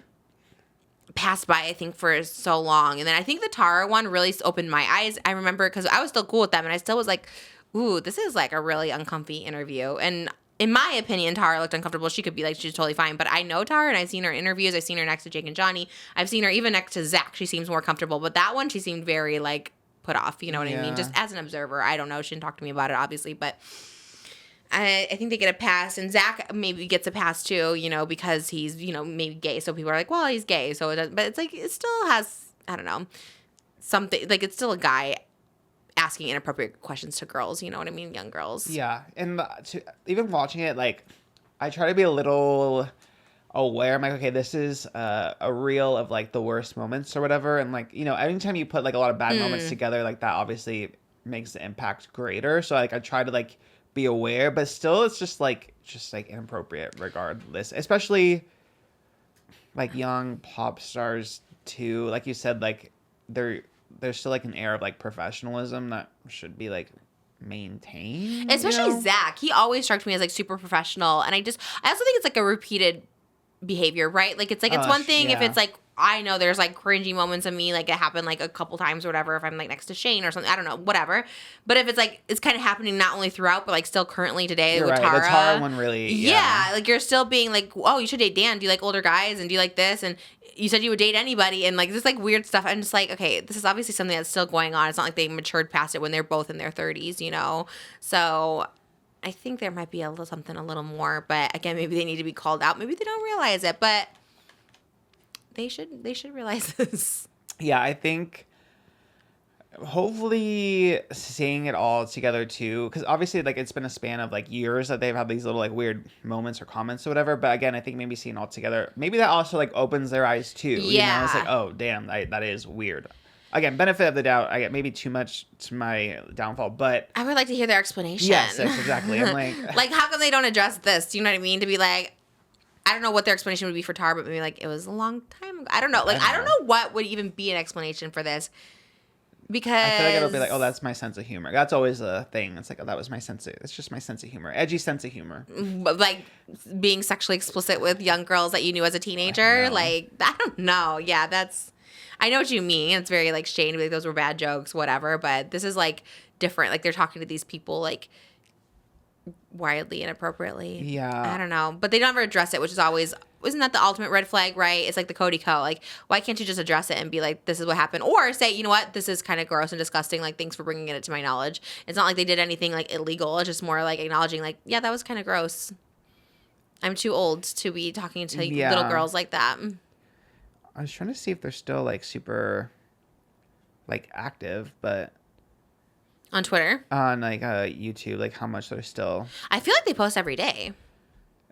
passed by, I think, for so long. And then I think the Tara one really opened my eyes. I remember because I was still cool with them, and I still was like, ooh, this is like a really uncomfy interview. And in my opinion, Tara looked uncomfortable. She could be like, she's totally fine. But I know Tara, and I've seen her in interviews. I've seen her next to Jake and Johnny. I've seen her even next to Zach. She seems more comfortable. But that one, she seemed very, like, put off. You know what I mean? Just as an observer. I don't know. She didn't talk to me about it, obviously. But I think they get a pass. And Zach maybe gets a pass, too, you know, because he's, you know, maybe gay. So people are like, well, he's gay. So it doesn't. But it's like, it still has, I don't know, something. Like, it's still a guy asking inappropriate questions to girls. You know what I mean? Young girls. Yeah. And even watching it, like, I try to be a little aware. I'm like, okay, this is a reel of like the worst moments or whatever. And like, you know, anytime you put like a lot of bad moments together, like that obviously makes the impact greater. So like I try to like be aware, but still it's just like inappropriate regardless. Especially like young pop stars too. Like you said, like there's still like an air of like professionalism that should be like maintained. Especially you know? Zach. He always struck me as like super professional. And I also think it's like a repeated behavior, right? Like it's one thing if it's like, I know there's like cringy moments of me, like it happened like a couple times or whatever, if I'm like next to Shane or something, I don't know, whatever. But if it's like, it's kind of happening not only throughout, but like still currently today You're with right. Tara. The Tara one really, yeah. Like you're still being like, oh, you should date Dan. Do you like older guys? And do you like this? And you said you would date anybody. And like this like weird stuff. I'm just like, okay, this is obviously something that's still going on. It's not like they matured past it when they're both in their 30s, you know? So I think there might be something a little more, but again, maybe they need to be called out. Maybe they don't realize it, but they should realize this. Yeah, I think hopefully seeing it all together too, because obviously like it's been a span of like years that they've had these little like weird moments or comments or whatever. But again, I think maybe seeing it all together, maybe that also like opens their eyes too. Yeah. You know, it's like, oh damn, that is weird. Again, benefit of the doubt. I get maybe too much to my downfall, but I would like to hear their explanation. yes, exactly. I'm like, like, how come they don't address this? Do you know what I mean? To be like, I don't know what their explanation would be for Tara, but maybe like it was a long time ago. I don't know. Like, I don't know what would even be an explanation for this. Because I feel like it'll be like, oh, that's my sense of humor. That's always a thing. It's like, oh, that was my sense of, it's just my sense of humor. Edgy sense of humor. like being sexually explicit with young girls that you knew as a teenager. Like, I don't know. Yeah, I know what you mean. It's very like Shane, like those were bad jokes, whatever. But this is like different. Like they're talking to these people like wildly inappropriately. Yeah. I don't know. But they don't ever address it, which is always, isn't that the ultimate red flag, right? It's like the Cody Co. Like, why can't you just address it and be like, this is what happened? Or say, you know what, this is kind of gross and disgusting. Like, thanks for bringing it to my knowledge. It's not like they did anything like illegal. It's just more like acknowledging like, yeah, that was kind of gross. I'm too old to be talking to little girls like that. I was trying to see if they're still like super like active, but On Twitter? on like YouTube, like how much they're still. I feel like they post every day.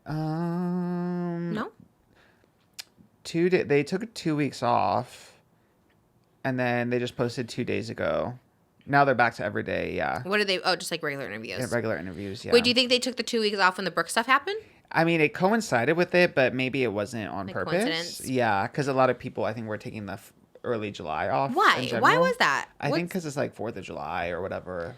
No. 2 days. They took 2 weeks off, and then they just posted 2 days ago. Now they're back to every day. Yeah. What did they? Oh, just like regular interviews. Yeah, regular interviews. Yeah. Wait, do you think they took the 2 weeks off when the Brooke stuff happened? I mean, it coincided with it, but maybe it wasn't on Like purpose. coincidence? Yeah, because a lot of people, I think, were taking the early July off. in Why? Why general. was that? I think because it's like 4th of July or whatever.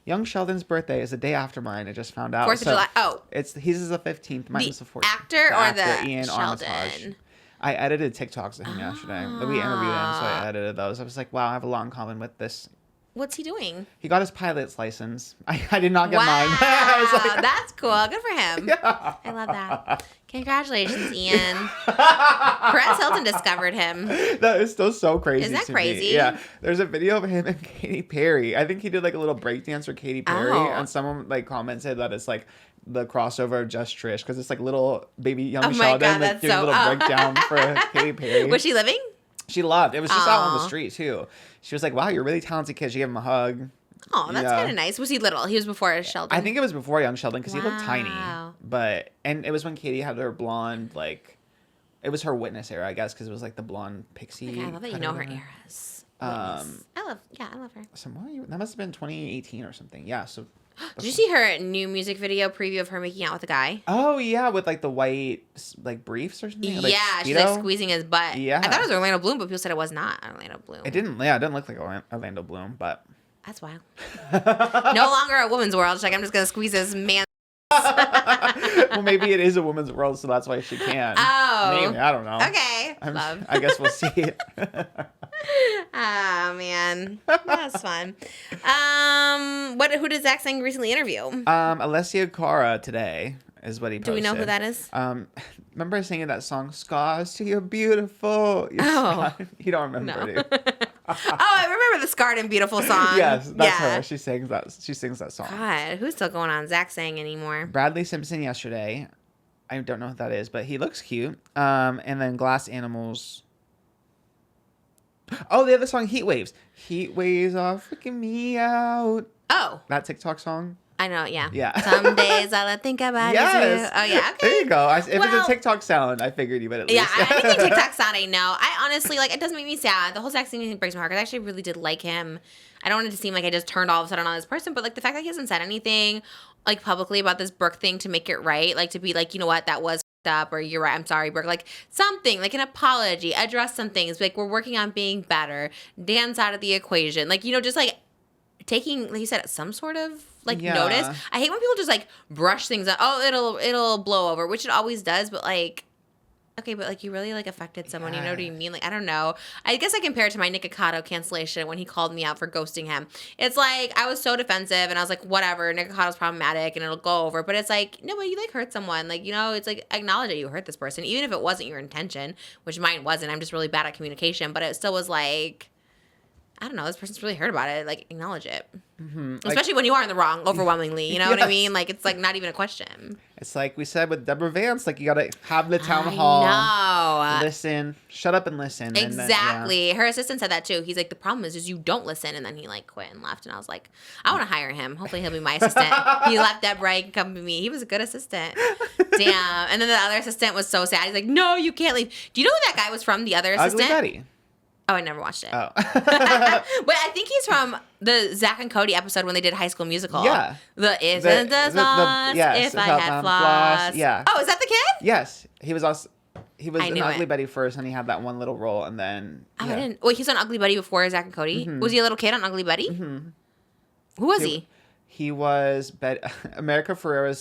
Young Sheldon's birthday is the day after mine. I just found out. 4th of July. Oh. His is the 15th. Mine is the 14th. Actor or the Ian Sheldon? Armitage. I edited TikToks of him yesterday. We interviewed him, so I edited those. I was like, wow, I have a lot in common with this. What's he doing? He got his pilot's license. I did not get Wow, mine. I was like, that's cool. Good for him. Yeah. I love that. Congratulations, Ian. Perez Hilton discovered him. that is still so crazy. Isn't that to crazy? Me. Yeah. There's a video of him and Katy Perry. I think he did like a little breakdance for Katy Perry, Oh. and someone like commented that it's like the crossover of Just Trish because it's like little baby young Oh my Sheldon God, like that's doing so- a little breakdown for Katy Perry. Was she living? She loved. It was just out on the Aw. street too. She was like, "Wow, you're a really talented kid." She gave him a hug. Oh, that's Yeah. kind of nice. Was he little? He was before Sheldon. I think it was before young Sheldon because he looked tiny. Wow. And it was when Katie had her blonde, like, it was her Witness era, I guess, because it was like the blonde pixie. Okay, I love that you cut know or her whatever. eras. Um, I love her. That must have been 2018 or something. Yeah. So. Did you see her new music video preview of her making out with a guy? Oh yeah, with like the white like briefs or something. Like, Yeah, she's like Speedo? squeezing his butt. Yeah. I thought it was Orlando Bloom, but people said it was not Orlando Bloom. It didn't. Yeah, it didn't look like Orlando Bloom, but. That's wild. No longer a woman's world. She's like, I'm just gonna squeeze this man Well, maybe it is a woman's world, so that's why she can. Oh. Maybe, I don't know. Okay. Love. I guess we'll see. Oh man, that's fun. Who did Zach Sang recently interview? Alessia Cara today is what he posted. Do we know who that is? Remember I singing that song, Scars to You're Beautiful? You don't remember, No. do you? I remember the Scarred and Beautiful song. Yes, that's her. She sings that song. God, who's still going on Zach Sang anymore? Bradley Simpson yesterday. I don't know who that is, but he looks cute. And then Glass Animals. Oh, the other song, Heat Waves. Heat Waves are freaking me out. Oh, That TikTok song. I know. Yeah. Yeah. Some days all I think about is you. Yes. Oh yeah. Okay. There you go. If it's Well- a TikTok sound, I figured you would at least. Yeah, I think TikTok sound I know. I honestly, like, it doesn't make me sad. The whole Zach Sang thing breaks my heart, 'cause I actually really did like him. I don't want it to seem like I just turned all of a sudden on this person, but, like, the fact that he hasn't said anything, like, publicly about this Brooke thing to make it right, like, to be like, you know what, that was up, or you're right, I'm sorry, Brooke, like, something, like an apology, address some things, like, we're working on being better, Dan's out of the equation, like, you know, just, like, taking, like you said, some sort of, like, Yeah. notice. I hate when people just, like, brush things up. Oh, it'll blow over, which it always does, but, like, okay, but, like, you really, like, affected someone. You know what I mean? Like, I don't know. I guess I compare it to my Nikocado cancellation when he called me out for ghosting him. It's like, I was so defensive, and I was like, whatever, Nicocado's problematic, and it'll go over. But it's like, no, but you, like, hurt someone. Like, you know, it's like, acknowledge that you hurt this person, even if it wasn't your intention, which mine wasn't. I'm just really bad at communication. But it still was like, I don't know, this person's really hurt about it. Like, acknowledge it. Mm-hmm. Especially when you are in the wrong, overwhelmingly. You know what I Yes. mean? Like, it's, like, not even a question. It's like we said with Deborah Vance, like, you got to have the town hall. No. Listen. Shut up and listen. And then, Exactly. Her assistant said that too. He's like, the problem is you don't listen. And then he like quit and left. And I was like, I want to hire him. Hopefully he'll be my assistant. He left Deborah. He can come to me. He was a good assistant. Damn. And then the other assistant was so sad. He's like, no, you can't leave. Do you know who that guy was from? The other assistant? Ugly Betty. Oh, I never watched it. Oh. But I think he's from the Zach and Cody episode when they did High School Musical. Yeah. The isn't the sauce yes, if I had floss. Yeah. Oh, is that the kid? Yes. He was also. He was I in knew Ugly it. Betty first, and he had that one little role, and then. Oh, yeah. I didn't. Wait, he's on Ugly Betty before Zach and Cody? Mhm. Was he a little kid on Ugly Betty? Mm-hmm. Who was he? He was America Ferrera's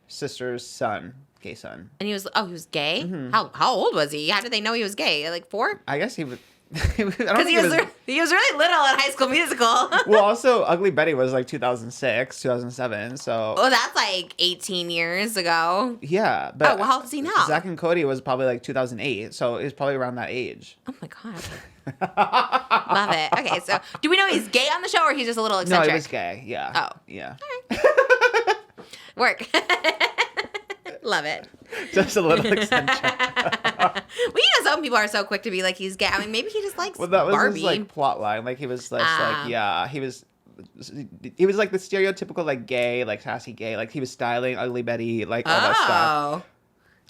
sister's son, gay son. And he was gay? Mhm. How old was he? How did they know he was gay? Like 4? I guess he was. I don't Because think he was really little in High School Musical. Well, also, Ugly Betty was like 2006, 2007. So. Well, that's like 18 years ago. Yeah, but Oh, well, how old is he now? Zach and Cody was probably like 2008, so it was probably around that age. Oh my god. Love it. Okay, so do we know he's gay on the show or he's just a little No, eccentric? he was gay. Yeah. Oh. Yeah. Work. Love it. Just a little eccentric. Well, you know, some people are so quick to be like he's gay. I mean, maybe he just likes Well, that was Barbie. his like plot line. Like he was like, Ah. yeah, he was like the stereotypical like gay, like sassy gay. Like he was styling Ugly Betty, like all that stuff. Oh.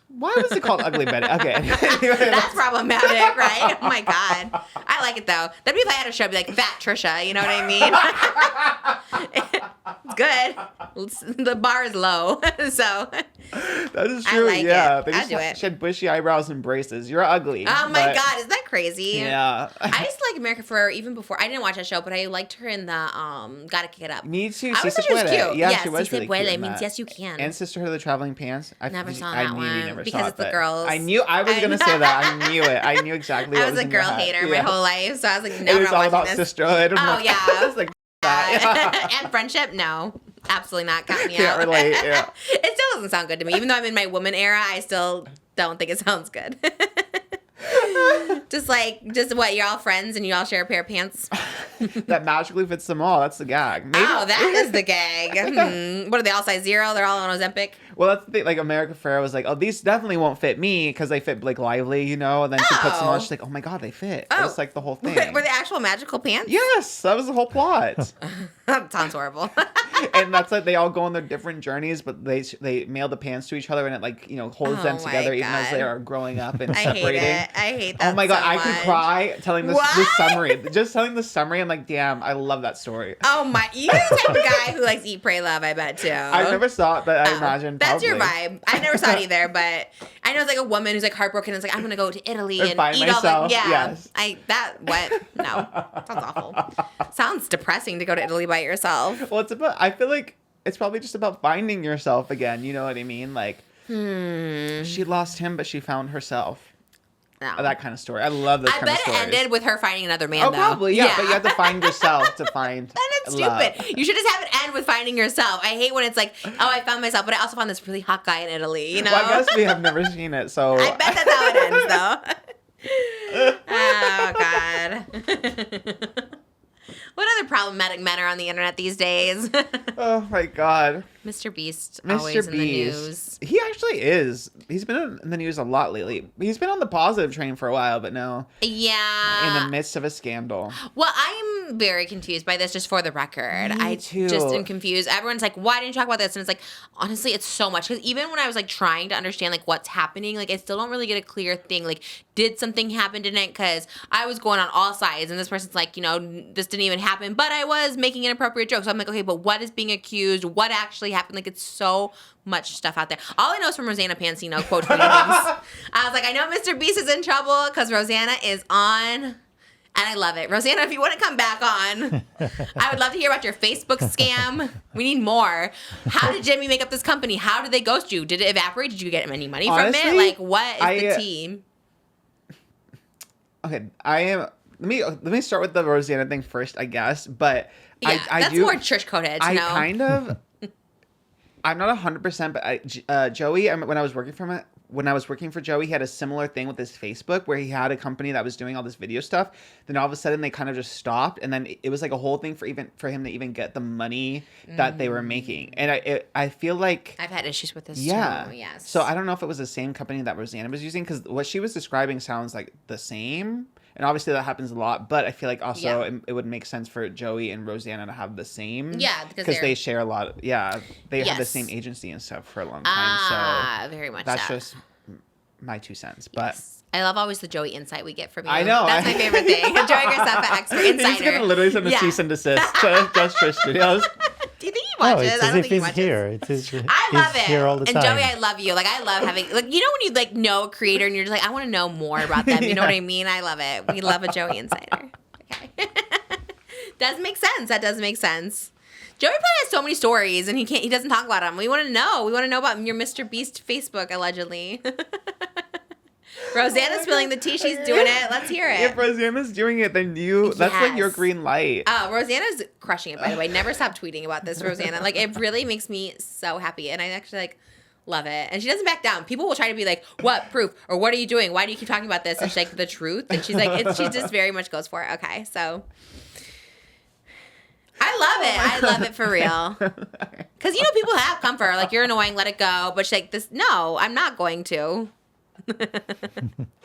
Why was it called Ugly Betty? Okay. That's problematic, right? Oh my god. I like it though. That'd be if I had a show, I'd be like Fat Trisha, you know what I mean? It's good. The bar is low. So That is I true. like yeah. it. They I'd just do it. She had bushy eyebrows and braces. You're ugly. oh my but- god, is that crazy? Yeah. I used to like America Ferrera even before. I didn't watch that show, but I liked her in the Gotta Kick It Up. Me too. I Si always se thought she was puede. cute. Yeah, yes, she was si se really puede cute in means that. yes, you can. And Sisterhood of the Traveling Pants. Never saw I that knew one you never because saw it's it, the but girls. I knew I was gonna say that. I knew it. I knew exactly. I what was a in your girl head. hater my Yeah. whole life, so I was like, no, It I'm was not all about watching this. sisterhood. I'm Oh, like, yeah. I was like, that. And friendship? No, absolutely not. Count me Can't out. relate, yeah. It still doesn't sound good to me. Even though I'm in my woman era, I still don't think it sounds good. just what? You're all friends and you all share a pair of pants? That magically fits them all. That's the gag. Maybe, Oh, that is the gag. What are they all size 0? They're all on Ozempic? Well, that's the thing. Like America Ferrera was like, "Oh, these definitely won't fit me because they fit Blake Lively," you know. And then she puts them on. She's like, "Oh my god, they fit." Oh. It's like the whole thing. Were they actual magical pants? Yes, that was the whole plot. That sounds horrible. And that's like they all go on their different journeys, but they mail the pants to each other, and it like holds them Oh my together even as God. they are growing up and I hate separating. it. I hate that. Oh my god, so I could much. cry telling this What? summary. Just telling the summary, I'm like, damn, I love that story. Oh my! You're the type of guy who likes Eat, Pray, Love. I bet too. I never saw it, but I Oh, imagine that's your probably. vibe. I never saw it either, but I know it's like a woman who's like heartbroken and is like, I'm gonna go to Italy And and find eat all myself, the yes. No, sounds awful. Sounds depressing to go to Italy by yourself. Well, it's about. I feel like it's probably just about finding yourself again. You know what I mean? Like, she lost him, but she found herself. No. That kind of story. I love those I kind of bet stories. it ended with her finding another man, Oh, though. probably, yeah. But you have to find yourself to find That's love. stupid. You should just have it end with finding yourself. I hate when it's like, oh, I found myself, but I also found this really hot guy in Italy, you know? Well, I guess we have never seen it, so... I bet that's how it ends, though. Oh, God. What other problematic men are on the internet these days? Oh, my God. Mr. Beast, Mr. always in the Beast. news. He actually is. He's been in the news a lot lately. He's been on the positive train for a while, but no. Yeah. In the midst of a scandal. Well, I'm very confused by this, just for the record. Me I too. just am confused. Everyone's like, why didn't you talk about this? And it's like, honestly, it's so much. Because even when I was like trying to understand like what's happening, like I still don't really get a clear thing. Like, did something happen tonight? Because I was going on all sides. And this person's like, you know, this didn't even happen. But I was making inappropriate jokes. So I'm like, okay, but what is being accused? What actually happened? Like, it's so much stuff out there. All I know is from Rosanna Pansino quote tweeting things. I was like, I know Mr. Beast is in trouble because Rosanna is on, and I love it. Rosanna, if you want to come back on, I would love to hear about your Facebook scam. We need more. How did Jimmy make up this company? How did they ghost you? Did it evaporate? Did you get any money from it? Honestly, Like, what is the team? Okay, I am... Let me start with the Rosanna thing first, I guess. But Yeah, I that's do... more Trish coded to I know. kind of... I'm not 100%, but Joey, when I was working for Joey, he had a similar thing with his Facebook where he had a company that was doing all this video stuff. Then all of a sudden they kind of just stopped, and then it was like a whole thing for him to even get the money that they were making. And I feel like I've had issues with this too. Yes. So I don't know if it was the same company that Rosanna was using, because what she was describing sounds like the same. And obviously that happens a lot, but I feel like also it would make sense for Joey and Rosanna to have the same. Yeah, because they share a lot. They have the Yes. same agency and stuff for a long time. So very much that's so. just my 2 cents. But I love always the Joey insight we get from you. I know. That's my favorite thing. Joey Graceffa, expert insider. he's gonna literally send a cease and desist to Just Trish Studios. Do you think he No, watches? it's I as don't if think he he's watches. here. He's I love it. here all the and time. Joey, I love you. Like, I love having, like, you know when you like know a creator and you're just like, I want to know more about them. You know what I mean? I love it. We love a Joey insider. Okay. Does make sense. That does make sense. Joey probably has so many stories and he doesn't talk about them. We want to know. We want to know about your Mr. Beast Facebook, allegedly. Rosanna's spilling the tea. She's doing it. Let's hear it. If Rosanna's doing it, then that's like your Yes. green light. Rosanna's crushing it, by the way. Never stop tweeting about this, Rosanna. Like, it really makes me so happy. And I actually, like, love it. And she doesn't back down. People will try to be like, what proof? Or what are you doing? Why do you keep talking about this? And she's like, the truth. And she's like, she just very much goes for it. Okay, so I love it. I love it for real. Because, you know, people have comfort. Like, you're annoying, let it go. But she's like, no, I'm not going to.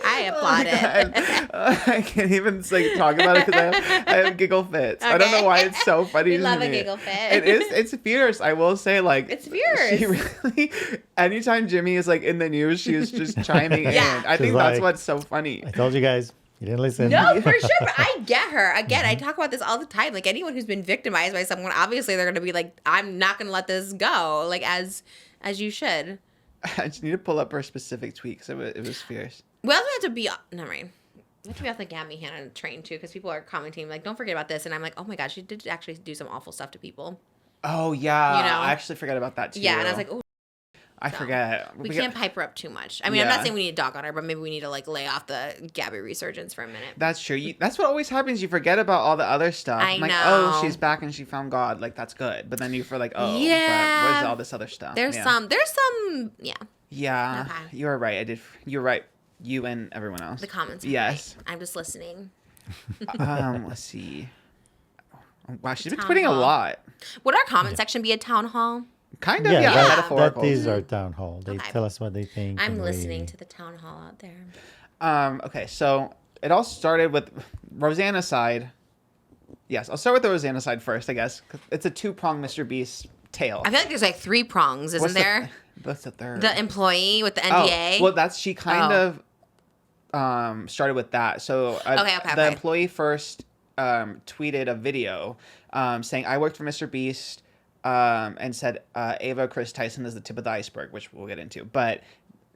I applaud it. I can't even like talk about it because I have giggle fits. I don't know why it's so funny. We to love me. a giggle fit. It's fierce. I will say, like, It's fierce. She really, anytime Jimmy is like in the news, she is just chiming Yeah. in. I think She's that's like, what's so funny. I told you guys. You didn't listen. No, for sure. But I get her. Again, I talk about this all the time. Like, anyone who's been victimized by someone, obviously they're going to be like, I'm not going to let this go. Like, as you should. I just need to pull up her specific tweet because it was fierce. We also have to be, never mind. We have to be off the Gabby Hanna train too, because people are commenting like, "Don't forget about this," and I'm like, "Oh my gosh, she did actually do some awful stuff to people." Oh yeah, You know? I actually forgot about that too. Yeah, and I was like, "Oh, I forget. we can't pipe her up too much." I mean, I'm Yeah. not saying we need to dog on her, but maybe we need to like lay off the Gabby resurgence for a minute. That's true. That's what always happens. You forget about all the other stuff. I I'm like, know. oh, she's back and she found God. Like, that's good. But then you're like, oh, Yeah. but where's all this other stuff? There's Yeah. some, yeah. Yeah, Okay. you're right. You're right. You and everyone else. The comments. Are Yes. right. I'm just listening. Let's see. Wow, she's been Town tweeting a hall. lot. Would our comment section be a town hall? Kind of, Yeah, yeah. that Metaphorical. is our town hall. They Okay. tell us what they think. I'm and listening we- to the town hall out there. Okay, so it all started with Rosanna's side. Yes, I'll start with the Rosanna side first, I guess. 'Cause it's a two-pronged Mr. Beast tale. I feel like there's like 3 prongs, isn't there? What's the third? The employee with the NDA. Oh, well, she kind of started with that. So the employee first tweeted a video saying, I worked for Mr. Beast and said Ava Kris Tyson is the tip of the iceberg, which we'll get into. But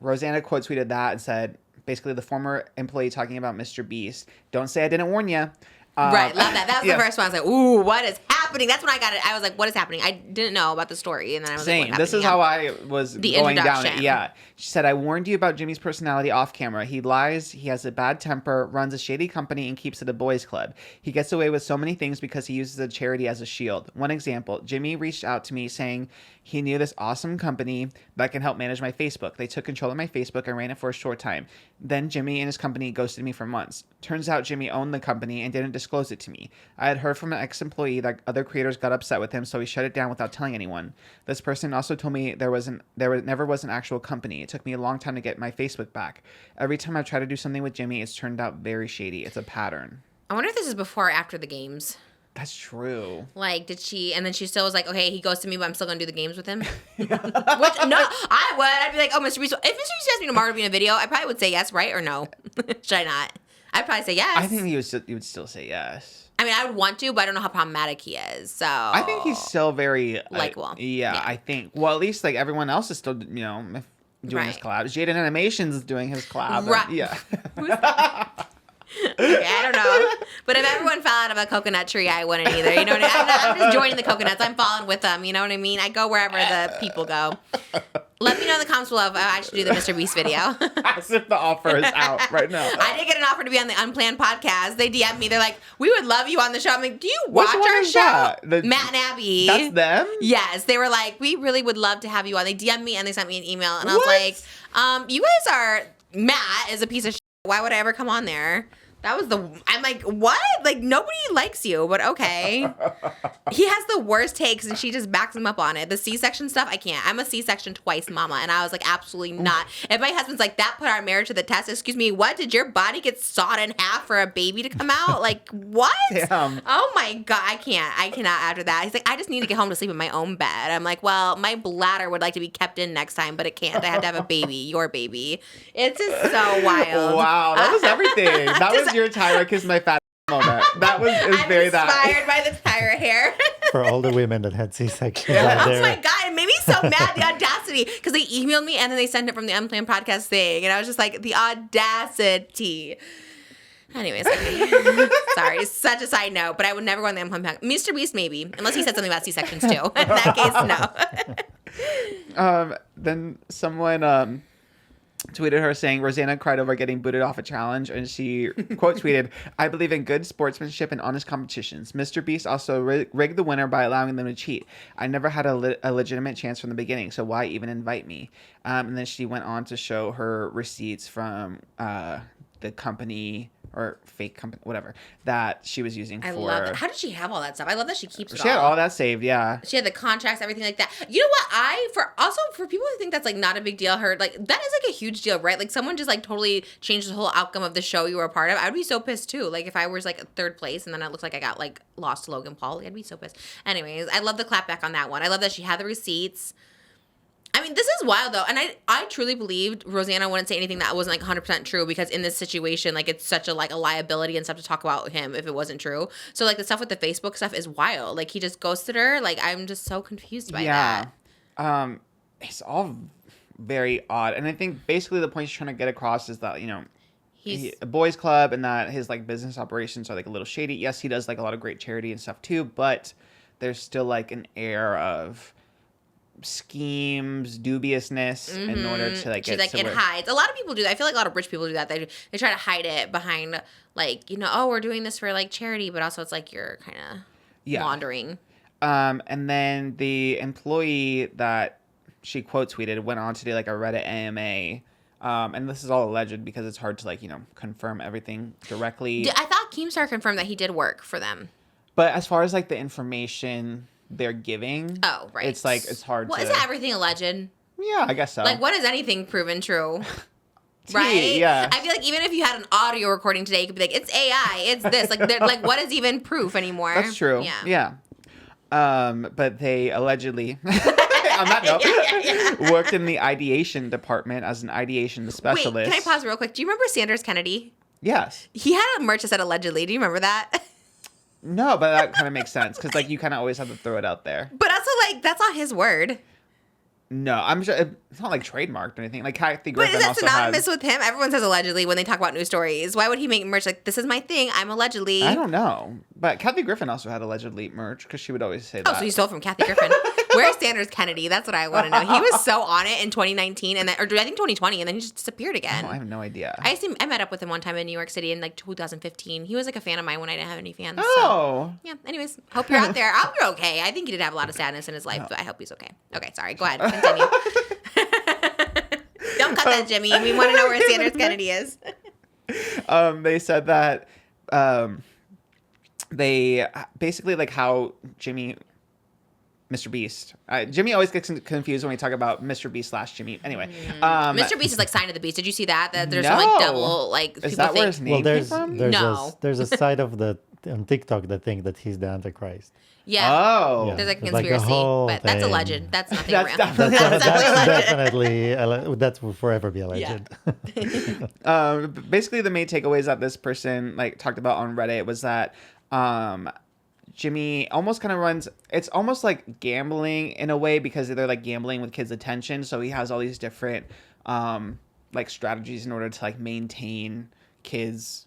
Rosanna quote tweeted that and said, basically the former employee talking about Mr. Beast, don't say I didn't warn you. Right, love that. That was the first one. I was like, ooh, what is happening? happening? That's when I got it. I was like, what is happening? I didn't know about the story. And then I was Same. like, This is how I was The going down introduction. it. Yeah. She said, I warned you about Jimmy's personality off camera. He lies, he has a bad temper, runs a shady company, and keeps it a boys' club. He gets away with so many things because he uses a charity as a shield. One example, Jimmy reached out to me saying he knew this awesome company that can help manage my Facebook. They took control of my Facebook and ran it for a short time. Then Jimmy and his company ghosted me for months. Turns out Jimmy owned the company and didn't disclose it to me. I had heard from an ex-employee that other creators got upset with him, so he shut it down without telling anyone. This person also told me there never was an actual company. It took me a long time to get my Facebook back. Every time I've tried to do something with Jimmy, it's turned out very shady. It's a pattern. I wonder if this is before or after the games. That's true. Like, did she, and then she still was like, okay, he ghosted me, but I'm still going to do the games with him? Which, no, I would. I'd be like, oh, Mr. Beast, if Mr. Beast asked me tomorrow to be in a video, I probably would say yes, right? Or no? Should I not? I'd probably say yes. I think you would still say yes. I mean, I would want to, but I don't know how problematic he is, so. I think he's still very... Likeable. Yeah, I think. Well, at least, like, everyone else is still, doing his collabs. Jaden Animations is doing his collab. Right. Yeah. Okay, I don't know. But if everyone fell out of a coconut tree, I wouldn't either. You know what I mean? I'm just joining the coconuts. I'm following with them. You know what I mean? I go wherever the people go. Let me know in the comments below if I should do the Mr. Beast video. As if the offer is out right now. I did get an offer to be on the Unplanned podcast. They DM'd me. They're like, we would love you on the show. I'm like, do you watch Which one our is show? that? Matt and Abby. That's them? Yes. They were like, we really would love to have you on. They DM'd me and they sent me an email. And I was What? like, you guys are, Matt is a piece of shit. Why would I ever come on there? That was I'm like, what? Like, nobody likes you, but okay. He has the worst takes, and she just backs him up on it. The C-section stuff, I can't. I'm a C-section twice mama, and I was like, absolutely not. If my husband's like, that put our marriage to the test, excuse me, what? Did your body get sawed in half for a baby to come out? Like, what? Damn. Oh, my God. I cannot after that. He's like, I just need to get home to sleep in my own bed. I'm like, well, my bladder would like to be kept in next time, but it can't. I have to have a baby, your baby. It's just so wild. Wow, that was everything. That was your Tyra kiss my fat moment. It was very that. Inspired by the Tyra hair. For all the women that had C-sections Yeah. out Oh there. my God, it made me so mad, the audacity. Because they emailed me and then they sent it from the Unplanned podcast thing. And I was just like, the audacity. Anyways, okay. Sorry, it's such a side note, but I would never go on the Unplanned podcast. Mr. Beast, maybe. Unless he said something about C-sections too. In that case, no. Then someone tweeted her saying Rosanna cried over getting booted off a challenge, and she quote tweeted, I believe in good sportsmanship and honest competitions. Mr. Beast also rigged the winner by allowing them to cheat. I never had a legitimate chance from the beginning, so why even invite me? And then she went on to show her receipts from the company or fake company, whatever, that she was using I for... love it. How did she have all that stuff? I love that she keeps it all. She had all that saved, yeah. She had the contracts, everything like that. You know what? For people who think that's like not a big deal, that is like a huge deal, right? Like someone just like totally changed the whole outcome of the show you were a part of. I would be so pissed too. Like if I was like third place and then it looks like I got like lost to Logan Paul, I'd be so pissed. Anyways, I love the clap back on that one. I love that she had the receipts. I mean, this is wild, though. And I truly believed Rosanna wouldn't say anything that wasn't, like, 100% true because in this situation, like, it's such a liability and stuff to talk about him if it wasn't true. So, like, the stuff with the Facebook stuff is wild. Like, he just ghosted her. Like, I'm just so confused by that. It's all very odd. And I think basically the point she's trying to get across is that, he's a boys club and that his, like, business operations are, like, a little shady. Yes, he does, like, a lot of great charity and stuff, too. But there's still, like, an air of schemes, dubiousness in order to like She's get like, it hides. A lot of people do that. I feel like a lot of rich people do that. They try to hide it behind like, oh, we're doing this for like charity, but also it's like you're kind of laundering. And then the employee that she quote tweeted went on to do like a Reddit AMA. And this is all alleged because it's hard to like, confirm everything directly. I thought Keemstar confirmed that he did work for them. But as far as like the information they're giving. Oh, right. It's like, it's hard to. Isn't everything alleged? Yeah, I guess so. Like, what is anything proven true? Right? Yeah. I feel like even if you had an audio recording today, you could be like, it's AI, it's this. Like, what is even proof anymore? That's true. Yeah. But they allegedly, on that note, worked in the ideation department as an ideation specialist. Wait, can I pause real quick? Do you remember Sanders Kennedy? Yes. He had a merch that said allegedly. Do you remember that? No, but that kind of makes sense because like you kind of always have to throw it out there. But also like that's not his word. No, I'm sure it's not like trademarked or anything. Like Kathy But Griffin is that also synonymous had. with him? Everyone says allegedly when they talk about news stories. Why would he make merch like, this is my thing, I'm allegedly? I don't know, but Kathy Griffin also had allegedly merch because she would always say that. Oh, so you stole from Kathy Griffin. Where's Sanders Kennedy? That's what I want to know. He was so on it in 2019 and then, or I think 2020, and then he just disappeared again. Oh, I have no idea. I met up with him one time in New York City in like 2015. He was like a fan of mine when I didn't have any fans. Oh. So. Yeah. Anyways, hope you're out there. I hope you're okay. I think he did have a lot of sadness in his life, but I hope he's okay. Okay, sorry. Go ahead. Continue. Don't cut that, Jimmy. We want to know where Sanders Kennedy is. They said that they basically like how MrBeast. Jimmy always gets confused when we talk about MrBeast / Jimmy. Anyway, Mr. Beast is like Sign of the Beast. Did you see that? That there's some No. like double like Is people that where think. his name came from? No. there's a side of the on TikTok that think that he's the Antichrist. Yeah. Oh. Yeah. There's like a It's like a conspiracy, whole but that's thing. alleged. That's nothing That's real. definitely- That will forever be alleged. Basically the main takeaways that this person like talked about on Reddit was that Jimmy almost kind of runs, it's almost like gambling in a way because they're like gambling with kids' attention. So he has all these different like strategies in order to like maintain kids'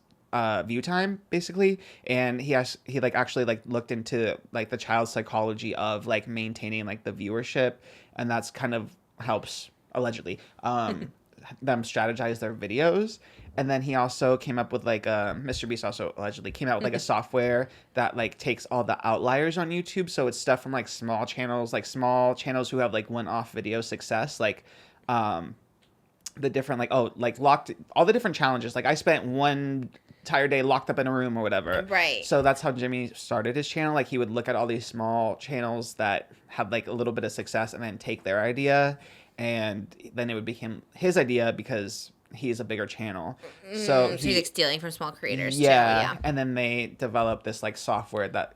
view time basically. And he like actually like looked into like the child psychology of like maintaining like the viewership, and that's kind of helps allegedly them strategize their videos. And then he also came up with like MrBeast also allegedly came out with like a software that like takes all the outliers on YouTube. So it's stuff from like small channels who have like one-off video success, like the different like locked all the different challenges. Like I spent one entire day locked up in a room or whatever. Right. So that's how Jimmy started his channel. Like he would look at all these small channels that had like a little bit of success and then take their idea, and then it would become his idea because he's a bigger channel. So he's like stealing from small creators yeah, too. Yeah. and then they developed this like software that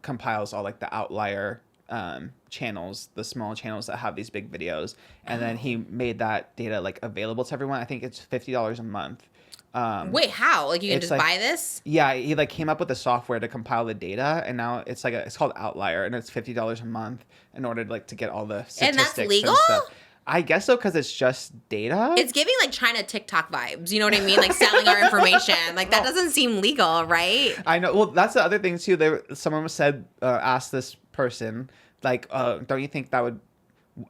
compiles all like the outlier channels, the small channels that have these big videos, and then he made that data like available to everyone. I think it's $50 a month. Wait, how? Like you can it's just like- buy this? Yeah, he like came up with a software to compile the data, and now it's like it's called Outlier, and it's $50 a month in order to like to get all the statistics And that's legal? stuff. I guess so, because it's just data. It's giving like China TikTok vibes. You know what I mean? Like selling our information. Like that doesn't seem legal, right? I know. Well, that's the other thing too. Someone said, asked this person, like, don't you think that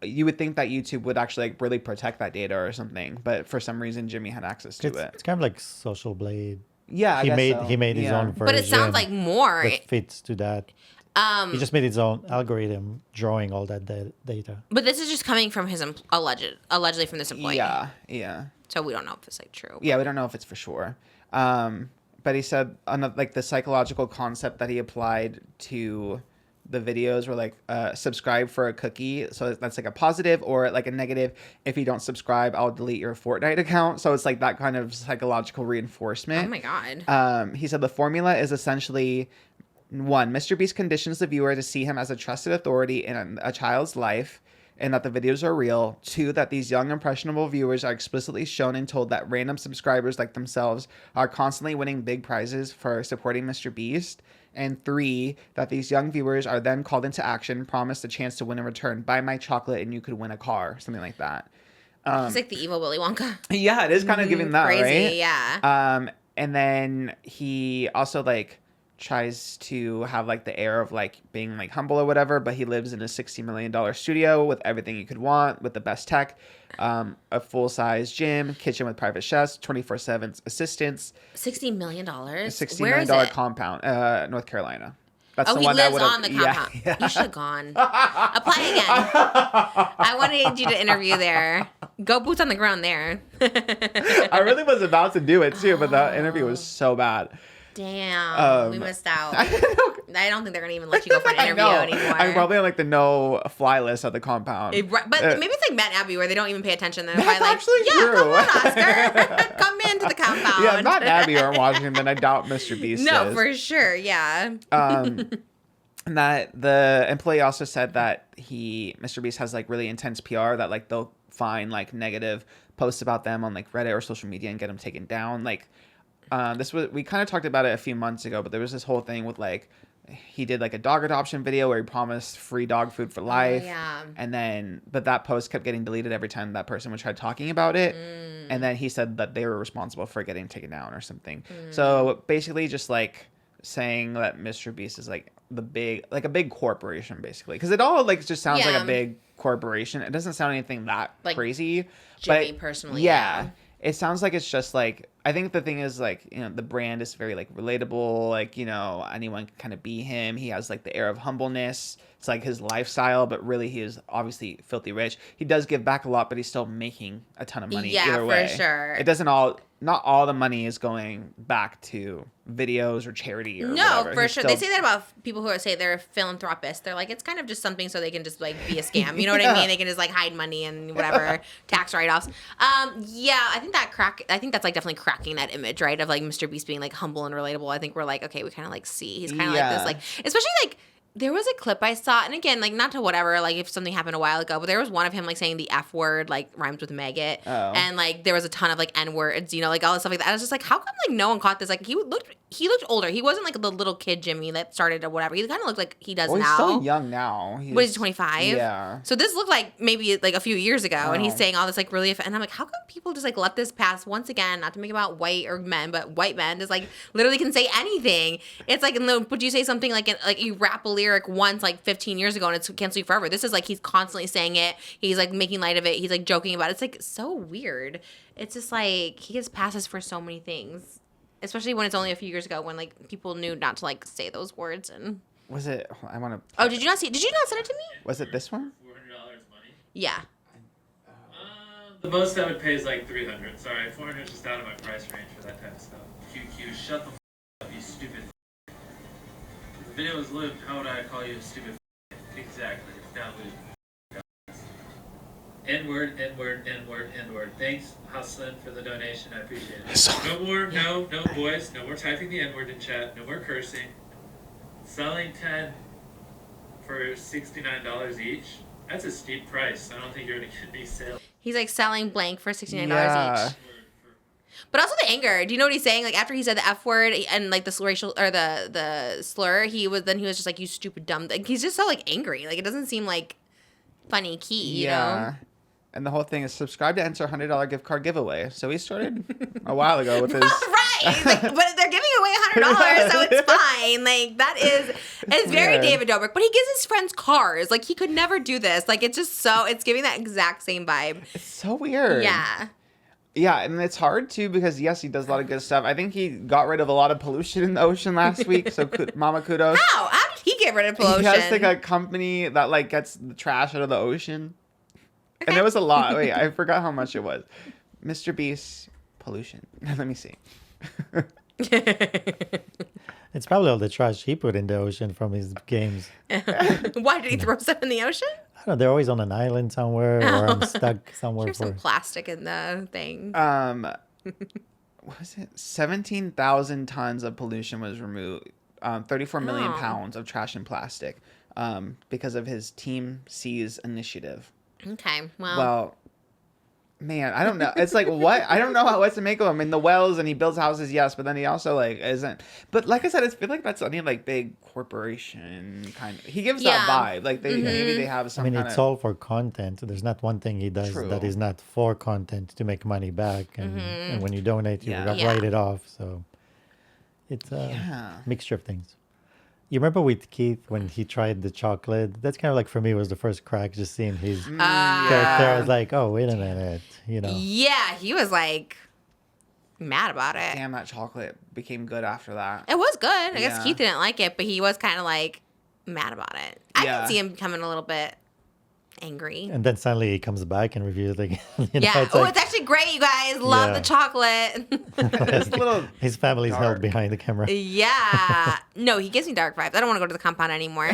you would think that YouTube would actually like really protect that data or something, but for some reason Jimmy had access to it. It's kind of like Social Blade. Yeah, I he guess made so. he made his Yeah. own version. But it sounds like more. that fits to that. He just made his own algorithm drawing all that data. But this is just coming from his allegedly from this employee. Yeah. So we don't know if it's like true. Yeah, we don't know if it's for sure. But he said like the psychological concept that he applied to the videos were like subscribe for a cookie. So that's like a positive, or like a negative. If you don't subscribe, I'll delete your Fortnite account. So it's like that kind of psychological reinforcement. Oh my God. He said the formula is essentially: 1, MrBeast conditions the viewer to see him as a trusted authority in a child's life, and that the videos are real. 2, that these young impressionable viewers are explicitly shown and told that random subscribers like themselves are constantly winning big prizes for supporting MrBeast. And 3, that these young viewers are then called into action, promised a chance to win in return. Buy my chocolate and you could win a car, something like that. It's like the evil Willy Wonka. Yeah, it is kind of giving that, Crazy, right? yeah. And then he also like tries to have like the air of like being like humble or whatever, but he lives in a $60 million studio with everything you could want, with the best tech, a full-size gym, kitchen with private chefs, 24/7 assistants, $60 million? $60 Where million is it? compound, North Carolina. That's Oh, the he one that lives would've- on the compound. Yeah. You should have gone. Apply again. I wanted you to interview there. Go boots on the ground there. I really was about to do it too, but the interview was so bad. Damn, we missed out. I don't think they're gonna even let you go for an interview anymore. I'm probably on like the no-fly list at the compound. But maybe it's like Matt Abbey where they don't even pay attention. They're That's probably like, actually yeah, true. come on, Oscar, come into the compound. Yeah, if not Abby or watching, then I doubt MrBeast No, is. for sure, yeah. And that the employee also said that MrBeast has like really intense PR, that like they'll find like negative posts about them on like Reddit or social media and get them taken down. Like we kind of talked about it a few months ago, but there was this whole thing with like he did like a dog adoption video where he promised free dog food for life. yeah. And then, but that post kept getting deleted every time that person would try talking about it. And then he said that they were responsible for getting taken down or something. So basically just like saying that MrBeast is like a big corporation basically. Because it all like just sounds like a big corporation. It doesn't sound anything that like crazy. Jimmy but personally. yeah. It sounds like it's just like, I think the thing is like, you know, the brand is very like relatable. Like, you know, anyone can kind of be him. He has like the air of humbleness. It's like his lifestyle, but really he is obviously filthy rich. He does give back a lot, but he's still making a ton of money either way. For sure. It doesn't not all the money is going back to videos or charity or whatever. For sure. They say that about people who say they're philanthropists. They're like, it's kind of just something so they can just like be a scam. You know what I mean? They can just like hide money and whatever tax write-offs. Yeah, I think that's like definitely cracking that image, right? Of like MrBeast being like humble and relatable. I think we're like, okay, we kind of like see he's kind of like this, like especially like. There was a clip I saw, and again, like, not to whatever, like, if something happened a while ago, but there was one of him, like, saying the F word, like, rhymes with maggot. Oh. And, like, there was a ton of, like, N words, you know, like, all this stuff like that. I was just like, how come, like, no one caught this? Like, he looked older. He wasn't, like, the little kid Jimmy that started or whatever. He kind of looked like he does Well, now. he's so young now. What is he, 25? Yeah. So this looked like maybe, like, a few years ago, and he's Oh. saying all this, like, really, and I'm like, how come people just, like, let this pass once again, not to make about white or men, but white men just, like, literally can say anything. It's like, would you say something like you rap a lyric once, like, 15 years ago and it's cancel you forever. This is like he's constantly saying it. He's like making light of it. He's like joking about it. It's like so weird. It's just like he gets passes for so many things, especially when it's only a few years ago when like people knew not to like say those words. And was it? I want to. Oh, did you not send it to me? Was it this one? $400 money. Yeah. The most I would pay is like $300. Sorry, $400 is just out of my price range for that type of stuff. QQ, shut the up, you stupid. If the video was lewd, how would I call you a stupid? Exactly, it's not lewd. N-word, N-word, N-word, N-word. Thanks, Hustlin, for the donation. I appreciate it. No, boys. No more typing the N-word in chat. No more cursing. Selling 10 for $69 each. That's a steep price. I don't think you're going to get any sales. He's like selling blank for $69 Yeah. each. But also the anger. Do you know what he's saying? Like after he said the F word and like the racial or the slur, he was just like, you stupid dumb. Like, he's just so like angry. Like it doesn't seem like funny key, you know? And the whole thing is subscribe to enter $100 gift card giveaway. So he started a while ago with his. Right. He's like, but they're giving away $100, so it's fine. Like it's very David Dobrik. But he gives his friends cars. Like he could never do this. Like it's giving that exact same vibe. It's so weird. Yeah. Yeah, and it's hard too because yes, he does a lot of good stuff. I think he got rid of a lot of pollution in the ocean last week. So mama kudos. How did he get rid of pollution? He has like a company that like gets the trash out of the ocean. And there was a lot. Wait, I forgot how much it was. MrBeast pollution. Let me see. It's probably all the trash he put in the ocean from his games. Why did he throw stuff in the ocean? I don't know. They're always on an island somewhere, or I'm stuck somewhere. There's some plastic in the thing. What was it? 17,000 tons of pollution was removed. 34 million pounds of trash and plastic because of his Team C's initiative. Okay, Well, man, I don't know. It's like, what? I don't know what to make of him. In the wells, and he builds houses, yes, but then he also, like, isn't. But like I said, I feel like that's any, like, big corporation kind of. He gives that vibe. Like, maybe they have some it's all for content. There's not one thing he does that is not for content to make money back. And when you donate, you write it off. So it's a mixture of things. You remember with Keith when he tried the chocolate? That's kind of like, for me, was the first crack, just seeing his character. I was like, oh, wait a minute, you know. Yeah, he was like mad about it. Damn, that chocolate became good after that. It was good. I guess Keith didn't like it, but he was kind of like mad about it. I can see him becoming a little bit angry. And then suddenly he comes back and reviews it again. It's actually great, you guys. Love the chocolate. His family's held behind the camera. Yeah. No, he gives me dark vibes. I don't want to go to the compound anymore.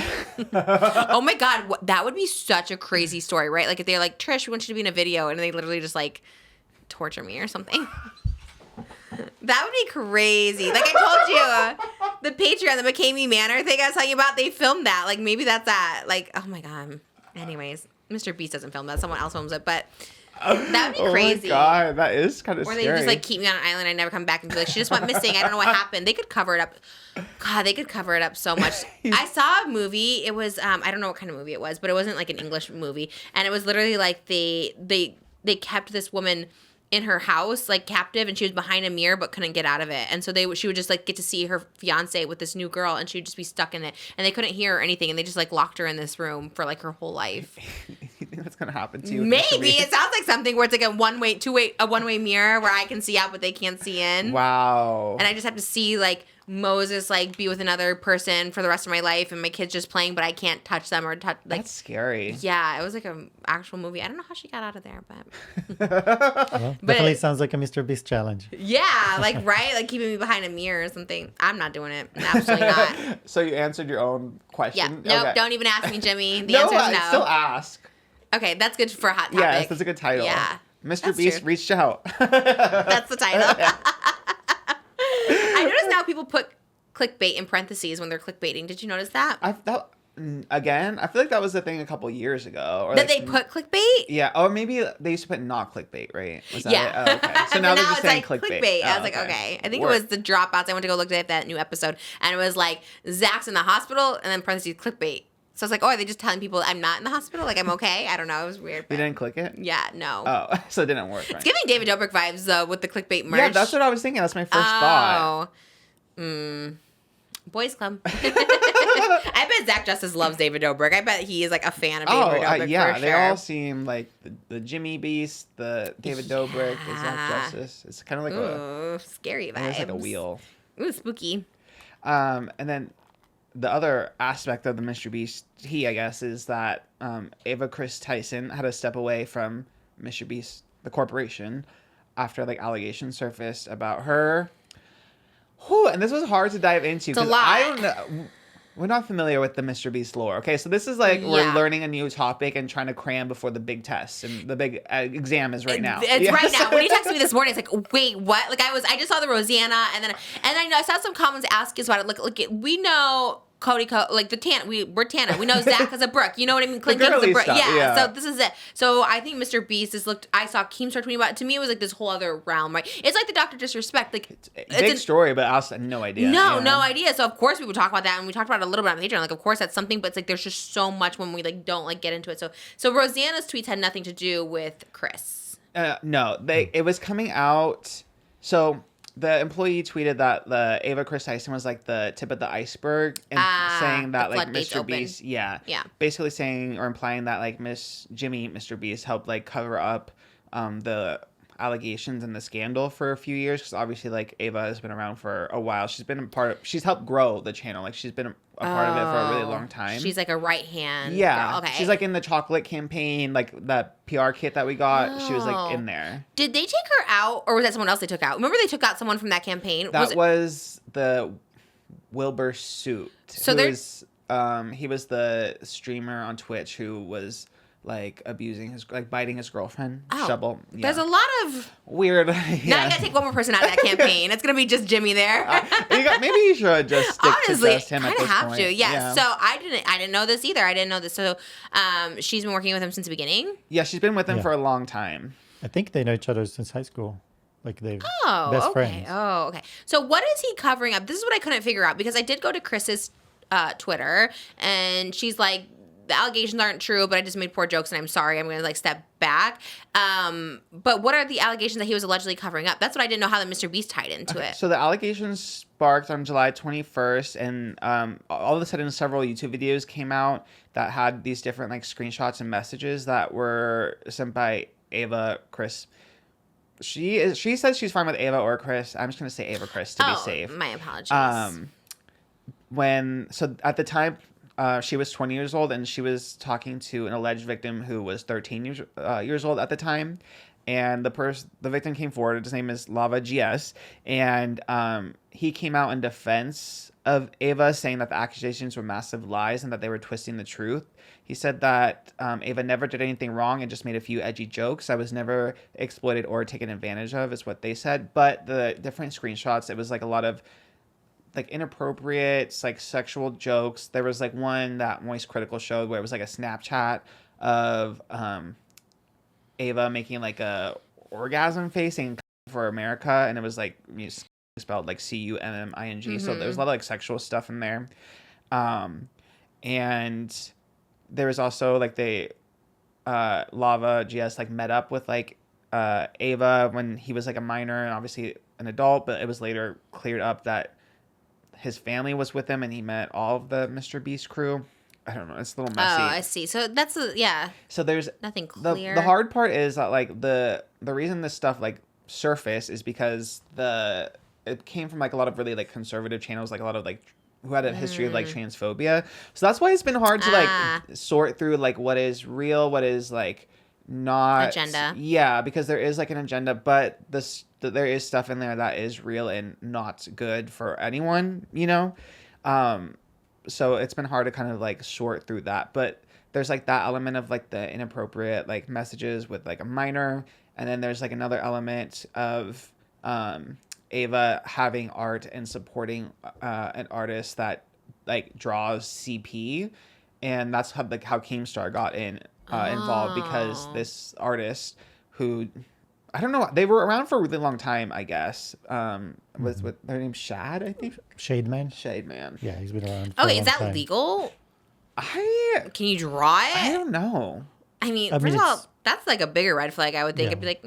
Oh my God. That would be such a crazy story, right? Like if they're like, Trish, we want you to be in a video, and they literally just like torture me or something. That would be crazy. Like I told you, the Patreon, the McCamey Manor thing I was telling you about, they filmed that. Like maybe that's that. Like, oh my God. Anyways, MrBeast doesn't film that. Someone else films it. But That would be Oh crazy. my god, that is kind of Or scary. they just like keep me on an island. I never come back and be like, she just went missing. I don't know what happened. They could cover it up. God, they could cover it up so much. I saw a movie. It was I don't know what kind of movie it was, but it wasn't like an English movie. And it was literally like they kept this woman in her house like captive, and she was behind a mirror but couldn't get out of it. And so she would just like get to see her fiance with this new girl, and she would just be stuck in it, and they couldn't hear or anything, and they just like locked her in this room for like her whole life. You think that's gonna happen to you? Maybe it sounds like something where it's like a one-way mirror where I can see out but they can't see in. Wow. And I just have to see like Moses like be with another person for the rest of my life, and my kids just playing, but I can't touch them or touch like. That's scary. Yeah, it was like an actual movie. I don't know how she got out of there, but Well, definitely sounds like a Mr. Beast challenge. yeah, like right, like keeping me behind a mirror or something. I'm not doing it. Absolutely not. So you answered your own question. Yeah, nope. Okay. Don't even ask me, Jimmy. The No, answer is I no. still ask. Okay, that's good for a hot topic. Yes, that's a good title. Yeah, Mr. that's Beast true. reached out. That's the title. I noticed now people put clickbait in parentheses when they're clickbaiting. Did you notice that? Again, I feel like that was the thing a couple years ago. Or That like, they put clickbait? Yeah, or maybe they used to put not clickbait, right? Was that Yeah. it? Oh, okay. So But now they're just it's saying like clickbait. I Oh, was like, okay. I think Work. it was the dropouts. I went to go look at that new episode, and it was like Zach's in the hospital, and then parentheses clickbait. So I was like, oh, are they just telling people I'm not in the hospital? Like I'm okay? I don't know. It was weird. You But didn't click it? yeah, no. Oh, so it didn't work, right? It's giving David Dobrik vibes though with the clickbait merch. Yeah, that's what I was thinking. That's my first thought. Boys Club. I bet Zach Justice loves David Dobrik. I bet he is like a fan of David Dobrik yeah, for they sure. all seem like the Jimmy Beast, the David Dobrik, the Zach Justice. It's kind of like Ooh, scary vibes. it's like a wheel. Ooh, spooky. And then the other aspect of the Mr. Beast, I guess, is that Ava Kris Tyson had to step away from Mr. Beast, the corporation, after like allegations surfaced about her. Whew, and this was hard to dive into It's a because lot. I don't know. We're not familiar with the Mr. Beast lore. Okay, so this is like we're Yeah. learning a new topic and trying to cram before the big test, and the big exam is right now. It's Yes. right now. When he texted me this morning, it's like, wait, what? Like I just saw the Rosanna, and I saw some comments asking us about it. Look, we know Cody, like the Tana, we're Tana. We know Zach as a Brooke. You know what I mean? Clint is a girly Brooke. stuff, Yeah, yeah. So this is it. So I think Mr. Beast I saw Keemstar tweeting about it. To me, it was like this whole other realm, right? It's like the Dr. Disrespect. Like Big story, but I also had no idea. No, yeah. no idea. So of course we would talk about that, and we talked about it a little bit on Patreon. Like of course that's something, but it's like there's just so much when we like don't like get into it. So Rosanna's tweets had nothing to do with Chris. No, it was coming out. So the employee tweeted that the Ava Kris Tyson was like the tip of the iceberg, and saying that the like floodgates Mr. open. Beast, yeah, basically saying or implying that like Mr. Beast helped like cover up the allegations and the scandal for a few years, because obviously like Ava has been around for a while. She's helped grow the channel. Like she's been a part of it for a really long time. She's like a right hand. Yeah. girl. Okay. She's like in the chocolate campaign, like that PR kit that we got. She was like in there. Did they take her out, or was that someone else they took out? Remember they took out someone from that campaign? That was the Wilbur Suit. So who there's- is, he was the streamer on Twitch who was like abusing biting his girlfriend. Shovel. Yeah. There's a lot of weird. Now you gotta take one more person out of that campaign. It's gonna be just Jimmy there. Maybe you should just stick Honestly, to just him kind at of this have point. to. Yeah. So I didn't know this either. I didn't know this. So she's been working with him since the beginning. Yeah, she's been with him Yeah. for a long time. I think they know each other since high school. Like they're Oh, best okay. friends. Oh, okay. So what is he covering up? This is what I couldn't figure out, because I did go to Chris's Twitter, and she's like, the allegations aren't true, but I just made poor jokes, and I'm sorry. I'm going to like step back. But what are the allegations that he was allegedly covering up? That's what I didn't know how the Mr. Beast tied into it. So the allegations sparked on July 21st, and all of a sudden several YouTube videos came out that had these different like screenshots and messages that were sent by Ava Kris. She says she's fine with Ava or Chris. I'm just gonna say Ava Kris to be safe. My apologies. So at the time, she was 20 years old, and she was talking to an alleged victim who was 13 years old at the time. And the victim came forward. His name is Lava GS, and he came out in defense of Ava, saying that the accusations were massive lies and that they were twisting the truth. He said that Ava never did anything wrong and just made a few edgy jokes. I was never exploited or taken advantage of, is what they said. But the different screenshots, it was like a lot of like inappropriate, like sexual jokes. There was like one that Moist Critical showed where it was like a Snapchat of Ava making like a orgasm face saying for America, and it was like spelled like CUMMING. So there was a lot of like sexual stuff in there. And there was also like Lava GS like met up with like Ava when he was like a minor and obviously an adult, but it was later cleared up that his family was with him and he met all of the MrBeast crew. I don't know. It's a little messy. Oh, I see. So that's So there's nothing clear. The hard part is that like the reason this stuff like surfaced is because it came from like a lot of really like conservative channels, like a lot of like who had a history of like transphobia. So that's why it's been hard to like sort through like what is real, what is like not agenda. Yeah, because there is like an agenda, but there is stuff in there that is real and not good for anyone, you know? So it's been hard to kind of like sort through that, but there's like that element of like the inappropriate like messages with like a minor, and then there's like another element of Ava having art and supporting an artist that like draws CP, and that's how Keemstar got involved, because this artist who I don't know, they were around for a really long time, I guess. With their name's Shad, I think. Shade Man. Yeah, he's been around. For a Okay, long is that time. legal? Can you draw it? I don't know. I mean, first of all, that's like a bigger red flag. I would think. Yeah. I'd be like,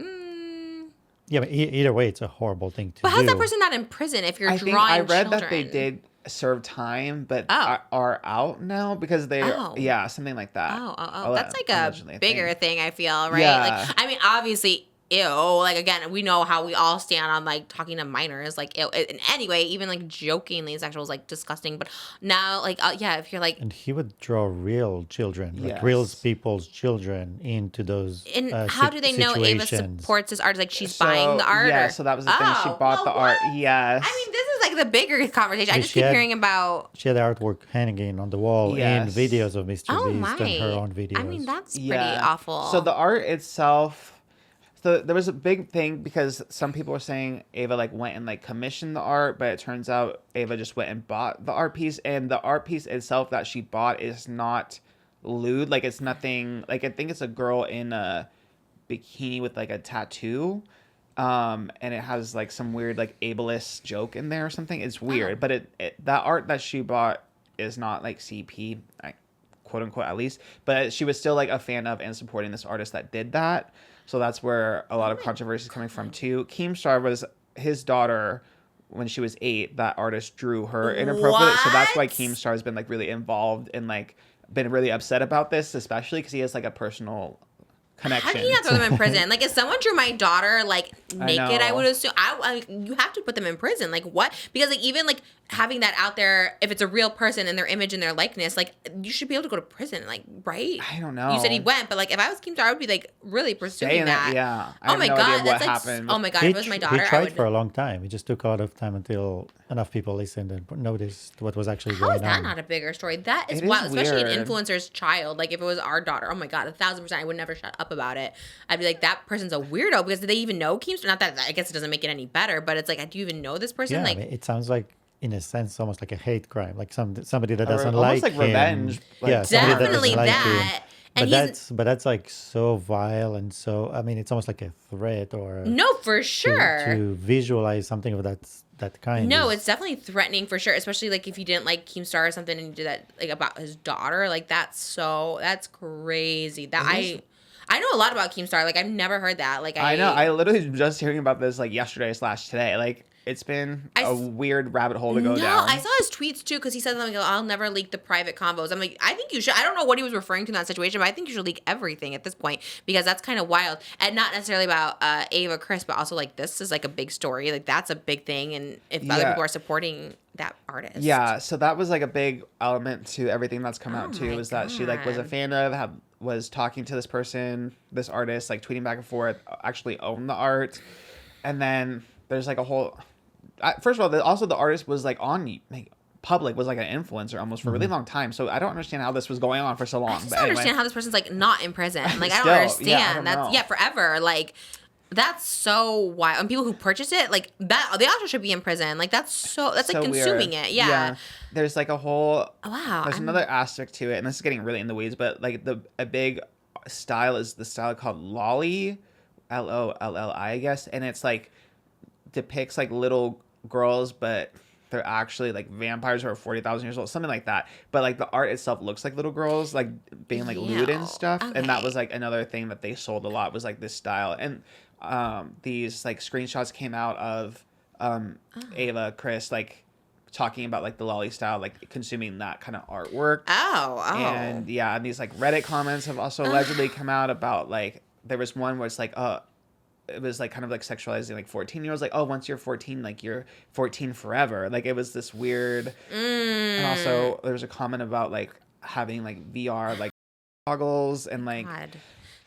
Yeah, but either way, it's a horrible thing to do. But how's that person not in prison if you're drawing I read children? that they did serve time, but are out now because they something like that. That's like a bigger thing, I feel, right? Yeah. Like, I mean, obviously, ew. Like, again, we know how we all stand on like talking to minors, like, ew. And anyway, even like jokingly sexual is like disgusting. But now, like, if you're like, and he would draw real children, like real people's children, into those. And how do they know Ava supports his art? Like, she's buying the art? Yeah, so that was the thing. She bought the art. Yes. I mean, this is like the bigger conversation. I just keep hearing about. She had artwork hanging on the wall and videos of Mr. Beast and her own videos. I mean, that's pretty awful. So the art itself. So there was a big thing because some people were saying Ava like went and like commissioned the art, but it turns out Ava just went and bought the art piece, and the art piece itself that she bought is not lewd. Like, it's nothing, like, I think it's a girl in a bikini with like a tattoo, and it has like some weird like ableist joke in there or something. It's weird, but that art that she bought is not like CP, quote unquote, at least, but she was still like a fan of and supporting this artist that did that. So that's where a lot of controversy is coming from too. Keemstar was his daughter when she was 8. That artist drew her inappropriate. So that's why Keemstar has been like really involved and like been really upset about this, especially because he has like a personal connection. How do you not throw them in prison? Like, if someone drew my daughter like naked, I would assume you have to put them in prison. Like, what? Because like, even like having that out there, if it's a real person and their image and their likeness, like, you should be able to go to prison. Like, right? I don't know. You said he went, but like, if I was Keemstar, I would be like really pursuing that. Yeah. Oh my god, that's like. Happened. Oh my god, if it was my daughter, he tried I would. for a long time. It just took a lot of time until enough people listened and noticed what was actually going on. How is that not a bigger story? That is wild, especially an influencer's child. Like, if it was our daughter, oh my god, 1,000%, I would never shut up about it. I'd be like, that person's a weirdo, because do they even know Keemstar? Not that, I guess it doesn't make it any better, but it's like, do you even know this person? Yeah, like, I mean, it sounds like, in a sense, almost like a hate crime, like somebody that doesn't almost like him. Revenge. Like, yeah, definitely that. But that's like so vile, and so, I mean, it's almost like a threat, or no, for sure, to visualize something of that kind. No, it's definitely threatening for sure, especially like if you didn't like Keemstar or something and you did that like about his daughter. Like, that's crazy. That I know a lot about Keemstar. Like, I've never heard that. Like, I know. I literally just hearing about this like yesterday / today. Like, it's been a weird rabbit hole to go down. No, I saw his tweets too, because he said something like, I'll never leak the private convos. I'm like, I think you should. I don't know what he was referring to in that situation, but I think you should leak everything at this point, because that's kind of wild. And not necessarily about Ava Kris, but also like, this is like a big story. Like, that's a big thing. And if other people are supporting that artist. Yeah, so that was like a big element to everything that's come out too, is that she like was a fan of, was talking to this person, this artist, like tweeting back and forth, actually owned the art. And then there's like a whole... First of all, also the artist was like on like, public, was like an influencer almost for a really long time. So I don't understand how this was going on for so long. I just don't understand how this person's like not in prison. Like, I don't understand. That's forever. Like, that's so wild. And people who purchase it, like, that, they also should be in prison. Like, that's like consuming it. Yeah. There's like a whole... Wow. There's another aspect to it, and this is getting really in the weeds, but like a big style is the style called Lolly, Lolli, I guess, and it's like depicts like little girls, but they're actually like vampires who are 40,000 years old, something like that. But like the art itself looks like little girls, like being like lewd and stuff. Okay. And that was like another thing that they sold a lot was like this style. And these like screenshots came out of Ava Kris like talking about like the lolly style, like consuming that kind of artwork. Oh. And yeah, and these like Reddit comments have also allegedly come out about like there was one where it's like it was like kind of like sexualizing like 14-year-olds, like, oh, once you're 14, like you're 14 forever. Like it was this weird. And also there was a comment about like having like VR like goggles and like God.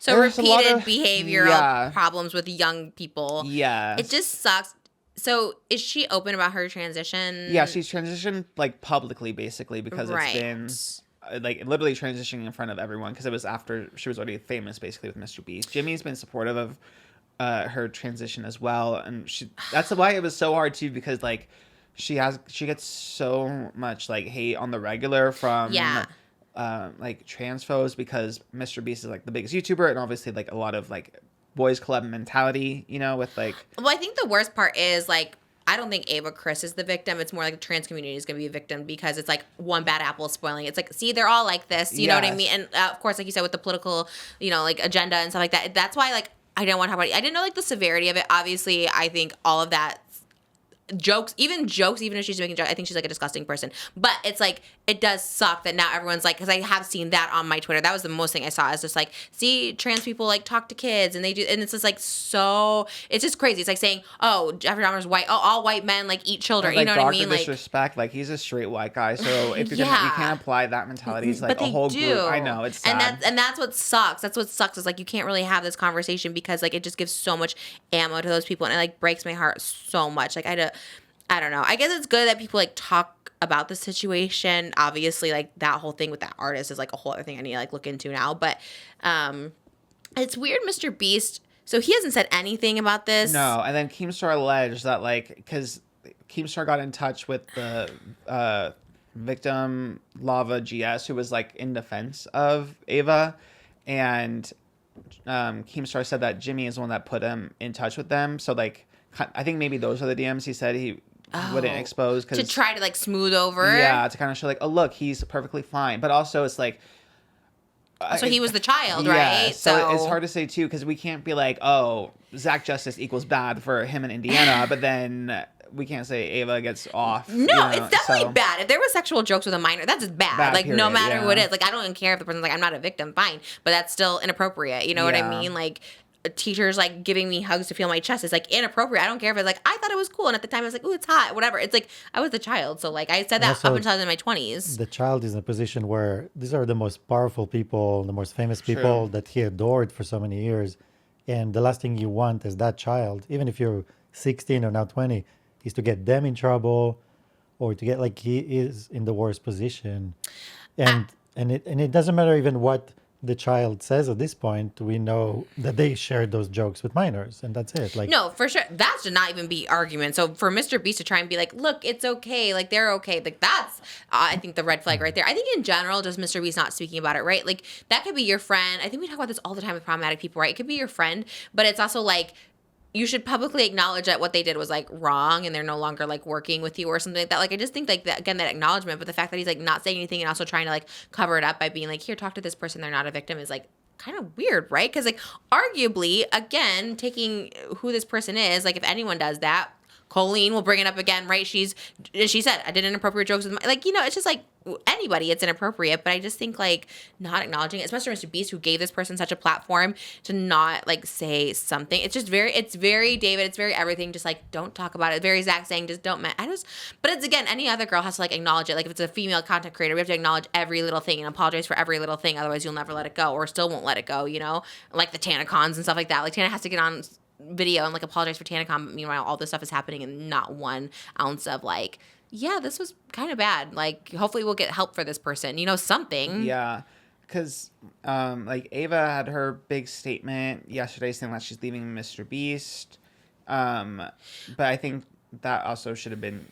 So there's a lot repeated of- behavioral yeah. problems with young people. Yeah. It just sucks. So is she open about her transition? Yeah, she's transitioned like publicly basically because Right. it's been like literally transitioning in front of everyone because it was after she was already famous basically with MrBeast. Jimmy's been supportive of her transition as well, and that's why it was so hard too because like she gets so much like hate on the regular from like trans foes because MrBeast is like the biggest YouTuber and obviously like a lot of like boys club mentality, you know, with like. Well, I think the worst part is like I don't think Ava Kris is the victim. It's more like the trans community is going to be a victim because it's like one bad apple spoiling. It's like, see, they're all like this. You know what I mean? And of course, like you said, with the political, you know, like agenda and stuff like that. That's why like I didn't want to talk about it. I didn't know like the severity of it. Obviously, I think all of that jokes, even if she's making jokes, I think she's like a disgusting person. But it's like, it does suck that now everyone's like, because I have seen that on my Twitter. That was the most thing I saw. Is just like, see, trans people like talk to kids and they do, and it's just like so, it's just crazy. It's like saying, oh, Jeffrey Dahmer's white. Oh, all white men like eat children. Like, you know what I mean? Like disrespect. Like he's a straight white guy, so if you can't apply that mentality, it's like but a whole they do. group. I know it's sad. And that's what sucks. That's what sucks is like you can't really have this conversation because like it just gives so much ammo to those people and it like breaks my heart so much. Like I don't know. I guess it's good that people like talk about the situation. Obviously, like that whole thing with that artist is like a whole other thing I need to like look into now. But it's weird, MrBeast. So he hasn't said anything about this. No, and then Keemstar alleged that like because Keemstar got in touch with the victim Lava GS who was like in defense of Ava, and Keemstar said that Jimmy is the one that put him in touch with them. So like I think maybe those are the DMs he said he wouldn't expose to try to like smooth over. Yeah, to kind of show like, oh look, he's perfectly fine. But also it's like. So he was the child, yeah, right? So it's hard to say too because we can't be like, oh, Zach Justice equals bad for him in Indiana, but then we can't say Ava gets off. No, you know, it's definitely bad. If there was sexual jokes with a minor, that's just bad. Like, period, no matter yeah. who it is. Like, I don't even care if the person's like, I'm not a victim, fine. But that's still inappropriate. You know what I Yeah. mean? Like, teachers, like, giving me hugs to feel my chest is, like, inappropriate. I don't care if it's, like, I thought it was cool. And at the time, I was like, ooh, it's hot, whatever. It's, like, I was a child. So, like, I said that Also, up until I was in my 20s. The child is in a position where these are the most powerful people, the most famous people that he adored for so many years. And the last thing you want as that child, even if you're 16 or now 20, is to get them in trouble or to get like he is in the worst position. And it doesn't matter even what the child says at this point. We know that they shared those jokes with minors and that's it. Like No, for sure. That should not even be argument. So for MrBeast to try and be like, look, it's okay. Like, they're okay. Like, that's, I think, the red flag right there. I think in general, just MrBeast not speaking about it, right? Like, that could be your friend. I think we talk about this all the time with problematic people, right? It could be your friend, but it's also like, you should publicly acknowledge that what they did was like wrong and they're no longer like working with you or something like that. Like, I just think like that, again, that acknowledgement, but the fact that he's like not saying anything and also trying to like cover it up by being like, here, talk to this person, they're not a victim, is like kind of weird, right? Because like arguably, again, taking who this person is, like if anyone does that, Colleen will bring it up again, right? She said, I did inappropriate jokes with my, like, you know, it's just like anybody, it's inappropriate. But I just think like not acknowledging it, especially MrBeast, who gave this person such a platform to not like say something. It's just it's very David, it's very everything. Just like, don't talk about it. Very Zach saying, just don't, but it's again, any other girl has to like acknowledge it. Like if it's a female content creator, we have to acknowledge every little thing and apologize for every little thing. Otherwise you'll never let it go or still won't let it go, you know? Like the TanaCons and stuff like that. Like Tana has to get on video and like apologize for TanaCon, but meanwhile all this stuff is happening and not 1 ounce of like, yeah, this was kind of bad. Like, hopefully we'll get help for this person, you know, something. Yeah, because like Ava had her big statement yesterday saying that she's leaving MrBeast, but I think that also should have been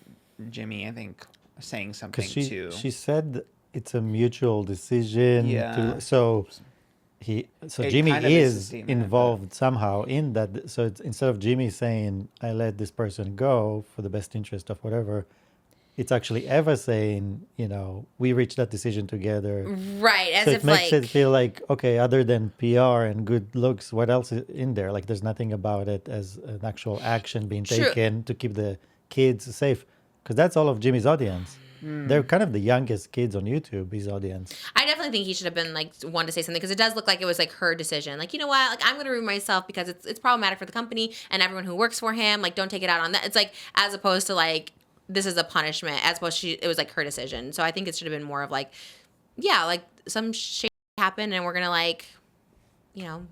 Jimmy, I think, saying something too. She said it's a mutual decision. Yeah. So It Jimmy kind of is a is statement, involved somehow in that. So instead of Jimmy saying, I let this person go for the best interest of whatever, it's actually Eva saying, we reached that decision together. Right, as So if it makes like it feel like, okay, other than PR and good looks, what else is in there? Like there's nothing about it as an actual action being True. taken to keep the kids safe. Because that's all of Jimmy's audience. They're kind of the youngest kids on YouTube, his audience. I definitely think he should have been like one to say something because it does look like it was like her decision. Like, you know what? Like, I'm going to remove myself because it's problematic for the company and everyone who works for him. Like, don't take it out on that. It's like as opposed to like this is a punishment. As opposed to it was like her decision. So I think it should have been more of like, yeah, like some shit happened and we're gonna like,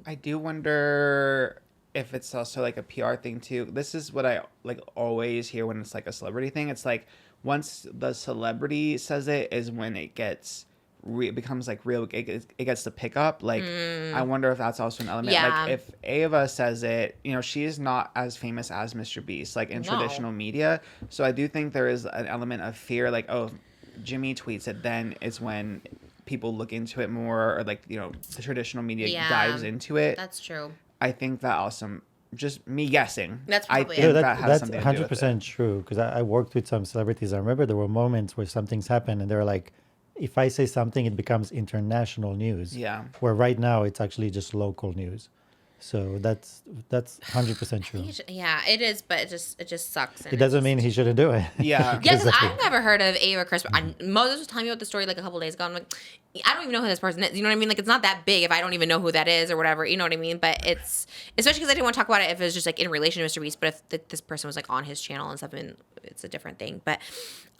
I do wonder if it's also like a PR thing too. This is what I like always hear when it's like a celebrity thing. It's like once the celebrity says it is when it gets it becomes like real. It gets the pickup. Like I wonder if that's also an element. Yeah. Like if Ava says it, she is not as famous as MrBeast, like in traditional media. So I do think there is an element of fear. Like, oh, if Jimmy tweets it, then it's when people look into it more, or like the traditional media dives into it. That's true. I think that also, just me guessing. That's probably I think it. that has That's something to do with 100% it. true. Because I worked with some celebrities. I remember there were moments where something's happened and they're like, if I say something, it becomes international news. Yeah. Where right now it's actually just local news. So that's 100% true. Yeah, it is, but it just sucks. It doesn't mean he shouldn't do it. Yeah. Yeah, because I've never heard of Ava Kris. Moses was telling me about the story like a couple days ago. I'm like, I don't even know who this person is. You know what I mean? Like, it's not that big if I don't even know who that is or whatever. You know what I mean? But it's, especially because I didn't want to talk about it if it was just like in relation to MrBeast. But if this person was like on his channel and stuff, it's a different thing. But,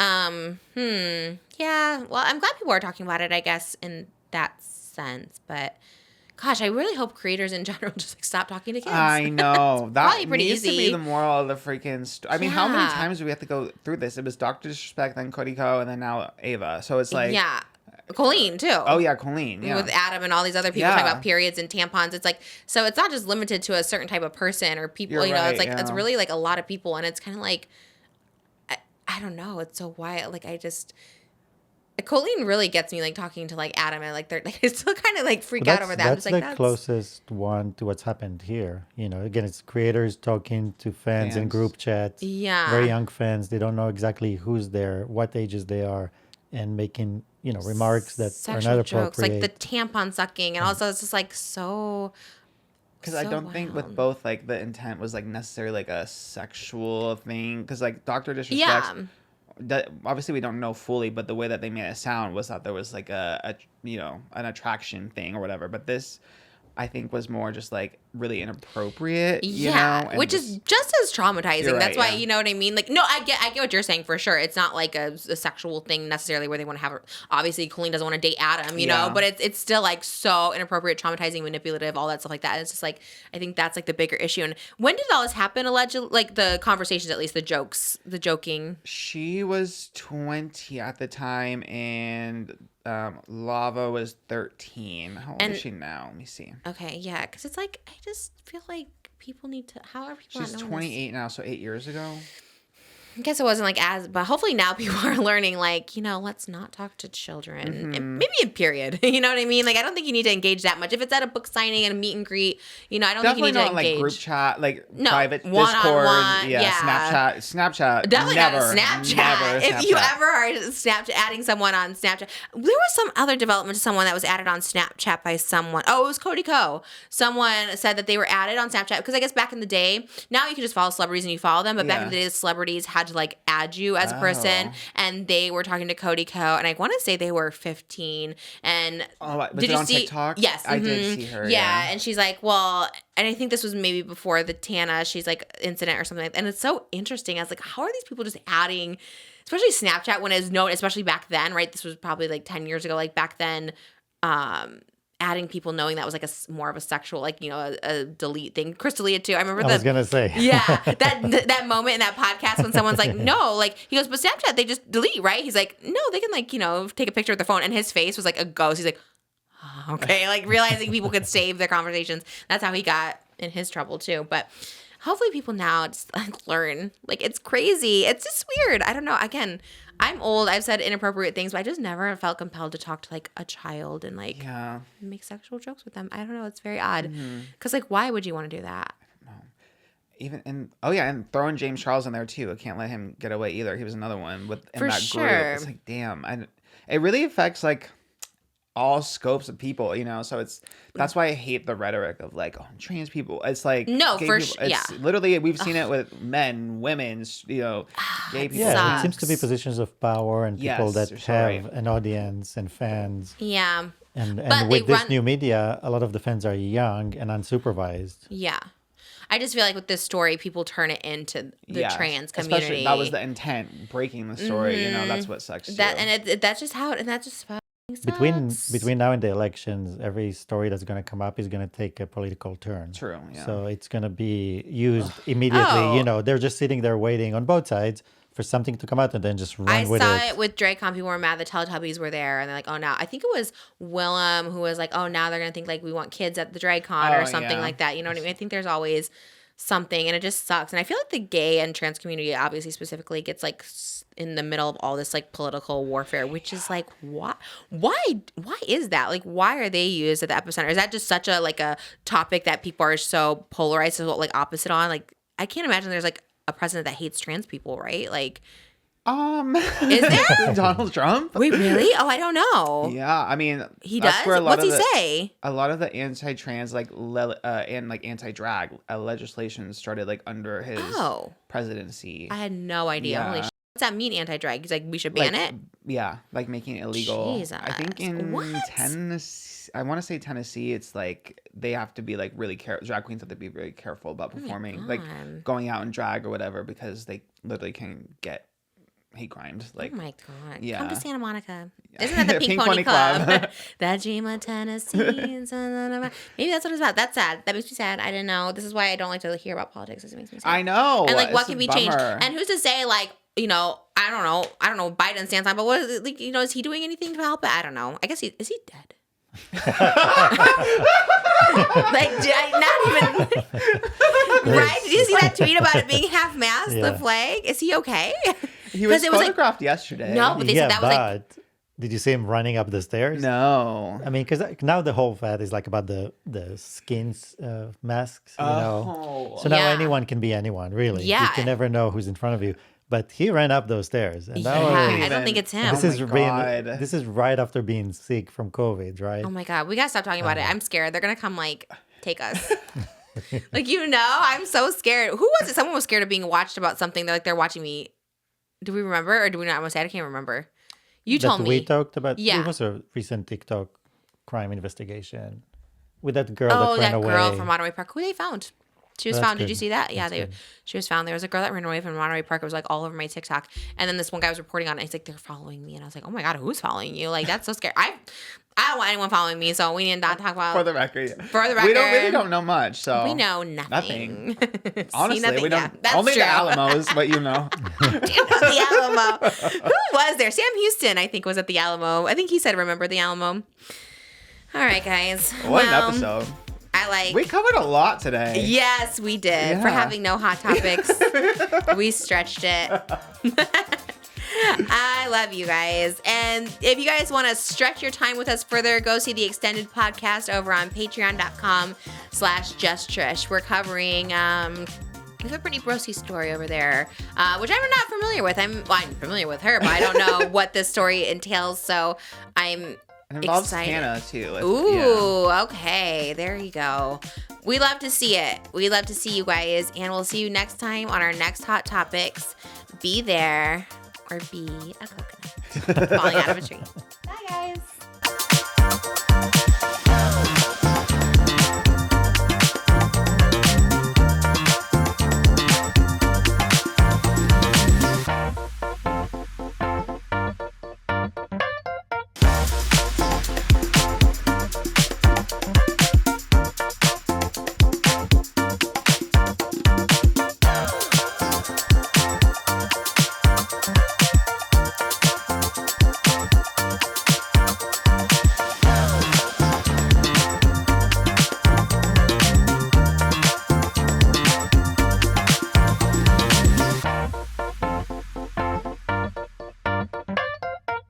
yeah. Well, I'm glad people are talking about it, I guess, in that sense. But gosh, I really hope creators in general just like stop talking to kids. I know. That Probably pretty needs to easy. be the moral of the freaking story. I mean, how many times do we have to go through this? It was Dr. Disrespect, then Cody Co, and then now Ava. So it's like... Yeah. Colleen, too. Oh, yeah, Colleen. Yeah. With Adam and all these other people talking about periods and tampons. It's like, so it's not just limited to a certain type of person or people, You're right, it's like, yeah. it's really like a lot of people. And it's kind of like, I don't know. It's so wild. Like, Colleen really gets me like talking to like Adam and like they're like, I still kind of like freak out over that. I'm That's just like, the closest one to what's happened here. Again, it's creators talking to fans in group chats. Yeah. Very young fans. They don't know exactly who's there, what ages they are, and making, remarks that sexual are not jokes, appropriate. like the tampon sucking. And also it's just like so... Because I don't think with both, like, the intent was, like, necessarily, like, a sexual thing. Because, like, Dr. Disrespect... Yeah. That, obviously, we don't know fully, but the way that they made it sound was that there was, like, an attraction thing or whatever. But this, I think, was more just, like, really inappropriate, Yeah, and which is just as traumatizing. You're That's right, why, yeah. you know what I mean? Like, no, I get what you're saying for sure. It's not like a sexual thing necessarily where they want to have. Obviously, Colleen doesn't want to date Adam, you know, but it's still like so inappropriate, traumatizing, manipulative, all that stuff like that. It's just like I think that's like the bigger issue. And when did all this happen? Allegedly, like the conversations, at least the jokes, the joking. She was 20 at the time, and Lava was 13. How old is she now? Let me see. Okay, yeah, because it's like I just feel like people need to. How are people? She's not knowing 28 now, so 8 years ago. I guess it wasn't like but hopefully now people are learning, like, let's not talk to children. And maybe in period. You know what I mean? Like, I don't think you need to engage that much. If it's at a book signing and a meet and greet, I don't think you need to engage. Definitely not like group chat, like No, private one-on-one, Discord. yeah. Snapchat. Definitely never, not a Snapchat. Never If you ever are adding someone on Snapchat. There was some other development to someone that was added on Snapchat by someone. Oh, it was Cody Co. Someone said that they were added on Snapchat because I guess back in the day, now you can just follow celebrities and you follow them. But back in the day, the celebrities had to like add you as a person. And they were talking to Cody Co. And I want to say they were 15. And was did it you on see? TikTok? Yes. I did see her. Yeah. And she's like, well, and I think this was maybe before the Tana, she's like incident or something like that. And it's so interesting. I was like, how are these people just adding, especially Snapchat when it's known, especially back then, right? This was probably like 10 years ago. Like back then, adding people knowing that was like more of a sexual, like, a delete thing. Chris deleted too. I remember I was going to say. Yeah. That moment in that podcast when someone's like, no, like he goes, but Snapchat, they just delete, right? He's like, no, they can like, take a picture with their phone. And his face was like a ghost. He's like, oh, okay. Like realizing people could save their conversations. That's how he got in his trouble too. But hopefully people now just like learn. Like, it's crazy. It's just weird. I don't know. Again, I'm old. I've said inappropriate things, but I just never felt compelled to talk to like a child and like make sexual jokes with them. I don't know. It's very odd. Because like, why would you want to do that? Even and throwing James Charles in there too. I can't let him get away either. He was another one in that group. It's like, damn, it really affects like all scopes of people, you know. So that's why I hate the rhetoric of like, trans people. It's like it's literally we've seen it with men, women, you know, gay people. Yeah, it seems to be positions of power and people that have an audience and fans. Yeah, and with this new media, a lot of the fans are young and unsupervised. Yeah. I just feel like with this story, people turn it into the trans community. Especially that was the intent, breaking the story. You know, that's what sucks. That's just how it. And that just sucks. Between now and the elections, every story that's going to come up is going to take a political turn. True. Yeah. So it's going to be used immediately. You know, they're just sitting there waiting on both sides for something to come out and then just run with it. I saw it with Dracon. People were mad the Teletubbies were there, and they're like, "Oh, now." I think it was Willem who was like, "Oh, now they're gonna think like we want kids at the Dracon or something like that." You know what I mean? I think there's always something, and it just sucks. And I feel like the gay and trans community, obviously specifically, gets like in the middle of all this like political warfare, which is like, why is that? Like, why are they used at the epicenter? Is that just such a like a topic that people are so polarized, so like opposite on? Like, I can't imagine there's like a president that hates trans people, right? Like, is there? Donald Trump? Wait, really? Oh, I don't know. Yeah, I mean, he does. What's he say? A lot of the anti-trans and like anti-drag legislation started like under his presidency. I had no idea. Yeah. Holy shit. What's that mean, anti-drag? He's like, we should ban it? Yeah, like making it illegal. Jesus. I think in Tennessee, I want to say Tennessee, it's like they have to be like really careful. Drag queens have to be very careful about performing, like going out in drag or whatever, because they literally can get hate crimes. Like, oh my god! Yeah. Come to Santa Monica. Isn't that the Pink Pony Club? That dream of Tennessee. Maybe that's what it's about. That's sad. That makes me sad. I didn't know. This is why I don't like to hear about politics. It makes me sad. I know. And like, what can be changed? And who's to say like, you know, I don't know Biden stands on, but what is it, like, you know, is he doing anything to help it? I don't know. I guess is he dead? Like, not even right? Did you see that tweet about it being half-mast, the flag? Is he okay? He was photographed yesterday. No, but they said that was like... Did you see him running up the stairs? No. I mean, because now the whole fad is like about the skins masks, you know? So now anyone can be anyone, really. Yeah. You can never know who's in front of you. But he ran up those stairs. And I don't think it's him. This is right after being sick from COVID, right? Oh my God. We got to stop talking about it. I'm scared. They're going to come like take us. Like, you know, I'm so scared. Who was it? Someone was scared of being watched about something. They're like, they're watching me. Do we remember or do we not? I can't remember. You told me. We talked about. Yeah. It was a recent TikTok crime investigation with that girl that ran away. Oh, that girl from Monterey Park. Who they found? She was found. Good. Did you see that? Yeah, That's she was found. There was a girl that ran away from Monterey Park. It was like all over my TikTok. And then this one guy was reporting on it. He's like, they're following me. And I was like, oh my God, who's following you? Like, that's so scary. I don't want anyone following me, so we need to not talk about. For the record. We really don't know much. So we know nothing. Honestly, nothing. We don't. That's only true. the Alamo is what you know. The Alamo. Who was there? Sam Houston, I think, was at the Alamo. I think he said, "Remember the Alamo." All right, guys. What an episode. We covered a lot today. Yes, we did. Yeah. For having no hot topics, we stretched it. I love you guys. And if you guys want to stretch your time with us further, go see the extended podcast over on patreon.com/JustTrish. We're covering there's a pretty grossy story over there, which I'm not familiar with. I'm familiar with her, but I don't know what this story entails. So I'm It involves excited. Hannah too. Ooh, okay. There you go. We love to see it. We love to see you guys, and we'll see you next time on our next Hot Topics. Be there or be a coconut falling out of a tree. Bye, guys.